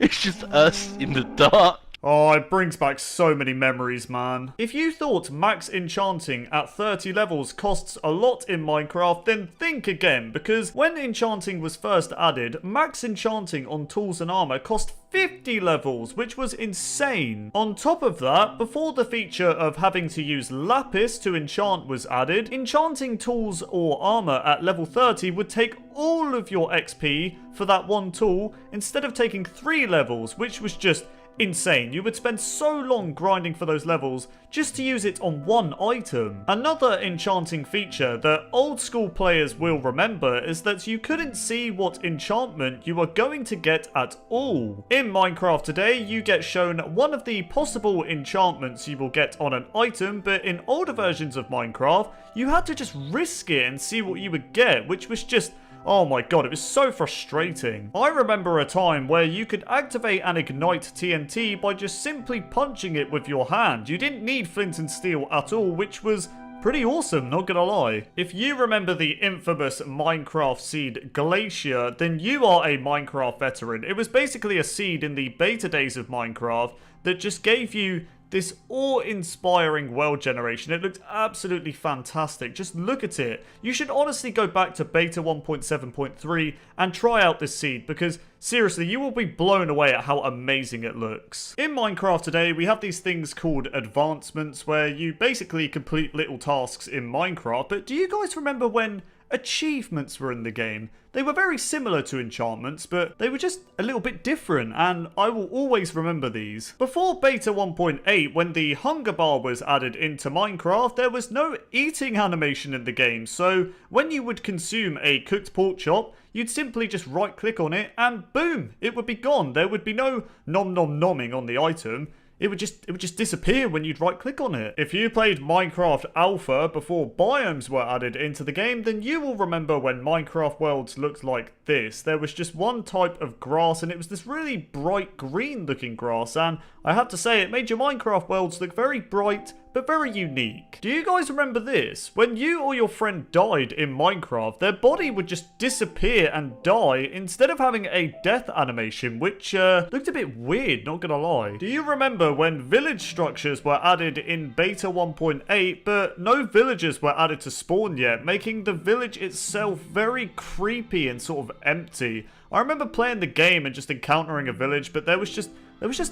It's just us in the dark. Oh, it brings back so many memories, man. If you thought max enchanting at 30 levels costs a lot in Minecraft, then think again, because when enchanting was first added, max enchanting on tools and armor cost 50 levels, which was insane. On top of that, before the feature of having to use lapis to enchant was added, enchanting tools or armor at level 30 would take all of your XP for that one tool instead of taking 3 levels, which was just insane. You would spend so long grinding for those levels just to use it on one item. Another enchanting feature that old school players will remember is that you couldn't see what enchantment you were going to get at all. In Minecraft today, you get shown one of the possible enchantments you will get on an item, but in older versions of Minecraft, you had to just risk it and see what you would get, which was just, oh my god, it was so frustrating. I remember a time where you could activate and ignite TNT by just simply punching it with your hand. You didn't need flint and steel at all, which was pretty awesome, not gonna lie. If you remember the infamous Minecraft seed Glacier, then you are a Minecraft veteran. It was basically a seed in the beta days of Minecraft that just gave you this awe-inspiring world generation. It looked absolutely fantastic. Just look at it. You should honestly go back to beta 1.7.3 and try out this seed, because seriously, you will be blown away at how amazing it looks. In Minecraft today, we have these things called advancements, where you basically complete little tasks in Minecraft. But do you guys remember when achievements were in the game? They were very similar to enchantments, but they were just a little bit different, and I will always remember these. Before beta 1.8, when the hunger bar was added into Minecraft, there was no eating animation in the game, so when you would consume a cooked pork chop, you'd simply just right click on it and boom, it would be gone. There would be no nom nom nomming on the item. It would just disappear when you'd right click on it. If you played Minecraft Alpha before biomes were added into the game, then you will remember when Minecraft worlds looked like this. There was just one type of grass, and it was this really bright green looking grass, and I have to say it made your Minecraft worlds look very bright but very unique. Do you guys remember this? When you or your friend died in Minecraft, their body would just disappear and die instead of having a death animation, which looked a bit weird, not gonna lie. Do you remember when village structures were added in beta 1.8, but no villagers were added to spawn yet, making the village itself very creepy and sort of empty? I remember playing the game and just encountering a village, but there was just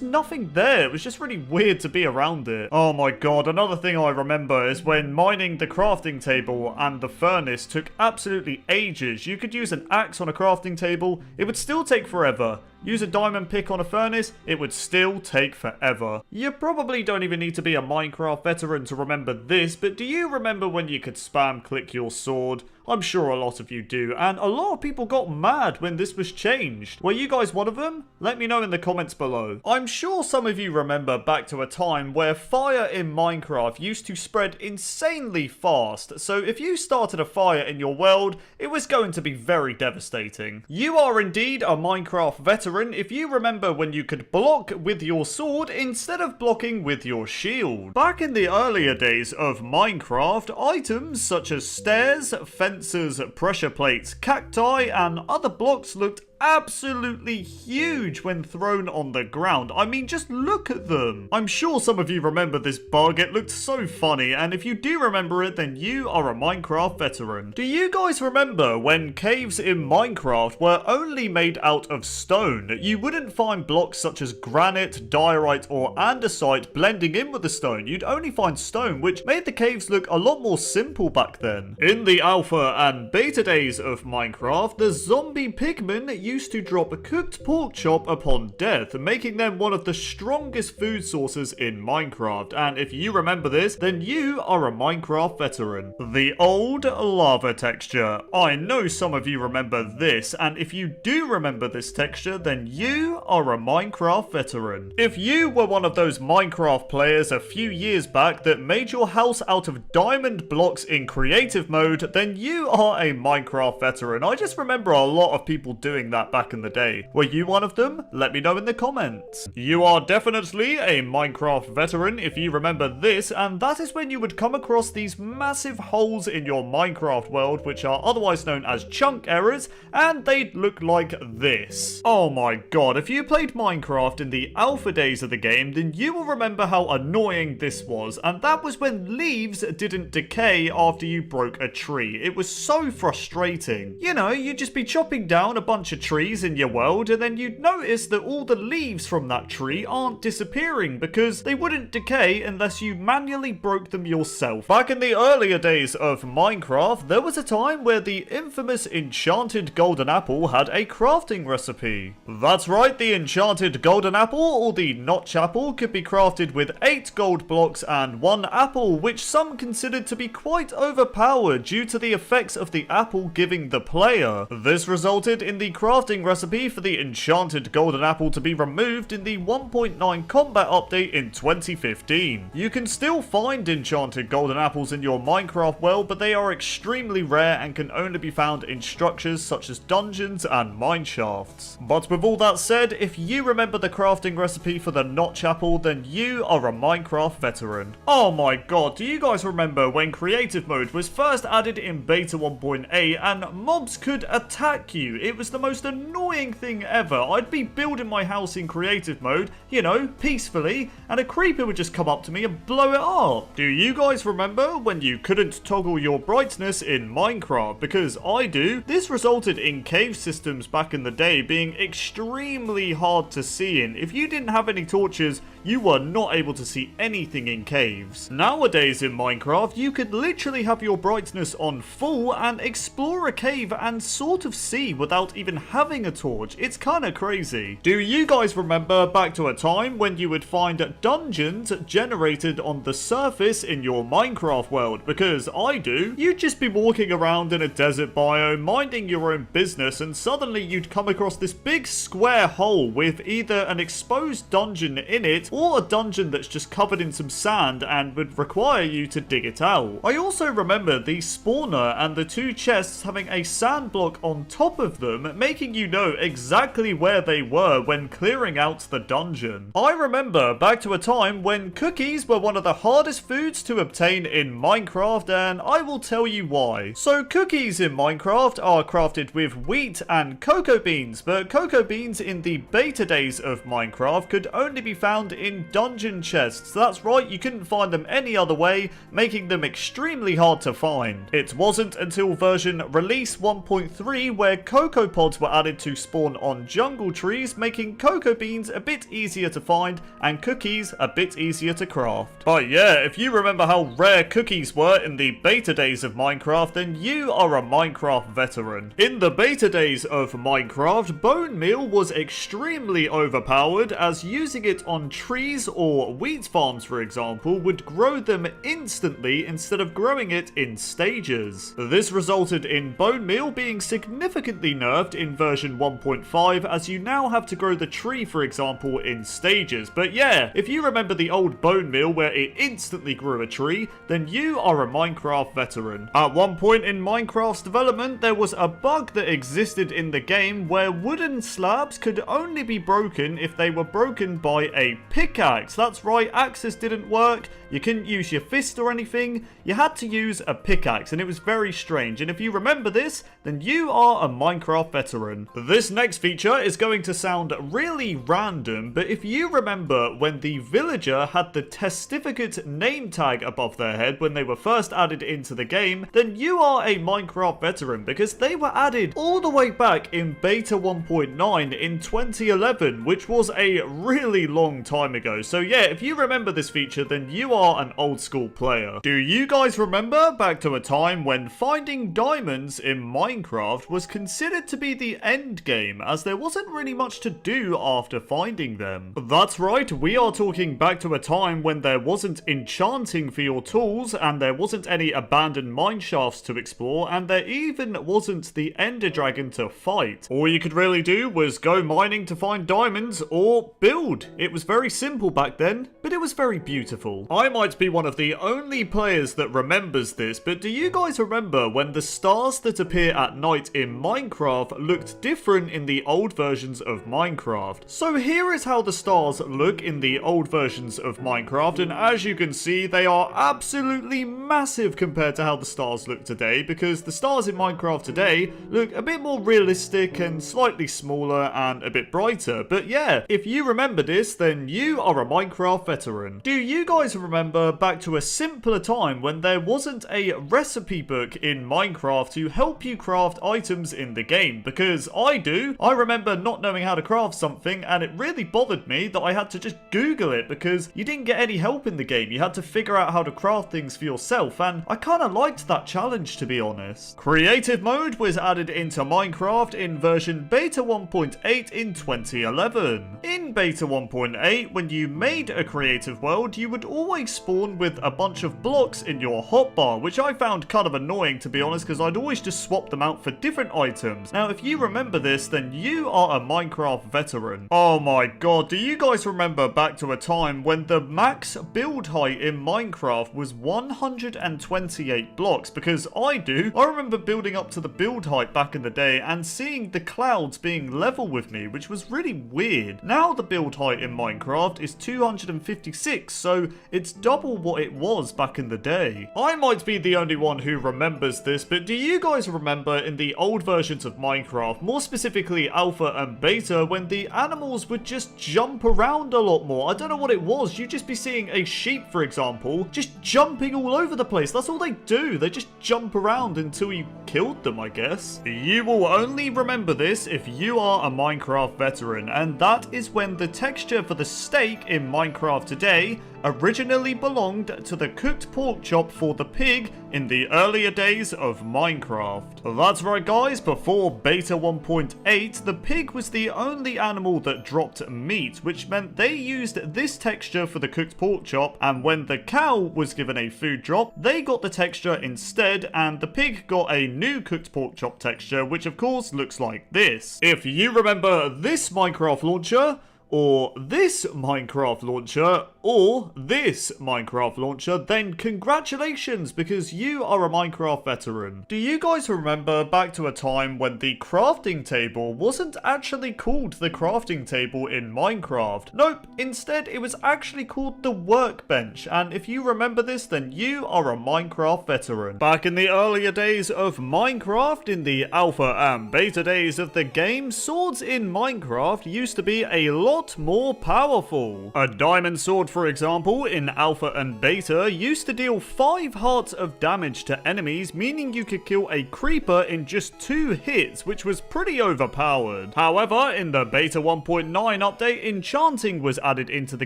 nothing there. It was just really weird to be around it. Oh my god, another thing I remember is when mining the crafting table and the furnace took absolutely ages. You could use an axe on a crafting table, it would still take forever. Use a diamond pick on a furnace, it would still take forever. You probably don't even need to be a Minecraft veteran to remember this, but do you remember when you could spam click your sword? I'm sure a lot of you do, and a lot of people got mad when this was changed. Were you guys one of them? Let me know in the comments below. I'm sure some of you remember back to a time where fire in Minecraft used to spread insanely fast, so if you started a fire in your world, it was going to be very devastating. You are indeed a Minecraft veteran if you remember when you could block with your sword instead of blocking with your shield. Back in the earlier days of Minecraft, items such as stairs, fences, pressure plates, cacti, and other blocks looked absolutely huge when thrown on the ground. I mean, just look at them. I'm sure some of you remember this bug. It looked so funny, and if you do remember it, then you are a Minecraft veteran. Do you guys remember when caves in Minecraft were only made out of stone? You wouldn't find blocks such as granite, diorite, or andesite blending in with the stone. You'd only find stone, which made the caves look a lot more simple back then. In the alpha and beta days of Minecraft, the zombie pigmen used to drop a cooked pork chop upon death, making them one of the strongest food sources in Minecraft. And if you remember this, then you are a Minecraft veteran. The old lava texture. I know some of you remember this, and if you do remember this texture, then you are a Minecraft veteran. If you were one of those Minecraft players a few years back that made your house out of diamond blocks in creative mode, then you are a Minecraft veteran. I just remember a lot of people doing that back in the day. Were you one of them? Let me know in the comments. You are definitely a Minecraft veteran if you remember this, and that is when you would come across these massive holes in your Minecraft world, which are otherwise known as chunk errors, and they'd look like this. Oh my god, if you played Minecraft in the alpha days of the game, then you will remember how annoying this was, and that was when leaves didn't decay after you broke a tree. It was so frustrating. You know, you'd just be chopping down a bunch of trees in your world, and then you'd notice that all the leaves from that tree aren't disappearing because they wouldn't decay unless you manually broke them yourself. Back in the earlier days of Minecraft, there was a time where the infamous enchanted golden apple had a crafting recipe. That's right, the enchanted golden apple, or the notch apple, could be crafted with 8 gold blocks and 1 apple, which some considered to be quite overpowered due to the effects of the apple giving the player. This resulted in the crafting recipe for the enchanted golden apple to be removed in the 1.9 combat update in 2015. You can still find enchanted golden apples in your Minecraft world, but they are extremely rare and can only be found in structures such as dungeons and mineshafts. But with all that said, if you remember the crafting recipe for the notch apple, then you are a Minecraft veteran. Oh my god, do you guys remember when creative mode was first added in beta 1.8 and mobs could attack you? It was the most most annoying thing ever. I'd be building my house in creative mode, you know, peacefully, and a creeper would just come up to me and blow it up. Do you guys remember when you couldn't toggle your brightness in Minecraft? Because I do. This resulted in cave systems back in the day being extremely hard to see in. If you didn't have any torches, you were not able to see anything in caves. Nowadays in Minecraft, you could literally have your brightness on full and explore a cave and sort of see without even having a torch. It's kind of crazy. Do you guys remember back to a time when you would find dungeons generated on the surface in your Minecraft world? Because I do. You'd just be walking around in a desert biome, minding your own business, and suddenly you'd come across this big square hole with either an exposed dungeon in it or a dungeon that's just covered in some sand and would require you to dig it out. I also remember the spawner and the two chests having a sand block on top of them, making you know exactly where they were when clearing out the dungeon. I remember back to a time when cookies were one of the hardest foods to obtain in Minecraft, and I will tell you why. So cookies in Minecraft are crafted with wheat and cocoa beans, but cocoa beans in the beta days of Minecraft could only be found in dungeon chests. That's right, you couldn't find them any other way, making them extremely hard to find. It wasn't until version release 1.3 where cocoa pods were added to spawn on jungle trees, making cocoa beans a bit easier to find and cookies a bit easier to craft. But yeah, if you remember how rare cookies were in the beta days of Minecraft, then you are a Minecraft veteran. In the beta days of Minecraft, bone meal was extremely overpowered, as using it on trees or wheat farms, for example, would grow them instantly instead of growing it in stages. This resulted in bone meal being significantly nerfed in version 1.5, as you now have to grow the tree, for example, in stages. But yeah, if you remember the old bone meal where it instantly grew a tree, then you are a Minecraft veteran. At one point in Minecraft's development, there was a bug that existed in the game where wooden slabs could only be broken if they were broken by a pickaxe. That's right, axes didn't work, you couldn't use your fist or anything, you had to use a pickaxe, and it was very strange. And if you remember this, then you are a Minecraft veteran. This next feature is going to sound really random, but if you remember when the villager had the testificate name tag above their head when they were first added into the game, then you are a Minecraft veteran, because they were added all the way back in beta 1.9 in 2011, which was a really long time ago. So yeah, if you remember this feature, then you are an old school player. Do you guys remember back to a time when finding diamonds in Minecraft was considered to be the end game, as there wasn't really much to do after finding them? That's right, we are talking back to a time when there wasn't enchanting for your tools, and there wasn't any abandoned mine shafts to explore, and there even wasn't the Ender Dragon to fight. All you could really do was go mining to find diamonds or build. It was very simple back then, but it was very beautiful. I might be one of the only players that remembers this, but do you guys remember when the stars that appear at night in Minecraft looked different in the old versions of Minecraft? So here is how the stars look in the old versions of Minecraft, and as you can see, they are absolutely massive compared to how the stars look today, because the stars in Minecraft today look a bit more realistic and slightly smaller and a bit brighter. But yeah, if you remember this, then you are a Minecraft veteran. Do you guys remember back to a simpler time when there wasn't a recipe book in Minecraft to help you craft items in the game? Because I do. I remember not knowing how to craft something, and it really bothered me that I had to just Google it, because you didn't get any help in the game. You had to figure out how to craft things for yourself, and I kind of liked that challenge, to be honest. Creative mode was added into Minecraft in version beta 1.8 in 2011. In beta 1.8, when you made a creative world, you would always spawn with a bunch of blocks in your hotbar, which I found kind of annoying, to be honest, because I'd always just swap them out for different items. Now, if you remember this, then you are a Minecraft veteran. Oh my god, do you guys remember back to a time when the max build height in Minecraft was 128 blocks? Because I do. I remember building up to the build height back in the day and seeing the clouds being level with me, which was really weird. Now the build height in Minecraft is 256, so it's double what it was back in the day. I might be the only one who remembers this, but do you guys remember in the old versions of Minecraft Minecraft, more specifically Alpha and Beta, when the animals would just jump around a lot more. I don't know what it was. You'd just be seeing a sheep, for example, just jumping all over the place. That's all they do. They just jump around until you killed them, I guess. You will only remember this if you are a Minecraft veteran, and that is when the texture for the steak in Minecraft today originally belonged to the cooked pork chop for the pig in the earlier days of Minecraft. That's right guys, before Beta 1.8, the pig was the only animal that dropped meat, which meant they used this texture for the cooked pork chop, and when the cow was given a food drop, they got the texture instead, and the pig got a new cooked pork chop texture, which of course looks like this. If you remember this Minecraft launcher, or this Minecraft launcher, or this Minecraft launcher, then congratulations, because you are a Minecraft veteran. Do you guys remember back to a time when the crafting table wasn't actually called the crafting table in Minecraft? Nope, instead it was actually called the workbench, and if you remember this, then you are a Minecraft veteran. Back in the earlier days of Minecraft, in the alpha and beta days of the game, swords in Minecraft used to be a lot more powerful. A diamond sword, for example, in alpha and beta used to deal 5 hearts of damage to enemies, meaning you could kill a creeper in just 2 hits, which was pretty overpowered. However, in the beta 1.9 update, enchanting was added into the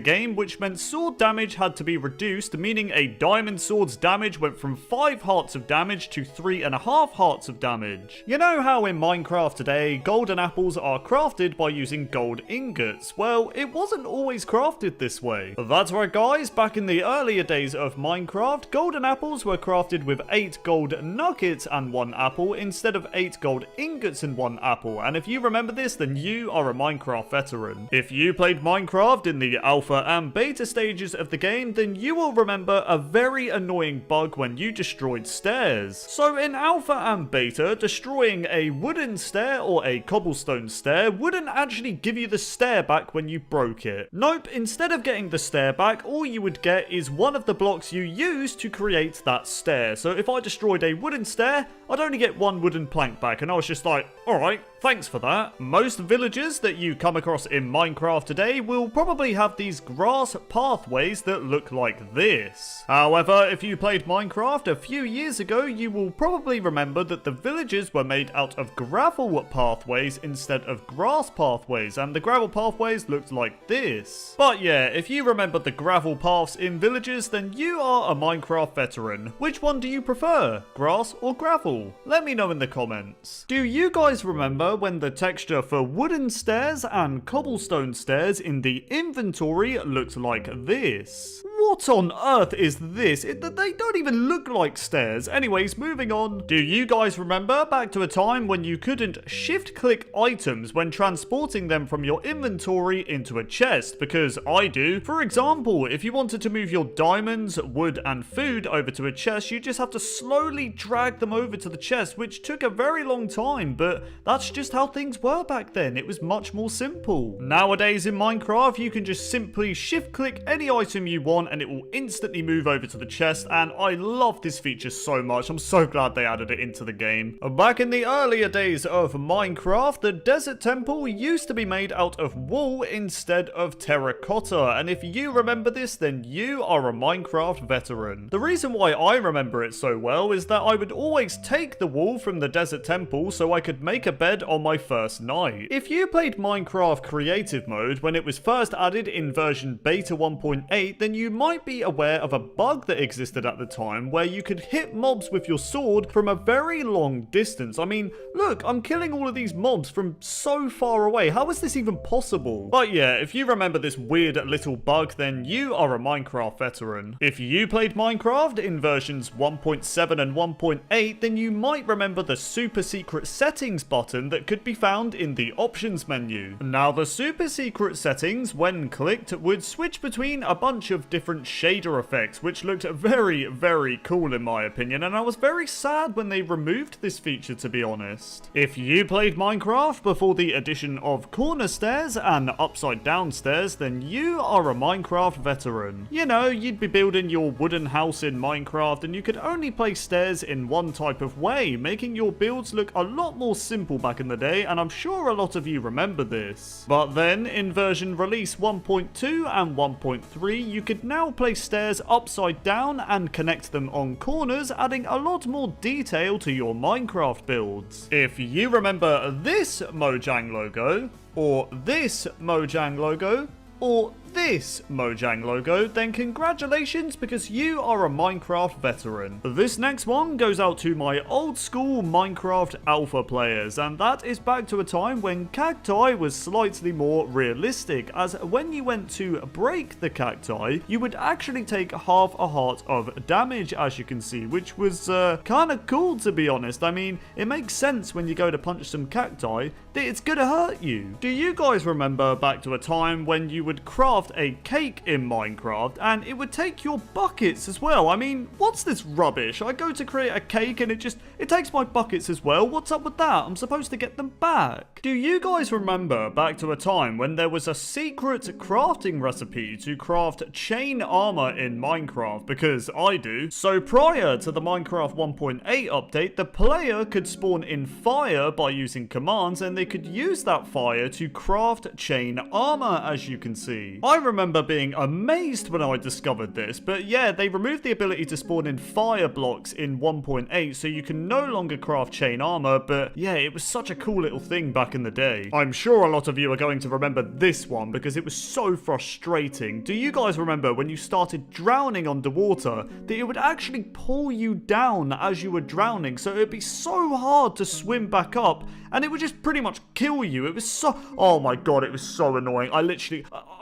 game, which meant sword damage had to be reduced, meaning a diamond sword's damage went from 5 hearts of damage to 3.5 hearts of damage. You know how in Minecraft today, golden apples are crafted by using gold ingots? Well, it wasn't always crafted this way. That's right guys, back in the earlier days of Minecraft, golden apples were crafted with 8 gold nuggets and 1 apple instead of 8 gold ingots and 1 apple, and if you remember this, then you are a Minecraft veteran. If you played Minecraft in the alpha and beta stages of the game, then you will remember a very annoying bug when you destroyed stairs. So in alpha and beta, destroying a wooden stair or a cobblestone stair wouldn't actually give you the stair back when you broke it. Nope, instead of getting the stair back, all you would get is one of the blocks you used to create that stair. So if I destroyed a wooden stair, I'd only get 1 wooden plank back, and I was just like, alright, thanks for that. Most villagers that you come across in Minecraft today will probably have these grass pathways that look like this. However, if you played Minecraft a few years ago, you will probably remember that the villages were made out of gravel pathways instead of grass pathways, and the gravel pathways looked like this. But yeah, if you remember the gravel paths in villages, then you are a Minecraft veteran. Which one do you prefer, grass or gravel? Let me know in the comments. Do you guys remember when the texture for wooden stairs and cobblestone stairs in the inventory looked like this? What on earth is this? They don't even look like stairs. Anyways, moving on. Do you guys remember back to a time when you couldn't shift-click items when transporting them from your inventory into a chest? Because I do. For example, if you wanted to move your diamonds, wood, and food over to a chest, you just have to slowly drag them over to the chest, which took a very long time, but that's just how things were back then. It was much more simple. Nowadays in Minecraft, you can just simply shift-click any item you want and it will instantly move over to the chest, and I love this feature so much. I'm so glad they added it into the game. Back in the earlier days of Minecraft, the desert temple used to be made out of wool instead of terracotta, and if you remember this, then you are a Minecraft veteran. The reason why I remember it so well is that I would always take the wool from the desert temple so I could make a bed on my first night. If you played Minecraft creative mode when it was first added in version beta 1.8, then you might be aware of a bug that existed at the time where you could hit mobs with your sword from a very long distance. I mean, look, I'm killing all of these mobs from so far away. How is this even possible? But yeah, if you remember this weird little bug, then you are a Minecraft veteran. If you played Minecraft in versions 1.7 and 1.8, then you might remember the super secret settings button that could be found in the options menu. Now, the super secret settings, when clicked, would switch between a bunch of different different shader effects, which looked very, very cool in my opinion, and I was very sad when they removed this feature, to be honest. If you played Minecraft before the addition of corner stairs and upside down stairs, then you are a Minecraft veteran. You know, you'd be building your wooden house in Minecraft and you could only place stairs in one type of way, making your builds look a lot more simple back in the day, and I'm sure a lot of you remember this. But then, in version release 1.2 and 1.3, you could now place stairs upside down and connect them on corners, adding a lot more detail to your Minecraft builds. If you remember this Mojang logo, or this Mojang logo, or this Mojang logo, then congratulations, because you are a Minecraft veteran. This next one goes out to my old school Minecraft alpha players, and that is back to a time when cacti was slightly more realistic, as when you went to break the cacti, you would actually take half a heart of damage, as you can see, which was kind of cool, to be honest. I mean, it makes sense when you go to punch some cacti that it's gonna hurt you. Do you guys remember back to a time when you would craft a cake in Minecraft and it would take your buckets as well? I mean, what's this rubbish? I go to create a cake and it takes my buckets as well. What's up with that? I'm supposed to get them back. Do you guys remember back to a time when there was a secret crafting recipe to craft chain armor in Minecraft? Because I do. So prior to the Minecraft 1.8 update, the player could spawn in fire by using commands, and they could use that fire to craft chain armor, as you can see. I remember being amazed when I discovered this, but yeah, they removed the ability to spawn in fire blocks in 1.8, so you can no longer craft chain armor, but yeah, it was such a cool little thing back in the day. I'm sure a lot of you are going to remember this one because it was so frustrating. Do you guys remember when you started drowning underwater, that it would actually pull you down as you were drowning, so it would be so hard to swim back up, and it would just pretty much kill you. It was so... oh my god, it was so annoying.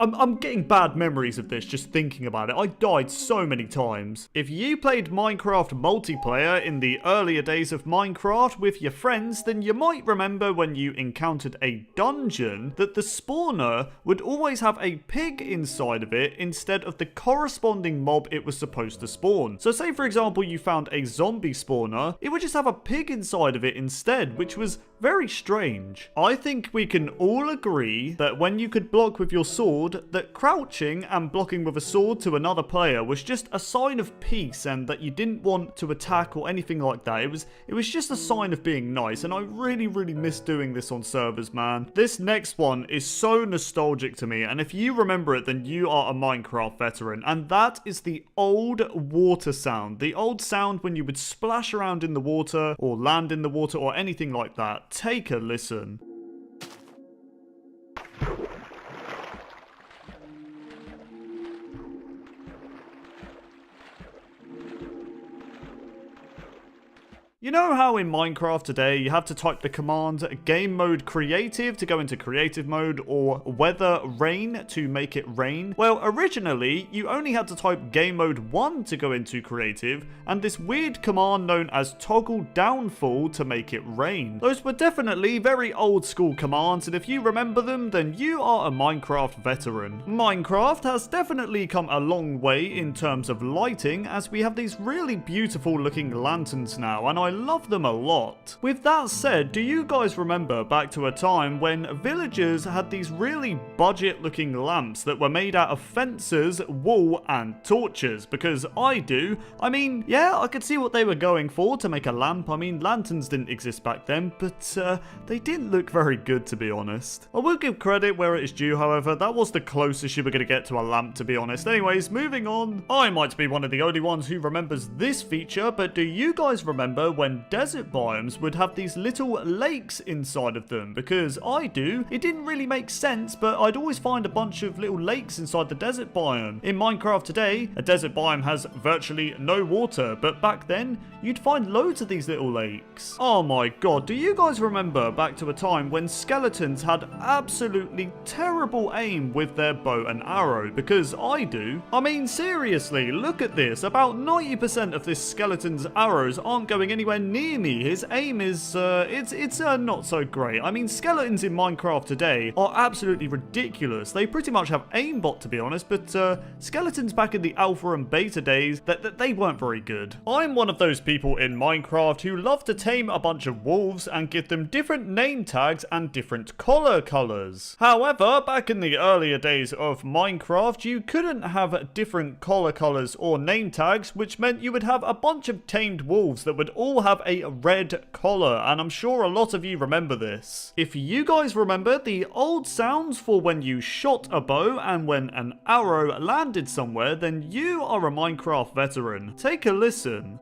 I'm getting bad memories of this just thinking about it. I died so many times. If you played Minecraft multiplayer in the earlier days of Minecraft with your friends, then you might remember when you encountered a dungeon that the spawner would always have a pig inside of it instead of the corresponding mob it was supposed to spawn. So say for example you found a zombie spawner, it would just have a pig inside of it instead, which was very strange. I think we can all agree that when you could block with your sword, that crouching and blocking with a sword to another player was just a sign of peace and that you didn't want to attack or anything like that. It was just a sign of being nice, and I really miss doing this on servers, man. This next one is so nostalgic to me, and if you remember it, then you are a Minecraft veteran, and that is the old water sound. The old sound when you would splash around in the water or land in the water or anything like that. Take a listen. You know how in Minecraft today you have to type the command game mode creative to go into creative mode, or weather rain to make it rain? Well, originally you only had to type game mode 1 to go into creative, and this weird command known as toggle downfall to make it rain. Those were definitely very old school commands, and if you remember them, then you are a Minecraft veteran. Minecraft has definitely come a long way in terms of lighting, as we have these really beautiful looking lanterns now, and I love them a lot. With that said, do you guys remember back to a time when villagers had these really budget looking lamps that were made out of fences, wool and torches? Because I do. I mean, yeah, I could see what they were going for to make a lamp. I mean, lanterns didn't exist back then, but they didn't look very good, to be honest. I will give credit where it is due, however. That was the closest you were going to get to a lamp, to be honest. Anyways, moving on. I might be one of the only ones who remembers this feature, but do you guys remember when desert biomes would have these little lakes inside of them? Because I do. It didn't really make sense, but I'd always find a bunch of little lakes inside the desert biome. In Minecraft today, a desert biome has virtually no water, but back then, you'd find loads of these little lakes. Oh my god, do you guys remember back to a time when skeletons had absolutely terrible aim with their bow and arrow? Because I do. I mean, seriously, look at this. About 90% of this skeleton's arrows aren't going anywhere anywhere near me. His aim is, it's not so great. I mean, skeletons in Minecraft today are absolutely ridiculous. They pretty much have aimbot, to be honest, but skeletons back in the alpha and beta days, they weren't very good. I'm one of those people in Minecraft who love to tame a bunch of wolves and give them different name tags and different collar colors. However, back in the earlier days of Minecraft, you couldn't have different collar colors or name tags, which meant you would have a bunch of tamed wolves that would all have a red collar, and I'm sure a lot of you remember this. If you guys remember the old sounds for when you shot a bow and when an arrow landed somewhere, then you are a Minecraft veteran. Take a listen.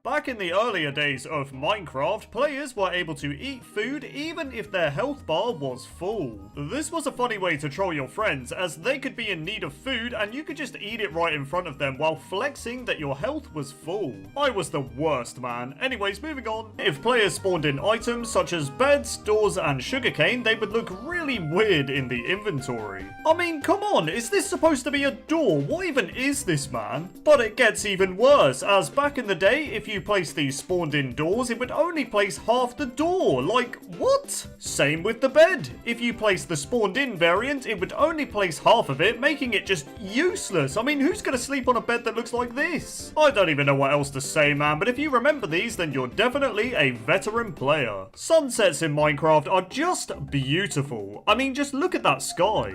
Back in the earlier days of Minecraft, players were able to eat food even if their health bar was full. This was a funny way to troll your friends, as they could be in need of food and you could just eat it right in front of them while flexing that your health was full. I was the worst, man. Anyways, moving on. If players spawned in items such as beds, doors, and sugarcane, they would look really weird in the inventory. I mean, come on, is this supposed to be a door? What even is this, man? But it gets even worse, as back in the day, if you place these spawned in doors, it would only place half the door. Like, what? Same with the bed. If you place the spawned in variant, it would only place half of it, making it just useless. I mean, who's gonna sleep on a bed that looks like this? I don't even know what else to say, man, but if you remember these, then you're definitely a veteran player. Sunsets in Minecraft are just beautiful. I mean, just look at that sky.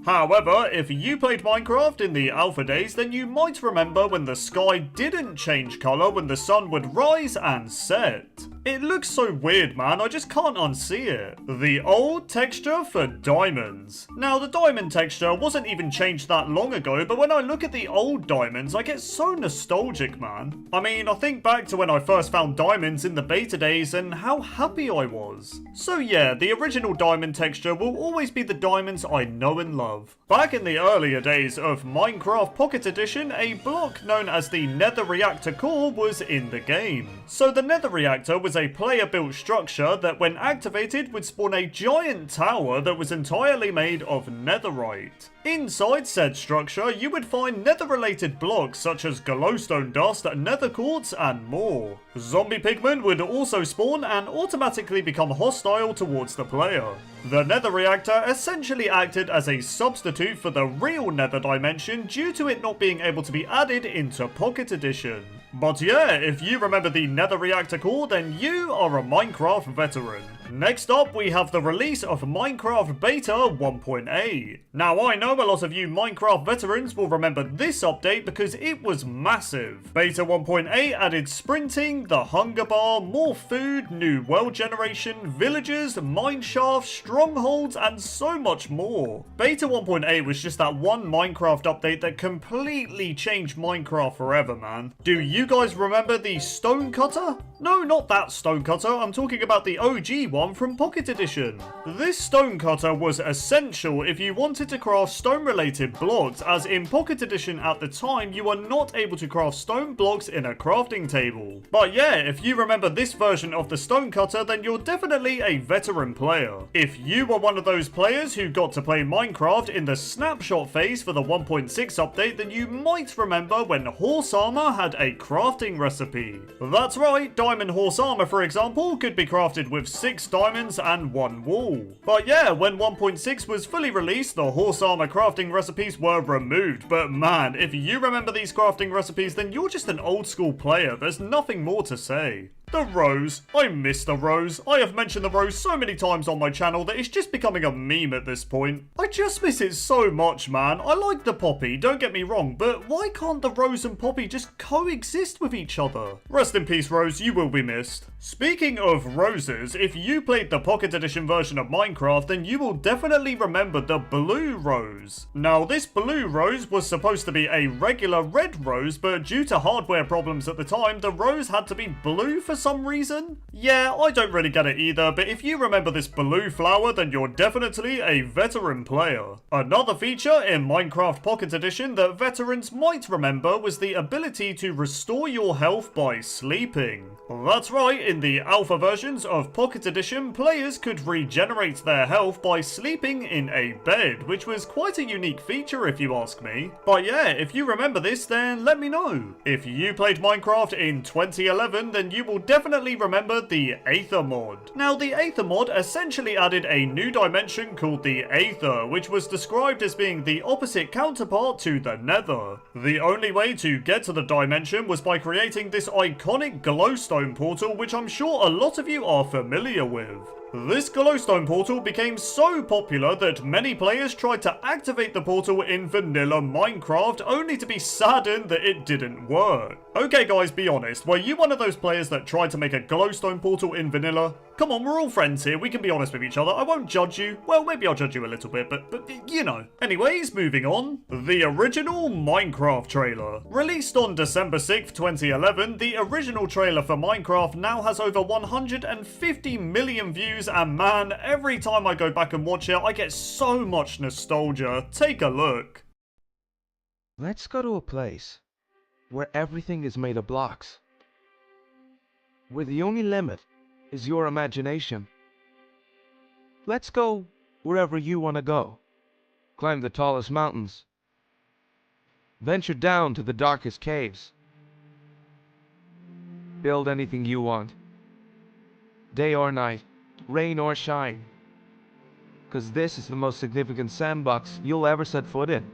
However, if you played Minecraft in the alpha days, then you might remember when the sky didn't change colour when the sun would rise and set. It looks so weird, man, I just can't unsee it. The old texture for diamonds. Now, the diamond texture wasn't even changed that long ago, but when I look at the old diamonds, I get so nostalgic, man. I mean, I think back to when I first found diamonds in the beta days and how happy I was. So yeah, the original diamond texture will always be the diamonds I know and love. Back in the earlier days of Minecraft Pocket Edition, a block known as the Nether Reactor core was in the game. So the Nether Reactor was a player-built structure that when activated would spawn a giant tower that was entirely made of netherite. Inside said structure, you would find nether-related blocks such as glowstone dust, nether quartz, and more. Zombie pigmen would also spawn and automatically become hostile towards the player. The Nether Reactor essentially acted as a substitute for the real Nether dimension due to it not being able to be added into Pocket Edition. But yeah, if you remember the Nether Reactor core, then you are a Minecraft veteran. Next up, we have the release of Minecraft Beta 1.8. Now, I know a lot of you Minecraft veterans will remember this update because it was massive. Beta 1.8 added sprinting, the hunger bar, more food, new world generation, villagers, mineshafts, strongholds, and so much more. Beta 1.8 was just that one Minecraft update that completely changed Minecraft forever, man. Do you guys remember the stone cutter? No, not that stone cutter, I'm talking about the OG one from Pocket Edition. This stone cutter was essential if you wanted to craft stone related blocks, as in Pocket Edition at the time you were not able to craft stone blocks in a crafting table. But yeah, if you remember this version of the stone cutter, then you're definitely a veteran player. If you were one of those players who got to play Minecraft in the snapshot phase for the 1.6 update, then you might remember when horse armor had a crafting recipe. That's right, diamond horse armor for example could be crafted with 6 diamonds and 1 wool. But yeah, when 1.6 was fully released, the horse armor crafting recipes were removed. But man, if you remember these crafting recipes, then you're just an old school player. There's nothing more to say. The rose. I miss the rose. I have mentioned the rose so many times on my channel that it's just becoming a meme at this point. I just miss it so much, man. I like the poppy, don't get me wrong, but why can't the rose and poppy just coexist with each other? Rest in peace, Rose, you will be missed. Speaking of roses, if you played the Pocket Edition version of Minecraft, then you will definitely remember the blue rose. Now, this blue rose was supposed to be a regular red rose, but due to hardware problems at the time, the rose had to be blue for some reason? Yeah, I don't really get it either, but if you remember this blue flower, then you're definitely a veteran player. Another feature in Minecraft Pocket Edition that veterans might remember was the ability to restore your health by sleeping. That's right, in the alpha versions of Pocket Edition, players could regenerate their health by sleeping in a bed, which was quite a unique feature if you ask me. But yeah, if you remember this, then let me know. If you played Minecraft in 2011, then you will definitely remember the Aether mod. Now, the Aether mod essentially added a new dimension called the Aether, which was described as being the opposite counterpart to the Nether. The only way to get to the dimension was by creating this iconic glowstone portal, which I'm sure a lot of you are familiar with. This glowstone portal became so popular that many players tried to activate the portal in vanilla Minecraft, only to be saddened that it didn't work. Okay guys, be honest, were you one of those players that tried to make a glowstone portal in vanilla? Come on, we're all friends here, we can be honest with each other, I won't judge you. Well, maybe I'll judge you a little bit, but you know. Anyways, moving on. The original Minecraft trailer. Released on December 6th, 2011, the original trailer for Minecraft now has over 150 million views, and man, every time I go back and watch it, I get so much nostalgia. Take a look. Let's go to a place where everything is made of blocks, where the only limit is your imagination. Let's go wherever you want to go. Climb the tallest mountains. Venture down to the darkest caves. Build anything you want. Day or night, rain or shine. 'Cause this is the most significant sandbox you'll ever set foot in.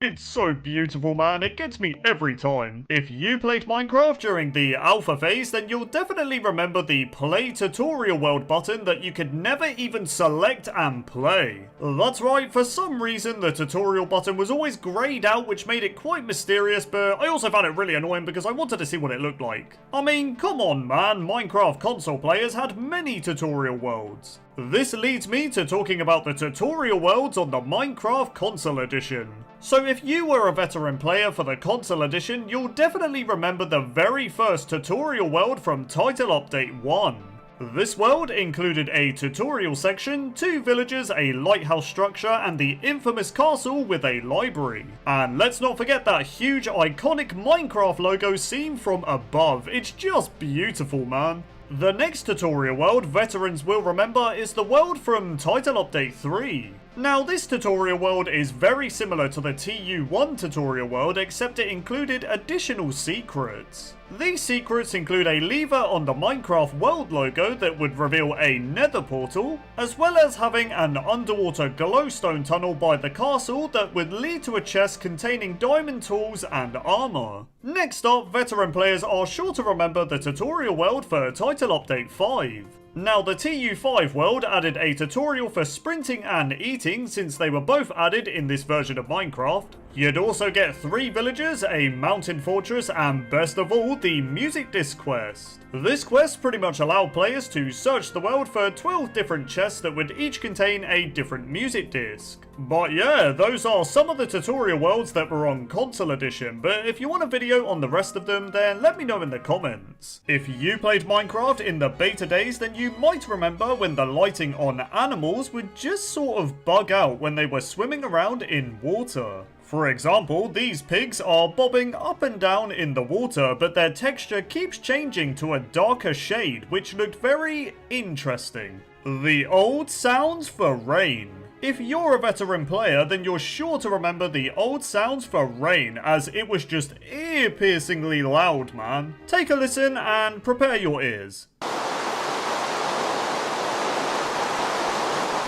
It's so beautiful, man. It gets me every time. If you played Minecraft during the alpha phase, then you'll definitely remember the play tutorial world button that you could never even select and play. That's right, for some reason the tutorial button was always grayed out, which made it quite mysterious, but I also found it really annoying because I wanted to see what it looked like. I mean, come on man, Minecraft console players had many tutorial worlds. This leads me to talking about the tutorial worlds on the Minecraft Console Edition. So if you were a veteran player for the Console Edition, you'll definitely remember the very first tutorial world from Title Update 1. This world included a tutorial section, 2 villages, a lighthouse structure, and the infamous castle with a library. And let's not forget that huge iconic Minecraft logo seen from above. It's just beautiful, man. The next tutorial world veterans will remember is the world from Title Update 3. Now this tutorial world is very similar to the TU1 tutorial world, except it included additional secrets. These secrets include a lever on the Minecraft world logo that would reveal a nether portal, as well as having an underwater glowstone tunnel by the castle that would lead to a chest containing diamond tools and armor. Next up, veteran players are sure to remember the tutorial world for Title Update 5. Now the TU5 world added a tutorial for sprinting and eating, since they were both added in this version of Minecraft. You'd also get 3 villagers, a mountain fortress, and best of all, the music disc quest. This quest pretty much allowed players to search the world for 12 different chests that would each contain a different music disc. But yeah, those are some of the tutorial worlds that were on Console Edition, but if you want a video on the rest of them, then let me know in the comments. If you played Minecraft in the beta days, then you might remember when the lighting on animals would just sort of bug out when they were swimming around in water. For example, these pigs are bobbing up and down in the water, but their texture keeps changing to a darker shade, which looked very interesting. The old sounds for rain. If you're a veteran player, then you're sure to remember the old sounds for rain, as it was just ear-piercingly loud, man. Take a listen and prepare your ears.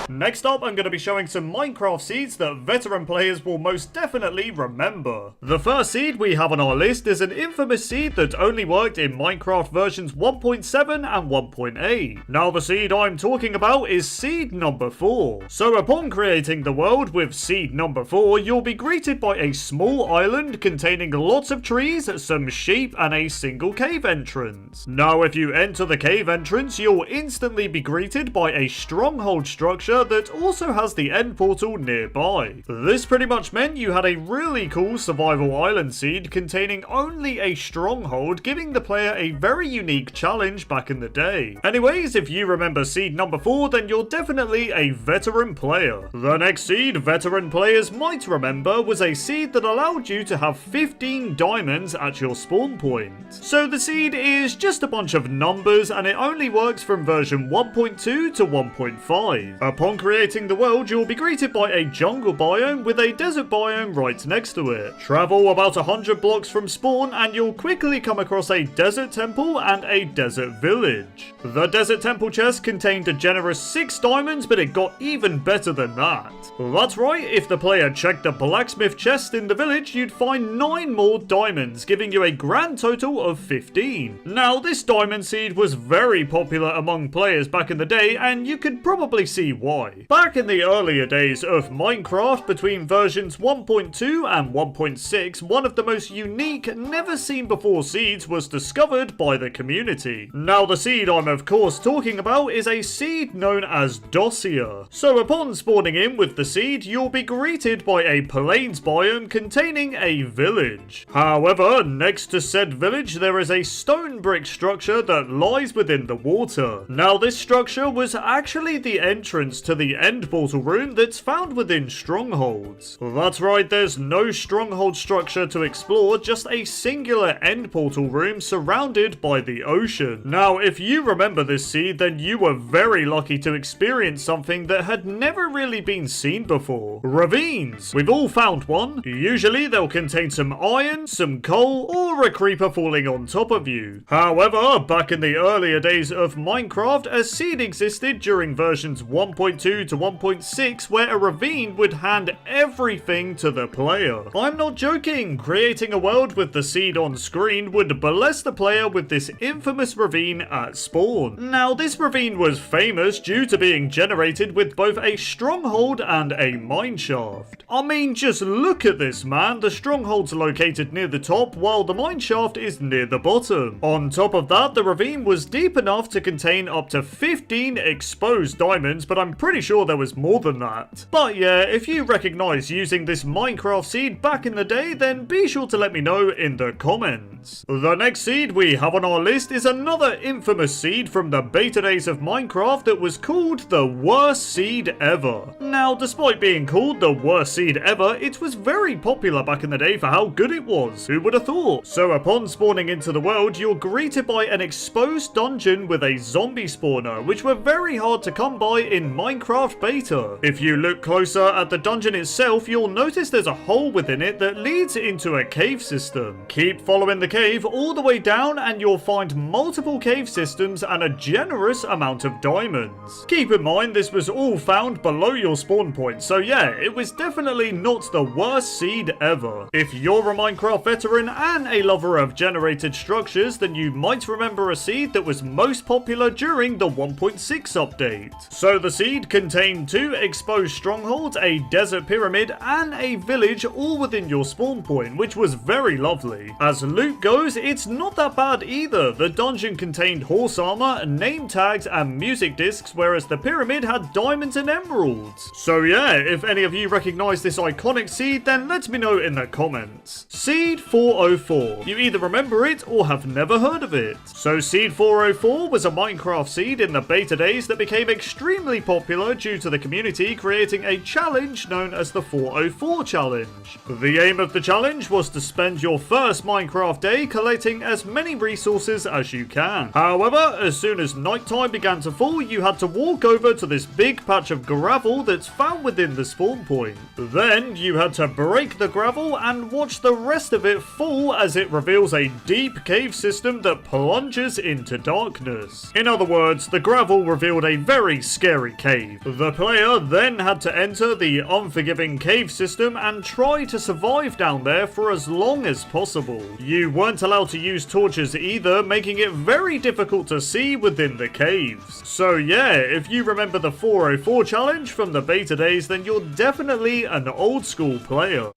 Next up, I'm going to be showing some Minecraft seeds that veteran players will most definitely remember. The first seed we have on our list is an infamous seed that only worked in Minecraft versions 1.7 and 1.8. Now the seed I'm talking about is seed number 4. So upon creating the world with seed number 4, you'll be greeted by a small island containing lots of trees, some sheep, and a single cave entrance. Now if you enter the cave entrance, you'll instantly be greeted by a stronghold structure structure that also has the end portal nearby. This pretty much meant you had a really cool survival island seed containing only a stronghold, giving the player a very unique challenge back in the day. Anyways, if you remember seed number 4, then you're definitely a veteran player. The next seed veteran players might remember was a seed that allowed you to have 15 diamonds at your spawn point. So the seed is just a bunch of numbers and it only works from version 1.2 to 1.5. Upon creating the world, you'll be greeted by a jungle biome with a desert biome right next to it. Travel about 100 blocks from spawn and you'll quickly come across a desert temple and a desert village. The desert temple chest contained a generous 6 diamonds, but it got even better than that. That's right, if the player checked the blacksmith chest in the village, you'd find 9 more diamonds, giving you a grand total of 15. Now, this diamond seed was very popular among players back in the day, and you could probably see why. Back in the earlier days of Minecraft, between versions 1.2 and 1.6, one of the most unique, never seen before seeds was discovered by the community. Now, the seed I'm of course talking about is a seed known as Dosia. So upon spawning in with the seed, you'll be greeted by a plains biome containing a village. However, next to said village, there is a stone brick structure that lies within the water. Now, this structure was actually the entrance to the end portal room that's found within strongholds. That's right, there's no stronghold structure to explore, just a singular end portal room surrounded by the ocean. Now, if you remember this seed, then you were very lucky to experience something that had never really been seen before. Ravines! We've all found one. Usually they'll contain some iron, some coal, or a creeper falling on top of you. However, back in the earlier days of Minecraft, a seed existed during versions 1.2 to 1.6 where a ravine would hand everything to the player. I'm not joking, creating a world with the seed on screen would bless the player with this infamous ravine at spawn. Now, this ravine was famous due to being generated with both a stronghold and a mineshaft. I mean, just look at this, man. The stronghold's located near the top while the mineshaft is near the bottom. On top of that, the ravine was deep enough to contain up to 15 exposed diamonds, but I'm pretty sure there was more than that. But yeah, if you recognize using this Minecraft seed back in the day, then be sure to let me know in the comments. The next seed we have on our list is another infamous seed from the beta days of Minecraft that was called the worst seed ever. Now, despite being called the worst seed ever, it was very popular back in the day for how good it was. Who would have thought? So upon spawning into the world, you're greeted by an exposed dungeon with a zombie spawner, which were very hard to come by in Minecraft beta. If you look closer at the dungeon itself, you'll notice there's a hole within it that leads into a cave system. Keep following the cave all the way down and you'll find multiple cave systems and a generous amount of diamonds. Keep in mind this was all found below your spawn point, so yeah, it was definitely not the worst seed ever. If you're a Minecraft veteran and a lover of generated structures, then you might remember a seed that was most popular during the 1.6 update. So the seed contained 2 exposed strongholds, a desert pyramid, and a village all within your spawn point, which was very lovely. As loot goes, it's not that bad either. The dungeon contained horse armor, name tags, and music discs, whereas the pyramid had diamonds and emeralds. So yeah, if any of you recognize this iconic seed, then let me know in the comments. Seed 404. You either remember it or have never heard of it. So Seed 404 was a Minecraft seed in the beta days that became extremely popular due to the community creating a challenge known as the 404 challenge. The aim of the challenge was to spend your first Minecraft day collecting as many resources as you can. However, as soon as nighttime began to fall, you had to walk over to this big patch of gravel that's found within the spawn point. Then you had to break the gravel and watch the rest of it fall as it reveals a deep cave system that plunges into darkness. In other words, the gravel revealed a very scary cave. The player then had to enter the unforgiving cave system and try to survive down there for as long as possible. You weren't allowed to use torches either, making it very difficult to see within the caves. So yeah, if you remember the 404 challenge from the beta days, then you're definitely an old school player.